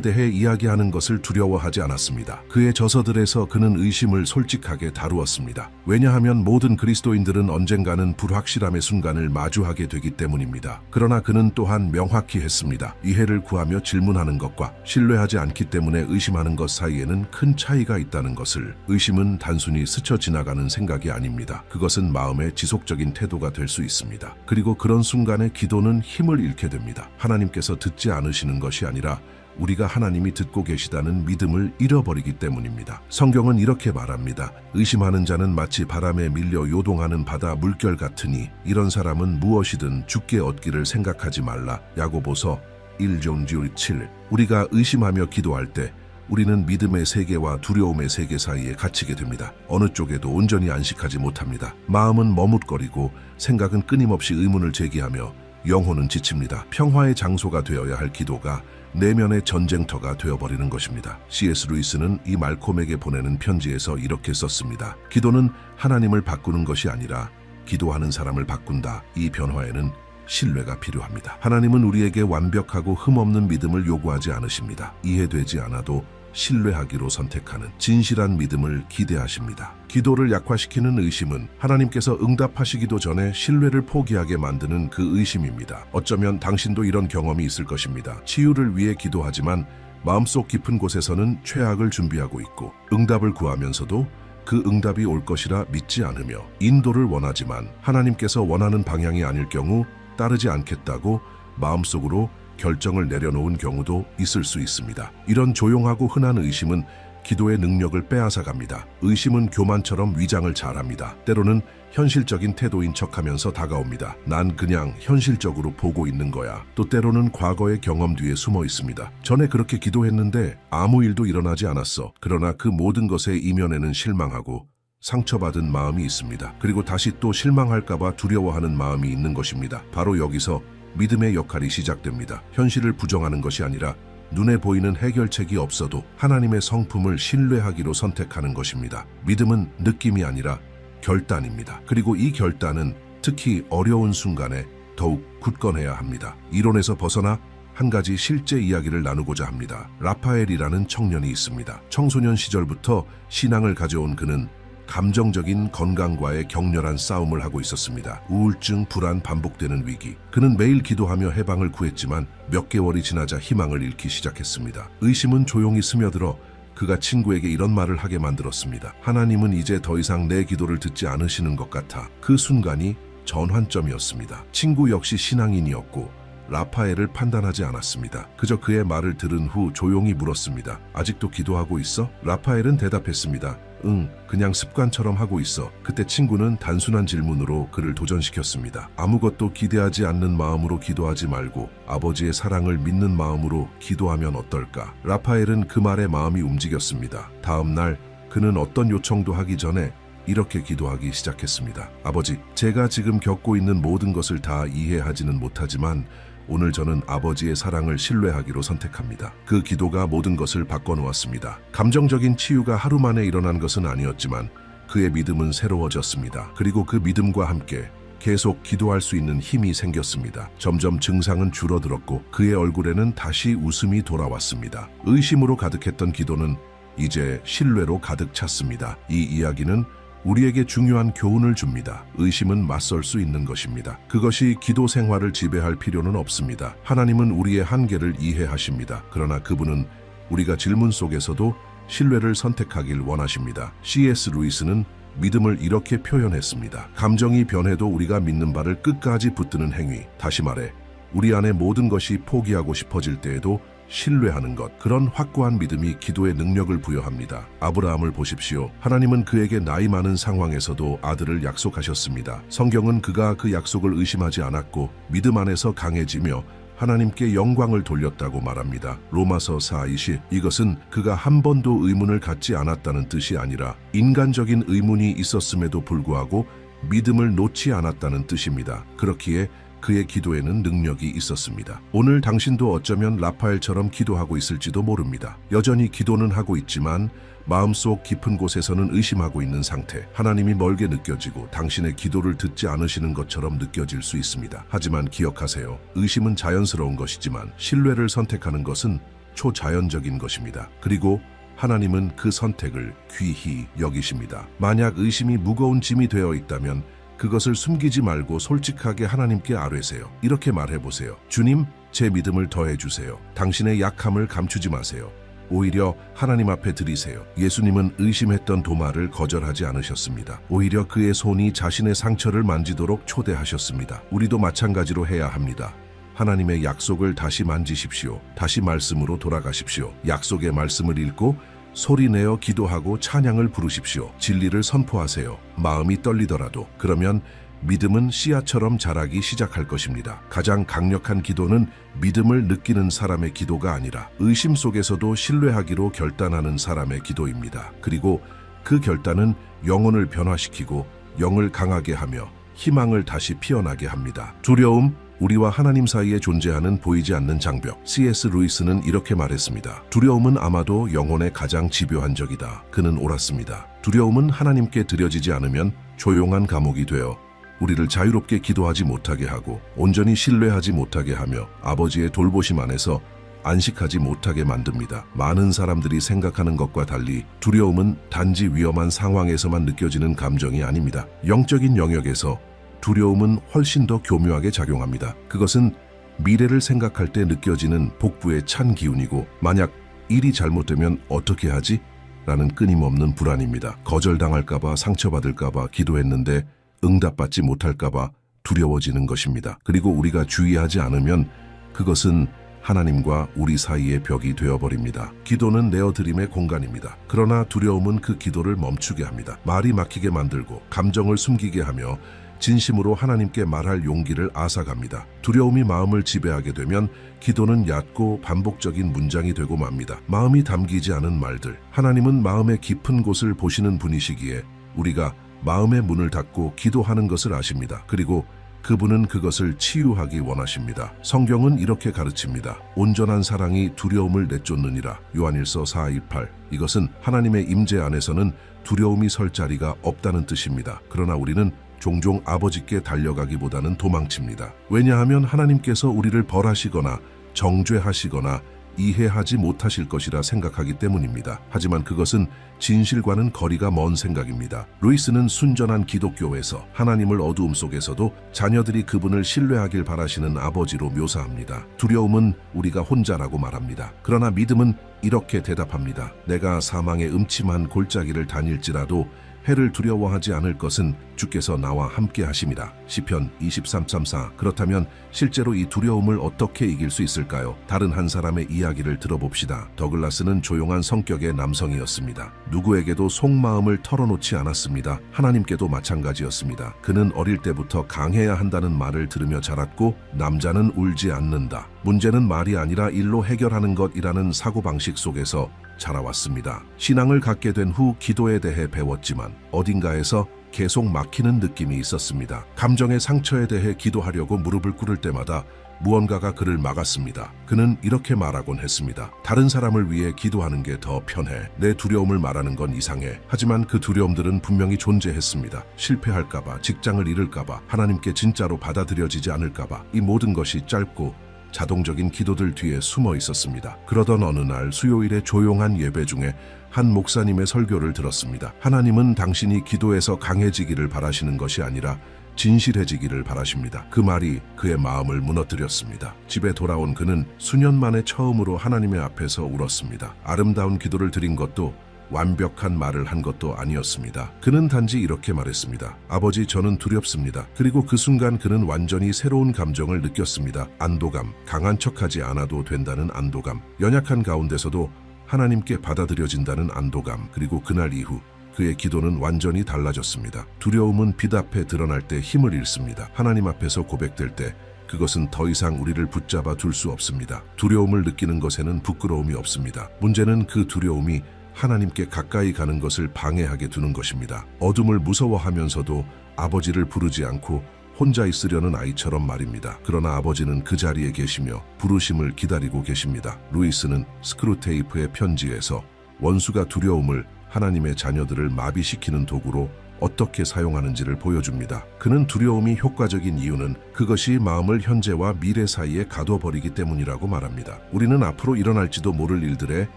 대해 이야기하는 것을 두려워하지 않았습니다. 그의 저서들에서 그는 의심을 솔직하게 다루었습니다. 왜냐하면 모든 그리스도인들은 언젠가는 불확실함의 순간을 마주하게 되기 때문입니다. 그러나 그는 또한 명확히 했습니다. 이해를 구하며 질문하는 것과 신뢰하지 않기 때문에 의심하는 것 사이에는 큰 차이가 있다는 것을. 의심은 단순히 스쳐 지나가는 생각이 아닙니다. 그것은 마음의 지속적인 태도가 될 수 있습니다. 그리고 그런 순간에 기도는 힘을 잃게 됩니다. 하나님께서 듣지 않으시는 것이 아니라 우리가 하나님이 듣고 계시다는 믿음을 잃어버리기 때문입니다. 성경은 이렇게 말합니다. 의심하는 자는 마치 바람에 밀려 요동하는 바다 물결 같으니 이런 사람은 무엇이든 죽게 얻기를 생각하지 말라. 야고보서 1:7. 우리가 의심하며 기도할 때 우리는 믿음의 세계와 두려움의 세계 사이에 갇히게 됩니다. 어느 쪽에도 온전히 안식하지 못합니다. 마음은 머뭇거리고 생각은 끊임없이 의문을 제기하며 영혼은 지칩니다. 평화의 장소가 되어야 할 기도가 내면의 전쟁터가 되어버리는 것입니다. C.S. 루이스는 이 말콤에게 보내는 편지에서 이렇게 썼습니다. 기도는 하나님을 바꾸는 것이 아니라 기도하는 사람을 바꾼다. 이 변화에는 신뢰가 필요합니다. 하나님은 우리에게 완벽하고 흠없는 믿음을 요구하지 않으십니다. 이해되지 않아도 신뢰하기로 선택하는 진실한 믿음을 기대하십니다. 기도를 약화시키는 의심은 하나님께서 응답하시기도 전에 신뢰를 포기하게 만드는 그 의심입니다. 어쩌면 당신도 이런 경험이 있을 것입니다. 치유를 위해 기도하지만 마음속 깊은 곳에서는 최악을 준비하고 있고 응답을 구하면서도 그 응답이 올 것이라 믿지 않으며 인도를 원하지만 하나님께서 원하는 방향이 아닐 경우 따르지 않겠다고 마음속으로 결정을 내려놓은 경우도 있을 수 있습니다. 이런 조용하고 흔한 의심은 기도의 능력을 빼앗아갑니다. 의심은 교만처럼 위장을 잘합니다. 때로는 현실적인 태도인 척하면서 다가옵니다. 난 그냥 현실적으로 보고 있는 거야. 또 때로는 과거의 경험 뒤에 숨어 있습니다. 전에 그렇게 기도했는데 아무 일도 일어나지 않았어. 그러나 그 모든 것의 이면에는 실망하고 상처받은 마음이 있습니다. 그리고 다시 또 실망할까봐 두려워하는 마음이 있는 것입니다. 바로 여기서 믿음의 역할이 시작됩니다. 현실을 부정하는 것이 아니라 눈에 보이는 해결책이 없어도 하나님의 성품을 신뢰하기로 선택하는 것입니다. 믿음은 느낌이 아니라 결단입니다. 그리고 이 결단은 특히 어려운 순간에 더욱 굳건해야 합니다. 이론에서 벗어나 한 가지 실제 이야기를 나누고자 합니다. 라파엘이라는 청년이 있습니다. 청소년 시절부터 신앙을 가져온 그는 감정적인 건강과의 격렬한 싸움을 하고 있었습니다. 우울증, 불안, 반복되는 위기. 그는 매일 기도하며 해방을 구했지만 몇 개월이 지나자 희망을 잃기 시작했습니다. 의심은 조용히 스며들어 그가 친구에게 이런 말을 하게 만들었습니다. 하나님은 이제 더 이상 내 기도를 듣지 않으시는 것 같아. 그 순간이 전환점이었습니다. 친구 역시 신앙인이었고 라파엘을 판단하지 않았습니다. 그저 그의 말을 들은 후 조용히 물었습니다. 아직도 기도하고 있어? 라파엘은 대답했습니다. 응, 그냥 습관처럼 하고 있어. 그때 친구는 단순한 질문으로 그를 도전시켰습니다. 아무것도 기대하지 않는 마음으로 기도하지 말고 아버지의 사랑을 믿는 마음으로 기도하면 어떨까? 라파엘은 그 말에 마음이 움직였습니다. 다음 날 그는 어떤 요청도 하기 전에 이렇게 기도하기 시작했습니다. 아버지, 제가 지금 겪고 있는 모든 것을 다 이해하지는 못하지만 오늘 저는 아버지의 사랑을 신뢰하기로 선택합니다. 그 기도가 모든 것을 바꿔놓았습니다. 감정적인 치유가 하루 만에 일어난 것은 아니었지만 그의 믿음은 새로워졌습니다. 그리고 그 믿음과 함께 계속 기도할 수 있는 힘이 생겼습니다. 점점 증상은 줄어들었고 그의 얼굴에는 다시 웃음이 돌아왔습니다. 의심으로 가득했던 기도는 이제 신뢰로 가득 찼습니다. 이 이야기는 우리에게 중요한 교훈을 줍니다. 의심은 맞설 수 있는 것입니다. 그것이 기도 생활을 지배할 필요는 없습니다. 하나님은 우리의 한계를 이해하십니다. 그러나 그분은 우리가 질문 속에서도 신뢰를 선택하길 원하십니다. C.S. 루이스는 믿음을 이렇게 표현했습니다. 감정이 변해도 우리가 믿는 바를 끝까지 붙드는 행위. 다시 말해, 우리 안에 모든 것이 포기하고 싶어질 때에도 신뢰하는 것, 그런 확고한 믿음이 기도의 능력을 부여합니다. 아브라함을 보십시오. 하나님은 그에게 나이 많은 상황에서도 아들을 약속하셨습니다. 성경은 그가 그 약속을 의심하지 않았고 믿음 안에서 강해지며 하나님께 영광을 돌렸다고 말합니다. 로마서 4:20. 이것은 그가 한 번도 의문을 갖지 않았다는 뜻이 아니라 인간적인 의문이 있었음에도 불구하고 믿음을 놓지 않았다는 뜻입니다. 그렇기에 그의 기도에는 능력이 있었습니다. 오늘 당신도 어쩌면 라파엘처럼 기도하고 있을지도 모릅니다. 여전히 기도는 하고 있지만 마음속 깊은 곳에서는 의심하고 있는 상태. 하나님이 멀게 느껴지고 당신의 기도를 듣지 않으시는 것처럼 느껴질 수 있습니다. 하지만 기억하세요. 의심은 자연스러운 것이지만 신뢰를 선택하는 것은 초자연적인 것입니다. 그리고 하나님은 그 선택을 귀히 여기십니다. 만약 의심이 무거운 짐이 되어 있다면 그것을 숨기지 말고 솔직하게 하나님께 아뢰세요. 이렇게 말해보세요. 주님, 제 믿음을 더해주세요. 당신의 약함을 감추지 마세요. 오히려 하나님 앞에 드리세요. 예수님은 의심했던 도마를 거절하지 않으셨습니다. 오히려 그의 손이 자신의 상처를 만지도록 초대하셨습니다. 우리도 마찬가지로 해야 합니다. 하나님의 약속을 다시 만지십시오. 다시 말씀으로 돌아가십시오. 약속의 말씀을 읽고 소리내어 기도하고 찬양을 부르십시오. 진리를 선포하세요. 마음이 떨리더라도. 그러면 믿음은 씨앗처럼 자라기 시작할 것입니다. 가장 강력한 기도는 믿음을 느끼는 사람의 기도가 아니라 의심 속에서도 신뢰하기로 결단하는 사람의 기도입니다. 그리고 그 결단은 영혼을 변화시키고 영을 강하게 하며 희망을 다시 피어나게 합니다. 두려움, 우리와 하나님 사이에 존재하는 보이지 않는 장벽. C.S. 루이스는 이렇게 말했습니다. 두려움은 아마도 영혼의 가장 집요한 적이다. 그는 옳았습니다. 두려움은 하나님께 드려지지 않으면 조용한 감옥이 되어 우리를 자유롭게 기도하지 못하게 하고 온전히 신뢰하지 못하게 하며 아버지의 돌보심 안에서 안식하지 못하게 만듭니다. 많은 사람들이 생각하는 것과 달리 두려움은 단지 위험한 상황에서만 느껴지는 감정이 아닙니다. 영적인 영역에서 두려움은 훨씬 더 교묘하게 작용합니다. 그것은 미래를 생각할 때 느껴지는 복부의 찬 기운이고 만약 일이 잘못되면 어떻게 하지? 라는 끊임없는 불안입니다. 거절당할까봐 상처받을까봐 기도했는데 응답받지 못할까봐 두려워지는 것입니다. 그리고 우리가 주의하지 않으면 그것은 하나님과 우리 사이의 벽이 되어버립니다. 기도는 내어드림의 공간입니다. 그러나 두려움은 그 기도를 멈추게 합니다. 말이 막히게 만들고 감정을 숨기게 하며 진심으로 하나님께 말할 용기를 앗아갑니다. 두려움이 마음을 지배하게 되면 기도는 얕고 반복적인 문장이 되고 맙니다. 마음이 담기지 않은 말들. 하나님은 마음의 깊은 곳을 보시는 분이시기에 우리가 마음의 문을 닫고 기도하는 것을 아십니다. 그리고 그분은 그것을 치유하기 원하십니다. 성경은 이렇게 가르칩니다. 온전한 사랑이 두려움을 내쫓느니라. 요한일서 4:28. 이것은 하나님의 임재 안에서는 두려움이 설 자리가 없다는 뜻입니다. 그러나 우리는 종종 아버지께 달려가기보다는 도망칩니다. 왜냐하면 하나님께서 우리를 벌하시거나 정죄하시거나 이해하지 못하실 것이라 생각하기 때문입니다. 하지만 그것은 진실과는 거리가 먼 생각입니다. 루이스는 순전한 기독교에서 하나님을 어두움 속에서도 자녀들이 그분을 신뢰하길 바라시는 아버지로 묘사합니다. 두려움은 우리가 혼자라고 말합니다. 그러나 믿음은 이렇게 대답합니다. 내가 사망의 음침한 골짜기를 다닐지라도 해를 두려워하지 않을 것은 주께서 나와 함께 하심이라. 시편 23:4. 그렇다면 실제로 이 두려움을 어떻게 이길 수 있을까요? 다른 한 사람의 이야기를 들어봅시다. 더글라스는 조용한 성격의 남성이었습니다. 누구에게도 속마음을 털어놓지 않았습니다. 하나님께도 마찬가지였습니다. 그는 어릴 때부터 강해야 한다는 말을 들으며 자랐고 남자는 울지 않는다. 문제는 말이 아니라 일로 해결하는 것이라는 사고방식 속에서 자라왔습니다. 신앙을 갖게 된 후 기도에 대해 배웠지만 어딘가에서 계속 막히는 느낌이 있었습니다. 감정의 상처에 대해 기도하려고 무릎을 꿇을 때마다 무언가가 그를 막았습니다. 그는 이렇게 말하곤 했습니다. 다른 사람을 위해 기도하는 게 더 편해. 내 두려움을 말하는 건 이상해. 하지만 그 두려움들은 분명히 존재했습니다. 실패할까봐, 직장을 잃을까봐, 하나님께 진짜로 받아들여지지 않을까봐. 이 모든 것이 짧고 자동적인 기도들 뒤에 숨어 있었습니다. 그러던 어느 날 수요일의 조용한 예배 중에 한 목사님의 설교를 들었습니다. 하나님은 당신이 기도에서 강해지기를 바라시는 것이 아니라 진실해지기를 바라십니다. 그 말이 그의 마음을 무너뜨렸습니다. 집에 돌아온 그는 수년 만에 처음으로 하나님의 앞에서 울었습니다. 아름다운 기도를 드린 것도 완벽한 말을 한 것도 아니었습니다. 그는 단지 이렇게 말했습니다. 아버지, 저는 두렵습니다. 그리고 그 순간 그는 완전히 새로운 감정을 느꼈습니다. 안도감, 강한 척하지 않아도 된다는 안도감, 연약한 가운데서도 하나님께 받아들여진다는 안도감, 그리고 그날 이후 그의 기도는 완전히 달라졌습니다. 두려움은 빛 앞에 드러날 때 힘을 잃습니다. 하나님 앞에서 고백될 때 그것은 더 이상 우리를 붙잡아 둘 수 없습니다. 두려움을 느끼는 것에는 부끄러움이 없습니다. 문제는 그 두려움이 하나님께 가까이 가는 것을 방해하게 두는 것입니다. 어둠을 무서워하면서도 아버지를 부르지 않고 혼자 있으려는 아이처럼 말입니다. 그러나 아버지는 그 자리에 계시며 부르심을 기다리고 계십니다. 루이스는 스크루테이프의 편지에서 원수가 두려움을 하나님의 자녀들을 마비시키는 도구로 어떻게 사용하는지를 보여줍니다. 그는 두려움이 효과적인 이유는 그것이 마음을 현재와 미래 사이에 가둬버리기 때문이라고 말합니다. 우리는 앞으로 일어날지도 모를 일들에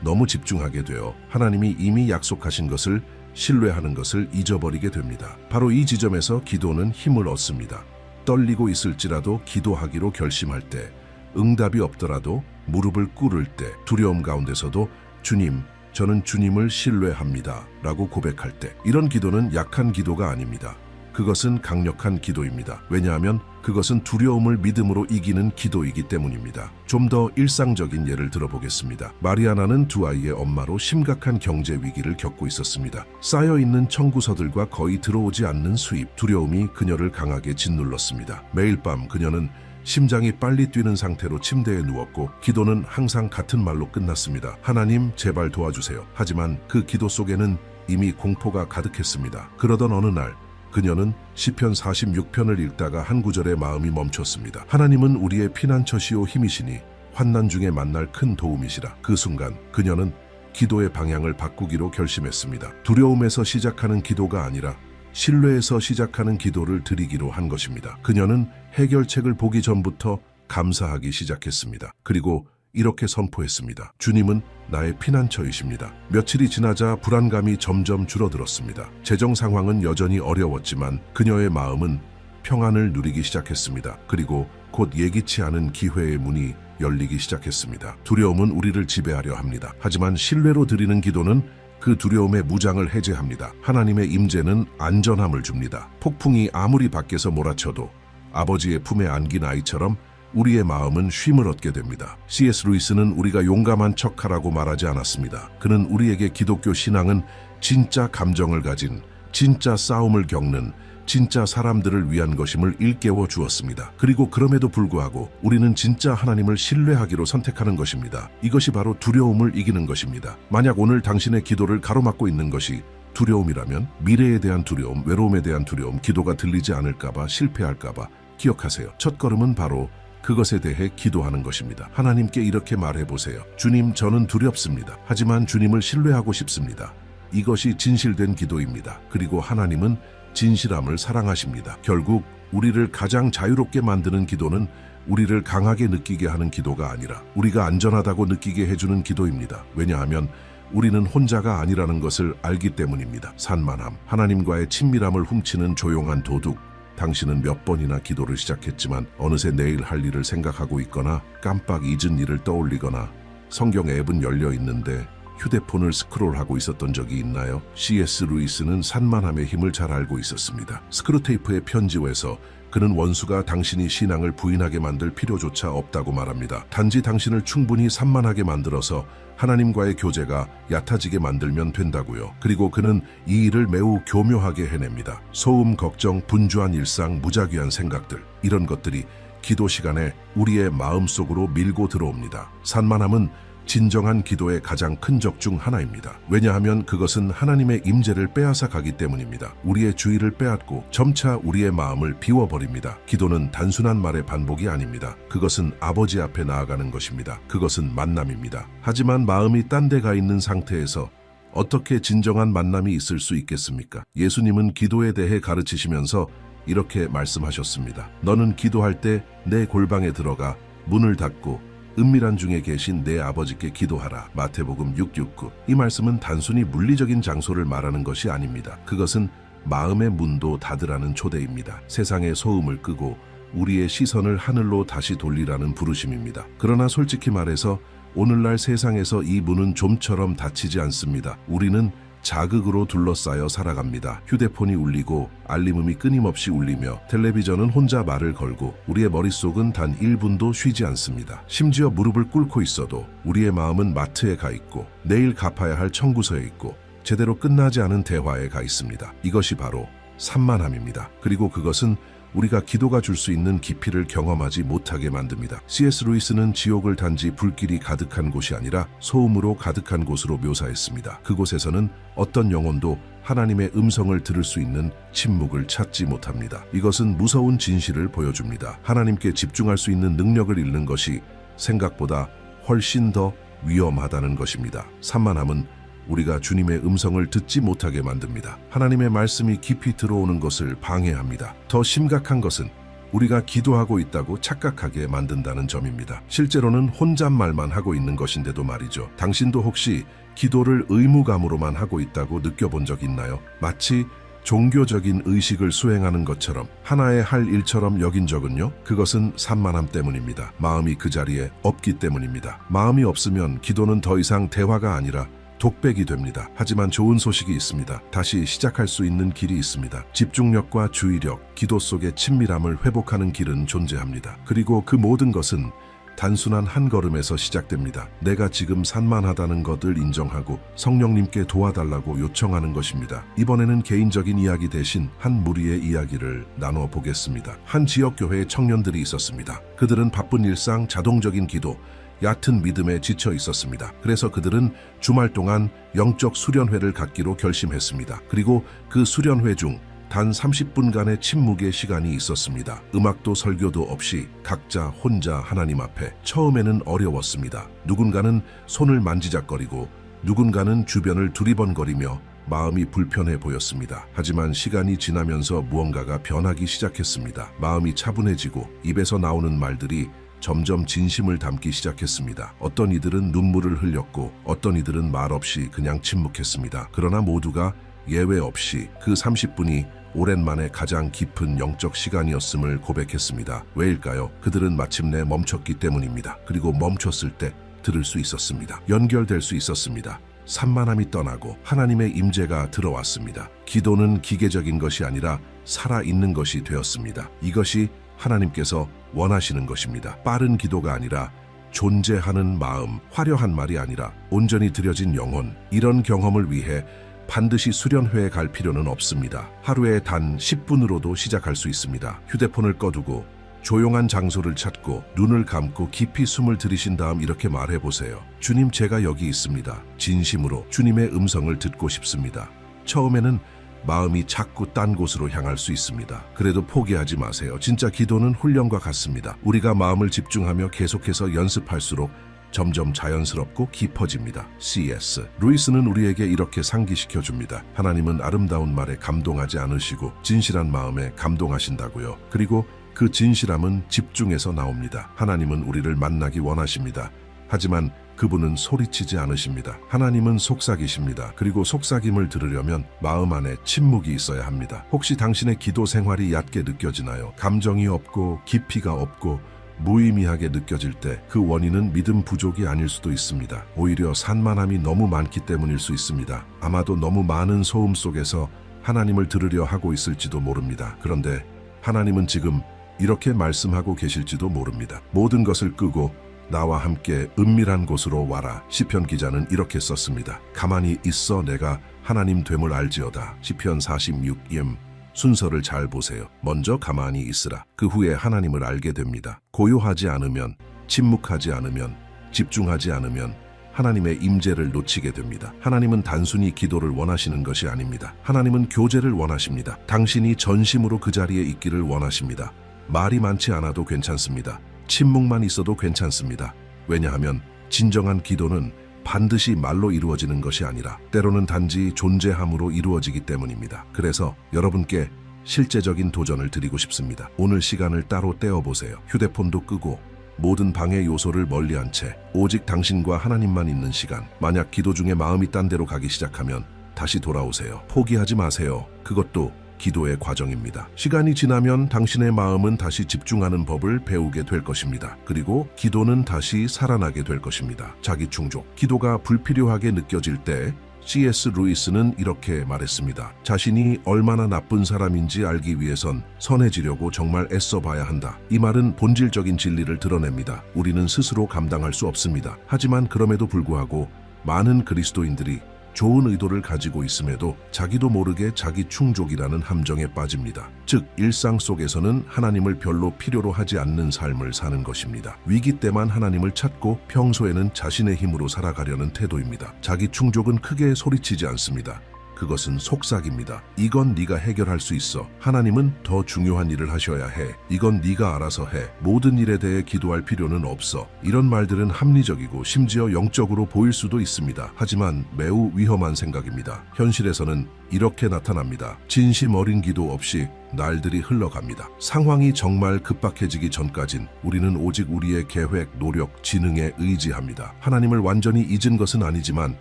너무 집중하게 되어 하나님이 이미 약속하신 것을 신뢰하는 것을 잊어버리게 됩니다. 바로 이 지점에서 기도는 힘을 얻습니다. 떨리고 있을지라도 기도하기로 결심할 때, 응답이 없더라도 무릎을 꿇을 때, 두려움 가운데서도 주님, 저는 주님을 신뢰합니다 라고 고백할 때, 이런 기도는 약한 기도가 아닙니다. 그것은 강력한 기도입니다. 왜냐하면 그것은 두려움을 믿음으로 이기는 기도이기 때문입니다. 좀 더 일상적인 예를 들어보겠습니다. 마리아나는 두 아이의 엄마로 심각한 경제 위기를 겪고 있었습니다. 쌓여있는 청구서들과 거의 들어오지 않는 수입, 두려움이 그녀를 강하게 짓눌렀습니다. 매일 밤 그녀는 심장이 빨리 뛰는 상태로 침대에 누웠고 기도는 항상 같은 말로 끝났습니다. 하나님, 제발 도와주세요. 하지만 그 기도 속에는 이미 공포가 가득했습니다. 그러던 어느 날 그녀는 시편 46편을 읽다가 한 구절에 마음이 멈췄습니다. 하나님은 우리의 피난처시오 힘이시니 환난 중에 만날 큰 도움이시라. 그 순간 그녀는 기도의 방향을 바꾸기로 결심했습니다. 두려움에서 시작하는 기도가 아니라 신뢰에서 시작하는 기도를 드리기로 한 것입니다. 그녀는 해결책을 보기 전부터 감사하기 시작했습니다. 그리고 이렇게 선포했습니다. 주님은 나의 피난처이십니다. 며칠이 지나자 불안감이 점점 줄어들었습니다. 재정 상황은 여전히 어려웠지만 그녀의 마음은 평안을 누리기 시작했습니다. 그리고 곧 예기치 않은 기회의 문이 열리기 시작했습니다. 두려움은 우리를 지배하려 합니다. 하지만 신뢰로 드리는 기도는 그 두려움의 무장을 해제합니다. 하나님의 임재는 안전함을 줍니다. 폭풍이 아무리 밖에서 몰아쳐도 아버지의 품에 안긴 아이처럼 우리의 마음은 쉼을 얻게 됩니다. C.S. 루이스는 우리가 용감한 척하라고 말하지 않았습니다. 그는 우리에게 기독교 신앙은 진짜 감정을 가진, 진짜 싸움을 겪는, 진짜 사람들을 위한 것임을 일깨워 주었습니다. 그리고 그럼에도 불구하고 우리는 진짜 하나님을 신뢰하기로 선택하는 것입니다. 이것이 바로 두려움을 이기는 것입니다. 만약 오늘 당신의 기도를 가로막고 있는 것이 두려움이라면 미래에 대한 두려움, 외로움에 대한 두려움, 기도가 들리지 않을까봐, 실패할까봐, 기억하세요. 첫걸음은 바로 그것에 대해 기도하는 것입니다. 하나님께 이렇게 말해보세요. 주님, 저는 두렵습니다. 하지만 주님을 신뢰하고 싶습니다. 이것이 진실된 기도입니다. 그리고 하나님은 진실함을 사랑하십니다. 결국 우리를 가장 자유롭게 만드는 기도는 우리를 강하게 느끼게 하는 기도가 아니라 우리가 안전하다고 느끼게 해주는 기도입니다. 왜냐하면 우리는 혼자가 아니라는 것을 알기 때문입니다. 산만함, 하나님과의 친밀함을 훔치는 조용한 도둑. 당신은 몇 번이나 기도를 시작했지만 어느새 내일 할 일을 생각하고 있거나 깜빡 잊은 일을 떠올리거나 성경 앱은 열려 있는데 휴대폰을 스크롤하고 있었던 적이 있나요? C.S. 루이스는 산만함의 힘을 잘 알고 있었습니다. 스크루테이프의 편지에서 그는 원수가 당신이 신앙을 부인하게 만들 필요조차 없다고 말합니다. 단지 당신을 충분히 산만하게 만들어서 하나님과의 교제가 얕아지게 만들면 된다고요. 그리고 그는 이 일을 매우 교묘하게 해냅니다. 소음, 걱정, 분주한 일상, 무작위한 생각들, 이런 것들이 기도 시간에 우리의 마음속으로 밀고 들어옵니다. 산만함은 진정한 기도의 가장 큰 적 중 하나입니다. 왜냐하면 그것은 하나님의 임재를 빼앗아 가기 때문입니다. 우리의 주의를 빼앗고 점차 우리의 마음을 비워버립니다. 기도는 단순한 말의 반복이 아닙니다. 그것은 아버지 앞에 나아가는 것입니다. 그것은 만남입니다. 하지만 마음이 딴 데 가 있는 상태에서 어떻게 진정한 만남이 있을 수 있겠습니까? 예수님은 기도에 대해 가르치시면서 이렇게 말씀하셨습니다. 너는 기도할 때 내 골방에 들어가 문을 닫고 은밀한 중에 계신 내 아버지께 기도하라. 마태복음 6:69. 이 말씀은 단순히 물리적인 장소를 말하는 것이 아닙니다. 그것은 마음의 문도 닫으라는 초대입니다. 세상의 소음을 끄고 우리의 시선을 하늘로 다시 돌리라는 부르심입니다. 그러나 솔직히 말해서 오늘날 세상에서 이 문은 좀처럼 닫히지 않습니다. 우리는 자극으로 둘러싸여 살아갑니다. 휴대폰이 울리고 알림음이 끊임없이 울리며 텔레비전은 혼자 말을 걸고 우리의 머릿속은 단 1분도 쉬지 않습니다. 심지어 무릎을 꿇고 있어도 우리의 마음은 마트에 가 있고 내일 갚아야 할 청구서에 있고 제대로 끝나지 않은 대화에 가 있습니다. 이것이 바로 산만함입니다. 그리고 그것은 우리가 기도가 줄 수 있는 깊이를 경험하지 못하게 만듭니다. C.S. 루이스는 지옥을 단지 불길이 가득한 곳이 아니라 소음으로 가득한 곳으로 묘사했습니다. 그곳에서는 어떤 영혼도 하나님의 음성을 들을 수 있는 침묵을 찾지 못합니다. 이것은 무서운 진실을 보여줍니다. 하나님께 집중할 수 있는 능력을 잃는 것이 생각보다 훨씬 더 위험하다는 것입니다. 산만함은 우리가 주님의 음성을 듣지 못하게 만듭니다. 하나님의 말씀이 깊이 들어오는 것을 방해합니다. 더 심각한 것은 우리가 기도하고 있다고 착각하게 만든다는 점입니다. 실제로는 혼잣말만 하고 있는 것인데도 말이죠. 당신도 혹시 기도를 의무감으로만 하고 있다고 느껴본 적 있나요? 마치 종교적인 의식을 수행하는 것처럼 하나의 할 일처럼 여긴 적은요? 그것은 산만함 때문입니다. 마음이 그 자리에 없기 때문입니다. 마음이 없으면 기도는 더 이상 대화가 아니라 독백이 됩니다. 하지만 좋은 소식이 있습니다. 다시 시작할 수 있는 길이 있습니다. 집중력과 주의력, 기도 속의 친밀함을 회복하는 길은 존재합니다. 그리고 그 모든 것은 단순한 한 걸음에서 시작됩니다. 내가 지금 산만하다는 것을 인정하고 성령님께 도와달라고 요청하는 것입니다. 이번에는 개인적인 이야기 대신 한 무리의 이야기를 나눠 보겠습니다. 한 지역교회에 청년들이 있었습니다. 그들은 바쁜 일상, 자동적인 기도, 얕은 믿음에 지쳐 있었습니다. 그래서 그들은 주말 동안 영적 수련회를 갖기로 결심했습니다. 그리고 그 수련회 중 단 30분간의 침묵의 시간이 있었습니다. 음악도 설교도 없이 각자 혼자 하나님 앞에. 처음에는 어려웠습니다. 누군가는 손을 만지작거리고 누군가는 주변을 두리번거리며 마음이 불편해 보였습니다. 하지만 시간이 지나면서 무언가가 변하기 시작했습니다. 마음이 차분해지고 입에서 나오는 말들이 점점 진심을 담기 시작했습니다. 어떤 이들은 눈물을 흘렸고 어떤 이들은 말없이 그냥 침묵했습니다. 그러나 모두가 예외 없이 그 30분이 오랜만에 가장 깊은 영적 시간이었음을 고백했습니다. 왜일까요? 그들은 마침내 멈췄기 때문입니다. 그리고 멈췄을 때 들을 수 있었습니다. 연결될 수 있었습니다. 산만함이 떠나고 하나님의 임재가 들어왔습니다. 기도는 기계적인 것이 아니라 살아있는 것이 되었습니다. 이것이 하나님께서 원하시는 것입니다. 빠른 기도가 아니라 존재하는 마음, 화려한 말이 아니라 온전히 들여진 영혼. 이런 경험을 위해 반드시 수련회에 갈 필요는 없습니다. 하루에 단 10분으로도 시작할 수 있습니다. 휴대폰을 꺼두고 조용한 장소를 찾고 눈을 감고 깊이 숨을 들이신 다음 이렇게 말해보세요. 주님, 제가 여기 있습니다. 진심으로 주님의 음성을 듣고 싶습니다. 처음에는 마음이 자꾸 딴 곳으로 향할 수 있습니다. 그래도 포기하지 마세요. 진짜 기도는 훈련과 같습니다. 우리가 마음을 집중하며 계속해서 연습할수록 점점 자연스럽고 깊어집니다. C.S. 루이스는 우리에게 이렇게 상기시켜 줍니다. 하나님은 아름다운 말에 감동하지 않으시고 진실한 마음에 감동하신다고요. 그리고 그 진실함은 집중에서 나옵니다. 하나님은 우리를 만나기 원하십니다. 하지만 그분은 소리치지 않으십니다. 하나님은 속삭이십니다. 그리고 속삭임을 들으려면 마음 안에 침묵이 있어야 합니다. 혹시 당신의 기도 생활이 얕게 느껴지나요? 감정이 없고 깊이가 없고 무의미하게 느껴질 때 그 원인은 믿음 부족이 아닐 수도 있습니다. 오히려 산만함이 너무 많기 때문일 수 있습니다. 아마도 너무 많은 소음 속에서 하나님을 들으려 하고 있을지도 모릅니다. 그런데 하나님은 지금 이렇게 말씀하고 계실지도 모릅니다. 모든 것을 끄고 나와 함께 은밀한 곳으로 와라. 시편 기자는 이렇게 썼습니다. 가만히 있어 내가 하나님 됨을 알지어다. 시편 46임 순서를 잘 보세요. 먼저 가만히 있으라. 그 후에 하나님을 알게 됩니다. 고요하지 않으면, 침묵하지 않으면, 집중하지 않으면 하나님의 임재를 놓치게 됩니다. 하나님은 단순히 기도를 원하시는 것이 아닙니다. 하나님은 교제를 원하십니다. 당신이 전심으로 그 자리에 있기를 원하십니다. 말이 많지 않아도 괜찮습니다. 침묵만 있어도 괜찮습니다. 왜냐하면 진정한 기도는 반드시 말로 이루어지는 것이 아니라 때로는 단지 존재함으로 이루어지기 때문입니다. 그래서 여러분께 실제적인 도전을 드리고 싶습니다. 오늘 시간을 따로 떼어보세요. 휴대폰도 끄고 모든 방해 요소를 멀리한 채 오직 당신과 하나님만 있는 시간. 만약 기도 중에 마음이 딴 데로 가기 시작하면 다시 돌아오세요. 포기하지 마세요. 그것도 기도의 과정입니다. 시간이 지나면 당신의 마음은 다시 집중하는 법을 배우게 될 것입니다. 그리고 기도는 다시 살아나게 될 것입니다. 자기 충족. 기도가 불필요하게 느껴질 때 C.S. 루이스는 이렇게 말했습니다. 자신이 얼마나 나쁜 사람인지 알기 위해선 선해지려고 정말 애써봐야 한다. 이 말은 본질적인 진리를 드러냅니다. 우리는 스스로 감당할 수 없습니다. 하지만 그럼에도 불구하고 많은 그리스도인들이 좋은 의도를 가지고 있음에도 자기도 모르게 자기 충족이라는 함정에 빠집니다. 즉, 일상 속에서는 하나님을 별로 필요로 하지 않는 삶을 사는 것입니다. 위기 때만 하나님을 찾고 평소에는 자신의 힘으로 살아가려는 태도입니다. 자기 충족은 크게 소리치지 않습니다. 그것은 속삭입니다. 이건 네가 해결할 수 있어. 하나님은 더 중요한 일을 하셔야 해. 이건 네가 알아서 해. 모든 일에 대해 기도할 필요는 없어. 이런 말들은 합리적이고 심지어 영적으로 보일 수도 있습니다. 하지만 매우 위험한 생각입니다. 현실에서는 이렇게 나타납니다. 진심 어린 기도 없이 날들이 흘러갑니다. 상황이 정말 급박해지기 전까진 우리는 오직 우리의 계획, 노력, 지능에 의지합니다. 하나님을 완전히 잊은 것은 아니지만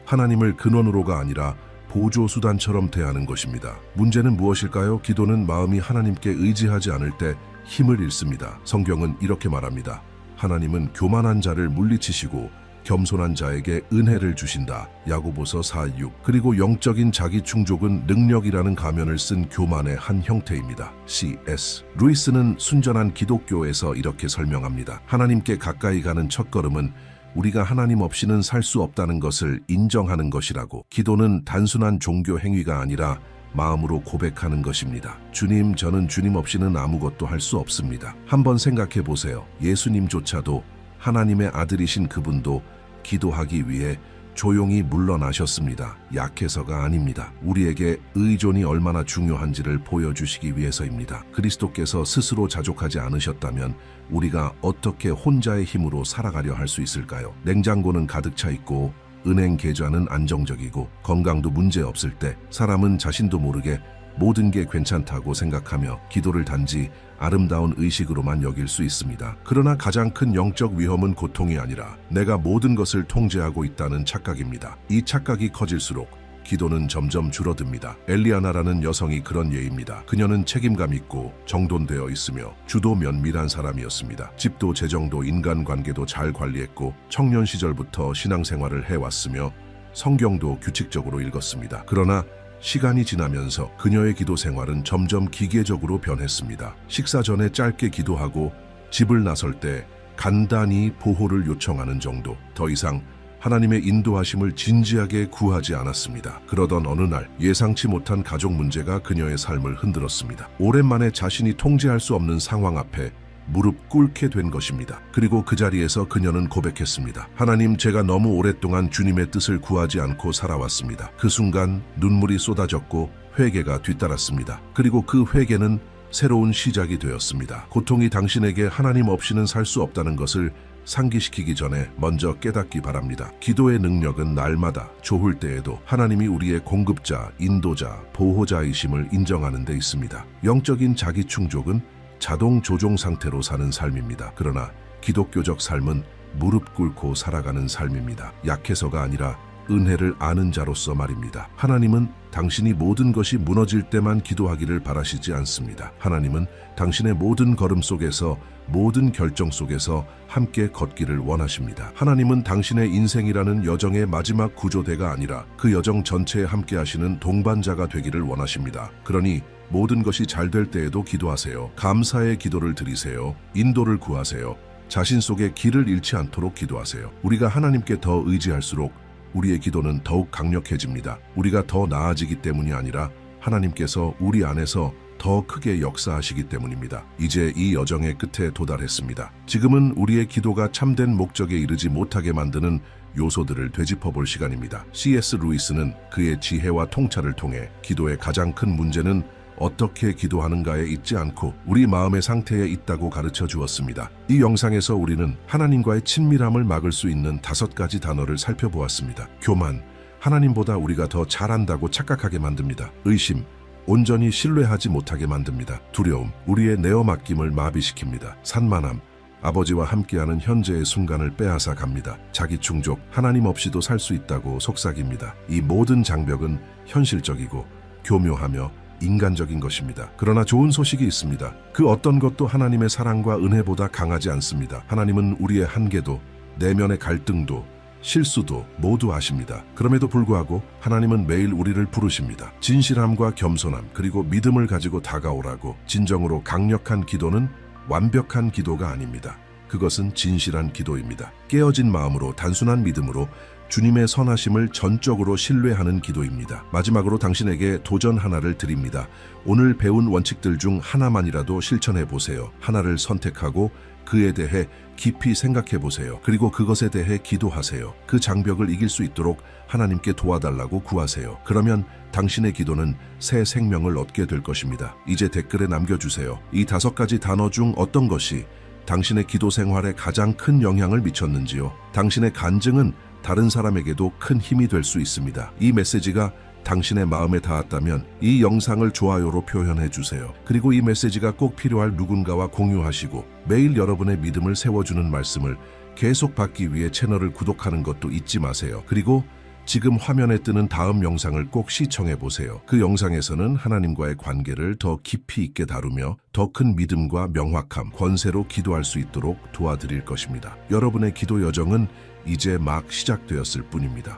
하나님을 근원으로가 아니라 보조 수단처럼 대하는 것입니다. 문제는 무엇일까요? 기도는 마음이 하나님께 의지하지 않을 때 힘을 잃습니다. 성경은 이렇게 말합니다. 하나님은 교만한 자를 물리치시고 겸손한 자에게 은혜를 주신다. 야고보서 4:6. 그리고 영적인 자기 충족은 능력이라는 가면을 쓴 교만의 한 형태입니다. C.S. 루이스는 순전한 기독교에서 이렇게 설명합니다. 하나님께 가까이 가는 첫걸음은 우리가 하나님 없이는 살 수 없다는 것을 인정하는 것이라고. 기도는 단순한 종교 행위가 아니라 마음으로 고백하는 것입니다. 주님, 저는 주님 없이는 아무것도 할 수 없습니다. 한번 생각해 보세요. 예수님조차도 하나님의 아들이신 그분도 기도하기 위해 조용히 물러나셨습니다. 약해서가 아닙니다. 우리에게 의존이 얼마나 중요한지를 보여주시기 위해서입니다. 그리스도께서 스스로 자족하지 않으셨다면 우리가 어떻게 혼자의 힘으로 살아가려 할 수 있을까요? 냉장고는 가득 차 있고 은행 계좌는 안정적이고 건강도 문제 없을 때 사람은 자신도 모르게 모든 게 괜찮다고 생각하며 기도를 단지 아름다운 의식으로만 여길 수 있습니다. 그러나 가장 큰 영적 위험은 고통이 아니라 내가 모든 것을 통제하고 있다는 착각입니다. 이 착각이 커질수록 기도는 점점 줄어듭니다. 엘리아나라는 여성이 그런 예입니다. 그녀는 책임감 있고 정돈되어 있으며 주도 면밀한 사람이었습니다. 집도 재정도 인간관계도 잘 관리했고 청년 시절부터 신앙생활을 해왔으며 성경도 규칙적으로 읽었습니다. 그러나 시간이 지나면서 그녀의 기도 생활은 점점 기계적으로 변했습니다. 식사 전에 짧게 기도하고 집을 나설 때 간단히 보호를 요청하는 정도. 더 이상 하나님의 인도하심을 진지하게 구하지 않았습니다. 그러던 어느 날 예상치 못한 가족 문제가 그녀의 삶을 흔들었습니다. 오랜만에 자신이 통제할 수 없는 상황 앞에 무릎 꿇게 된 것입니다. 그리고 그 자리에서 그녀는 고백했습니다. 하나님, 제가 너무 오랫동안 주님의 뜻을 구하지 않고 살아왔습니다. 그 순간 눈물이 쏟아졌고 회개가 뒤따랐습니다. 그리고 그 회개는 새로운 시작이 되었습니다. 고통이 당신에게 하나님 없이는 살 수 없다는 것을 상기시키기 전에 먼저 깨닫기 바랍니다. 기도의 능력은 날마다 좋을 때에도 하나님이 우리의 공급자, 인도자, 보호자이심을 인정하는 데 있습니다. 영적인 자기 충족은 자동 조종 상태로 사는 삶입니다. 그러나 기독교적 삶은 무릎 꿇고 살아가는 삶입니다. 약해서가 아니라 은혜를 아는 자로서 말입니다. 하나님은 당신이 모든 것이 무너질 때만 기도하기를 바라시지 않습니다. 하나님은 당신의 모든 걸음 속에서, 모든 결정 속에서 함께 걷기를 원하십니다. 하나님은 당신의 인생이라는 여정의 마지막 구조대가 아니라 그 여정 전체에 함께 하시는 동반자가 되기를 원하십니다. 그러니 모든 것이 잘 될 때에도 기도하세요. 감사의 기도를 드리세요. 인도를 구하세요. 자신 속에 길을 잃지 않도록 기도하세요. 우리가 하나님께 더 의지할수록 우리의 기도는 더욱 강력해집니다. 우리가 더 나아지기 때문이 아니라 하나님께서 우리 안에서 더 크게 역사하시기 때문입니다. 이제 이 여정의 끝에 도달했습니다. 지금은 우리의 기도가 참된 목적에 이르지 못하게 만드는 요소들을 되짚어볼 시간입니다. C.S. 루이스는 그의 지혜와 통찰을 통해 기도의 가장 큰 문제는 어떻게 기도하는가에 있지 않고 우리 마음의 상태에 있다고 가르쳐 주었습니다. 이 영상에서 우리는 하나님과의 친밀함을 막을 수 있는 5가지 단어를 살펴보았습니다. 교만, 하나님보다 우리가 더 잘한다고 착각하게 만듭니다. 의심, 온전히 신뢰하지 못하게 만듭니다. 두려움, 우리의 내어 맡김을 마비시킵니다. 산만함, 아버지와 함께하는 현재의 순간을 빼앗아 갑니다. 자기 충족, 하나님 없이도 살 수 있다고 속삭입니다. 이 모든 장벽은 현실적이고 교묘하며 인간적인 것입니다. 그러나 좋은 소식이 있습니다. 그 어떤 것도 하나님의 사랑과 은혜보다 강하지 않습니다. 하나님은 우리의 한계도, 내면의 갈등도, 실수도 모두 아십니다. 그럼에도 불구하고 하나님은 매일 우리를 부르십니다. 진실함과 겸손함 그리고 믿음을 가지고 다가오라고. 진정으로 강력한 기도는 완벽한 기도가 아닙니다. 그것은 진실한 기도입니다. 깨어진 마음으로, 단순한 믿음으로 주님의 선하심을 전적으로 신뢰하는 기도입니다. 마지막으로 당신에게 도전 하나를 드립니다. 오늘 배운 원칙들 중 하나만이라도 실천해 보세요. 하나를 선택하고 그에 대해 깊이 생각해 보세요. 그리고 그것에 대해 기도하세요. 그 장벽을 이길 수 있도록 하나님께 도와달라고 구하세요. 그러면 당신의 기도는 새 생명을 얻게 될 것입니다. 이제 댓글에 남겨주세요. 이 5가지 단어 중 어떤 것이 당신의 기도 생활에 가장 큰 영향을 미쳤는지요? 당신의 간증은 다른 사람에게도 큰 힘이 될 수 있습니다. 이 메시지가 당신의 마음에 닿았다면 이 영상을 좋아요로 표현해 주세요. 그리고 이 메시지가 꼭 필요할 누군가와 공유하시고 매일 여러분의 믿음을 세워주는 말씀을 계속 받기 위해 채널을 구독하는 것도 잊지 마세요. 그리고 지금 화면에 뜨는 다음 영상을 꼭 시청해 보세요. 그 영상에서는 하나님과의 관계를 더 깊이 있게 다루며 더 큰 믿음과 명확함, 권세로 기도할 수 있도록 도와드릴 것입니다. 여러분의 기도 여정은 이제 막 시작되었을 뿐입니다.